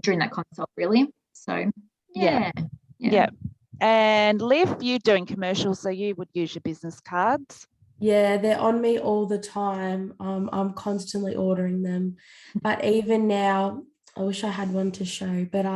during that consult, really. So yeah. And Liv, you're doing commercials, so you would use your business cards. Yeah, they're on me all the time. I'm constantly ordering them. But even now, I wish I had one to show. But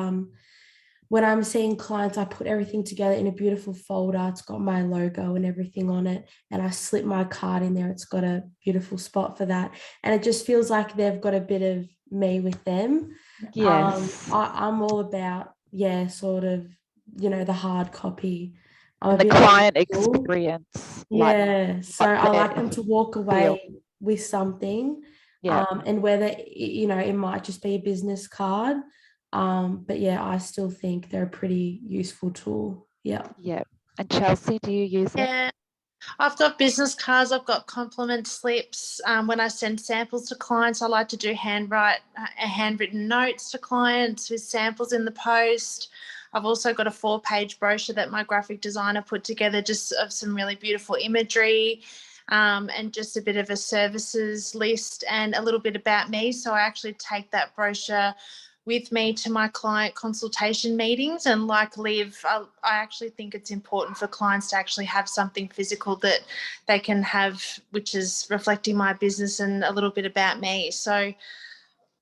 when I'm seeing clients, I put everything together in a beautiful folder. It's got my logo and everything on it. And I slip my card in there. It's got a beautiful spot for that. And it just feels like they've got a bit of me with them. Yes. I'm all about sort of, the hard copy. I'm a The bit old client school. experience. Yeah, so what I like they're- them to walk away with something, Yeah. and whether it might just be a business card, but yeah, I still think they're a pretty useful tool. Yeah. Yeah. And Chelsea, do you use it? Yeah, I've got business cards, I've got compliment slips. When I send samples to clients, I like to do handwritten notes to clients with samples in the post. I've also got a 4-page brochure that my graphic designer put together, just of some really beautiful imagery, and just a bit of a services list and a little bit about me. So I actually take that brochure with me to my client consultation meetings, and like Liv, I actually think it's important for clients to actually have something physical that they can have, which is reflecting my business and a little bit about me. So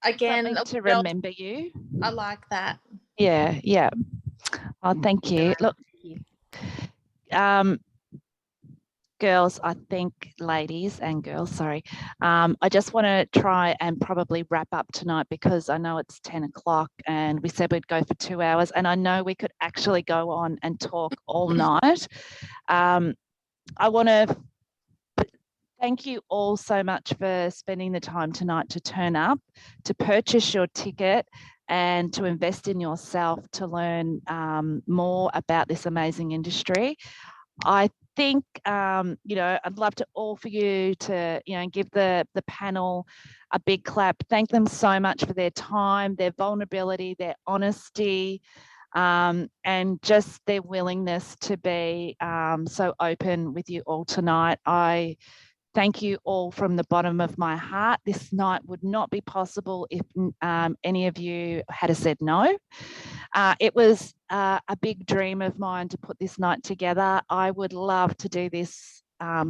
again, Something to remember you. I like that. Yeah, yeah. Oh, thank you. Look, girls, I think, ladies and girls, sorry. I just want to try and probably wrap up tonight, because I know it's 10 o'clock and we said we'd go for 2 hours, and I know we could actually go on and talk all night. I want to thank you all so much for spending the time tonight to turn up, to purchase your ticket, and to invest in yourself to learn more about this amazing industry. I think, I'd love to all for you to, give the panel a big clap. Thank them so much for their time, their vulnerability, their honesty, and just their willingness to be so open with you all tonight. I thank you all from the bottom of my heart. This night would not be possible if any of you had said no. It was a big dream of mine to put this night together. I would love to do this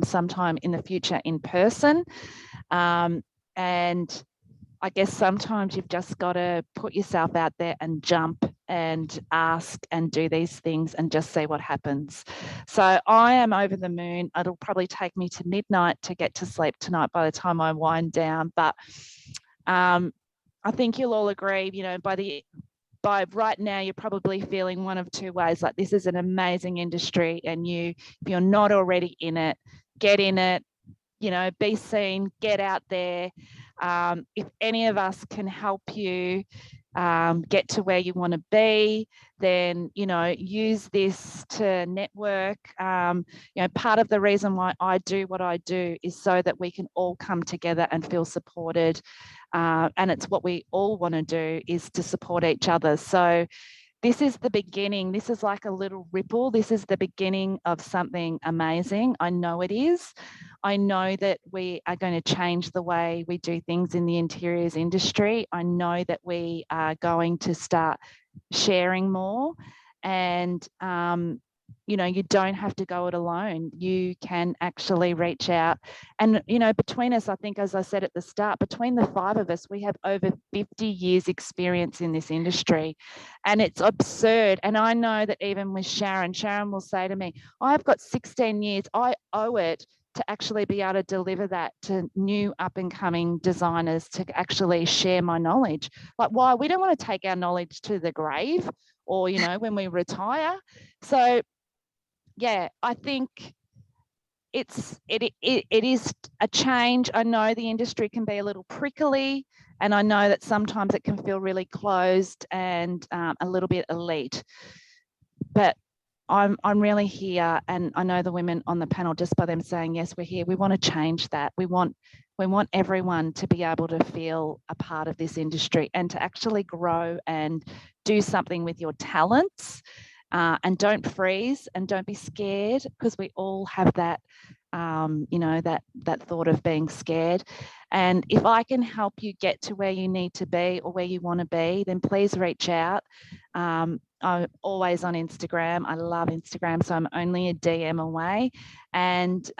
sometime in the future in person. And I guess sometimes you've just got to put yourself out there and jump and ask and do these things and just see what happens. So I am over the moon. It'll probably take me to midnight to get to sleep tonight by the time I wind down. But I think you'll all agree, by right now, you're probably feeling one of two ways. Like, this is an amazing industry, and if you're not already in it, get in it, be seen, get out there. If any of us can help you get to where you want to be, then, use this to network. Part of the reason why I do what I do is so that we can all come together and feel supported. And it's what we all want to do, is to support each other. So this is the beginning. This is like a little ripple. This is the beginning of something amazing. I know it is. I know that we are going to change the way we do things in the interiors industry. I know that we are going to start sharing more, and you don't have to go it alone. You can actually reach out. And, between us, I think, as I said at the start, between the 5 of us, we have over 50 years experience in this industry. And it's absurd. And I know that even with Sharon will say to me, I've got 16 years. I owe it to actually be able to deliver that to new up and coming designers, to actually share my knowledge. Like, why? We don't want to take our knowledge to the grave, or, when we retire. So, yeah, I think it is a change. I know the industry can be a little prickly, and I know that sometimes it can feel really closed and a little bit elite. But I'm really here, and I know the women on the panel, just by them saying yes, we're here. We want to change that. We want everyone to be able to feel a part of this industry and to actually grow and do something with your talents. And don't freeze, and don't be scared, because we all have that, that thought of being scared. And if I can help you get to where you need to be or where you want to be, then please reach out. I'm always on Instagram. I love Instagram, so I'm only a DM away. And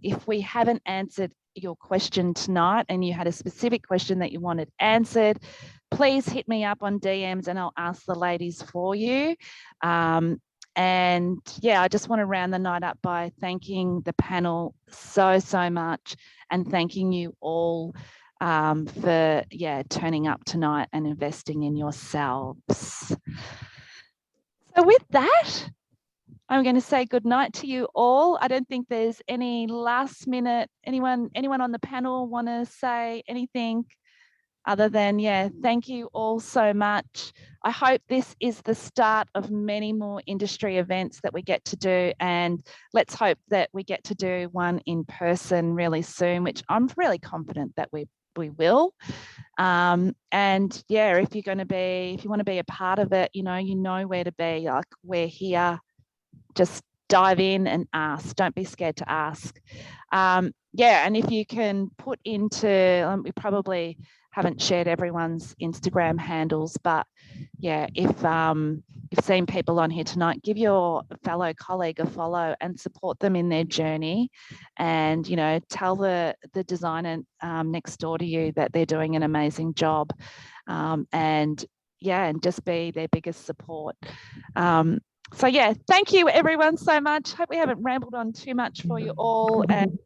if we haven't answered your question tonight, and you had a specific question that you wanted answered, please hit me up on DMs and I'll ask the ladies for you. And yeah, I just want to round the night up by thanking the panel so much, and thanking you all for turning up tonight and investing in yourselves. So with that, I'm going to say good night to you all. I don't think there's any last minute, anyone on the panel want to say anything other than, yeah, thank you all so much. I hope this is the start of many more industry events that we get to do, and let's hope that we get to do one in person really soon, which I'm really confident that we will. And yeah, if you want to be a part of it, you know where to be. Like, we're here. Just dive in and ask. Don't be scared to ask. Yeah, and if you can put into, we probably haven't shared everyone's Instagram handles, but yeah, if you've seen people on here tonight, give your fellow colleague a follow and support them in their journey, and tell the designer next door to you that they're doing an amazing job, and just be their biggest support. So yeah, thank you everyone so much. Hope we haven't rambled on too much for you all, and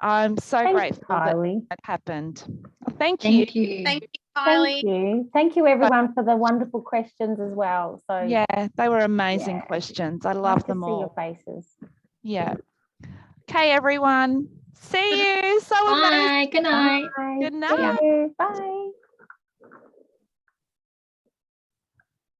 I'm so grateful that happened. Thank you. Thank you, Kylie. Thank you everyone for the wonderful questions as well. So yeah, they were amazing questions. I love them all. See your faces. Yeah. Okay, everyone. See you. So Bye. amazing. Good night. Bye. Good night. Bye.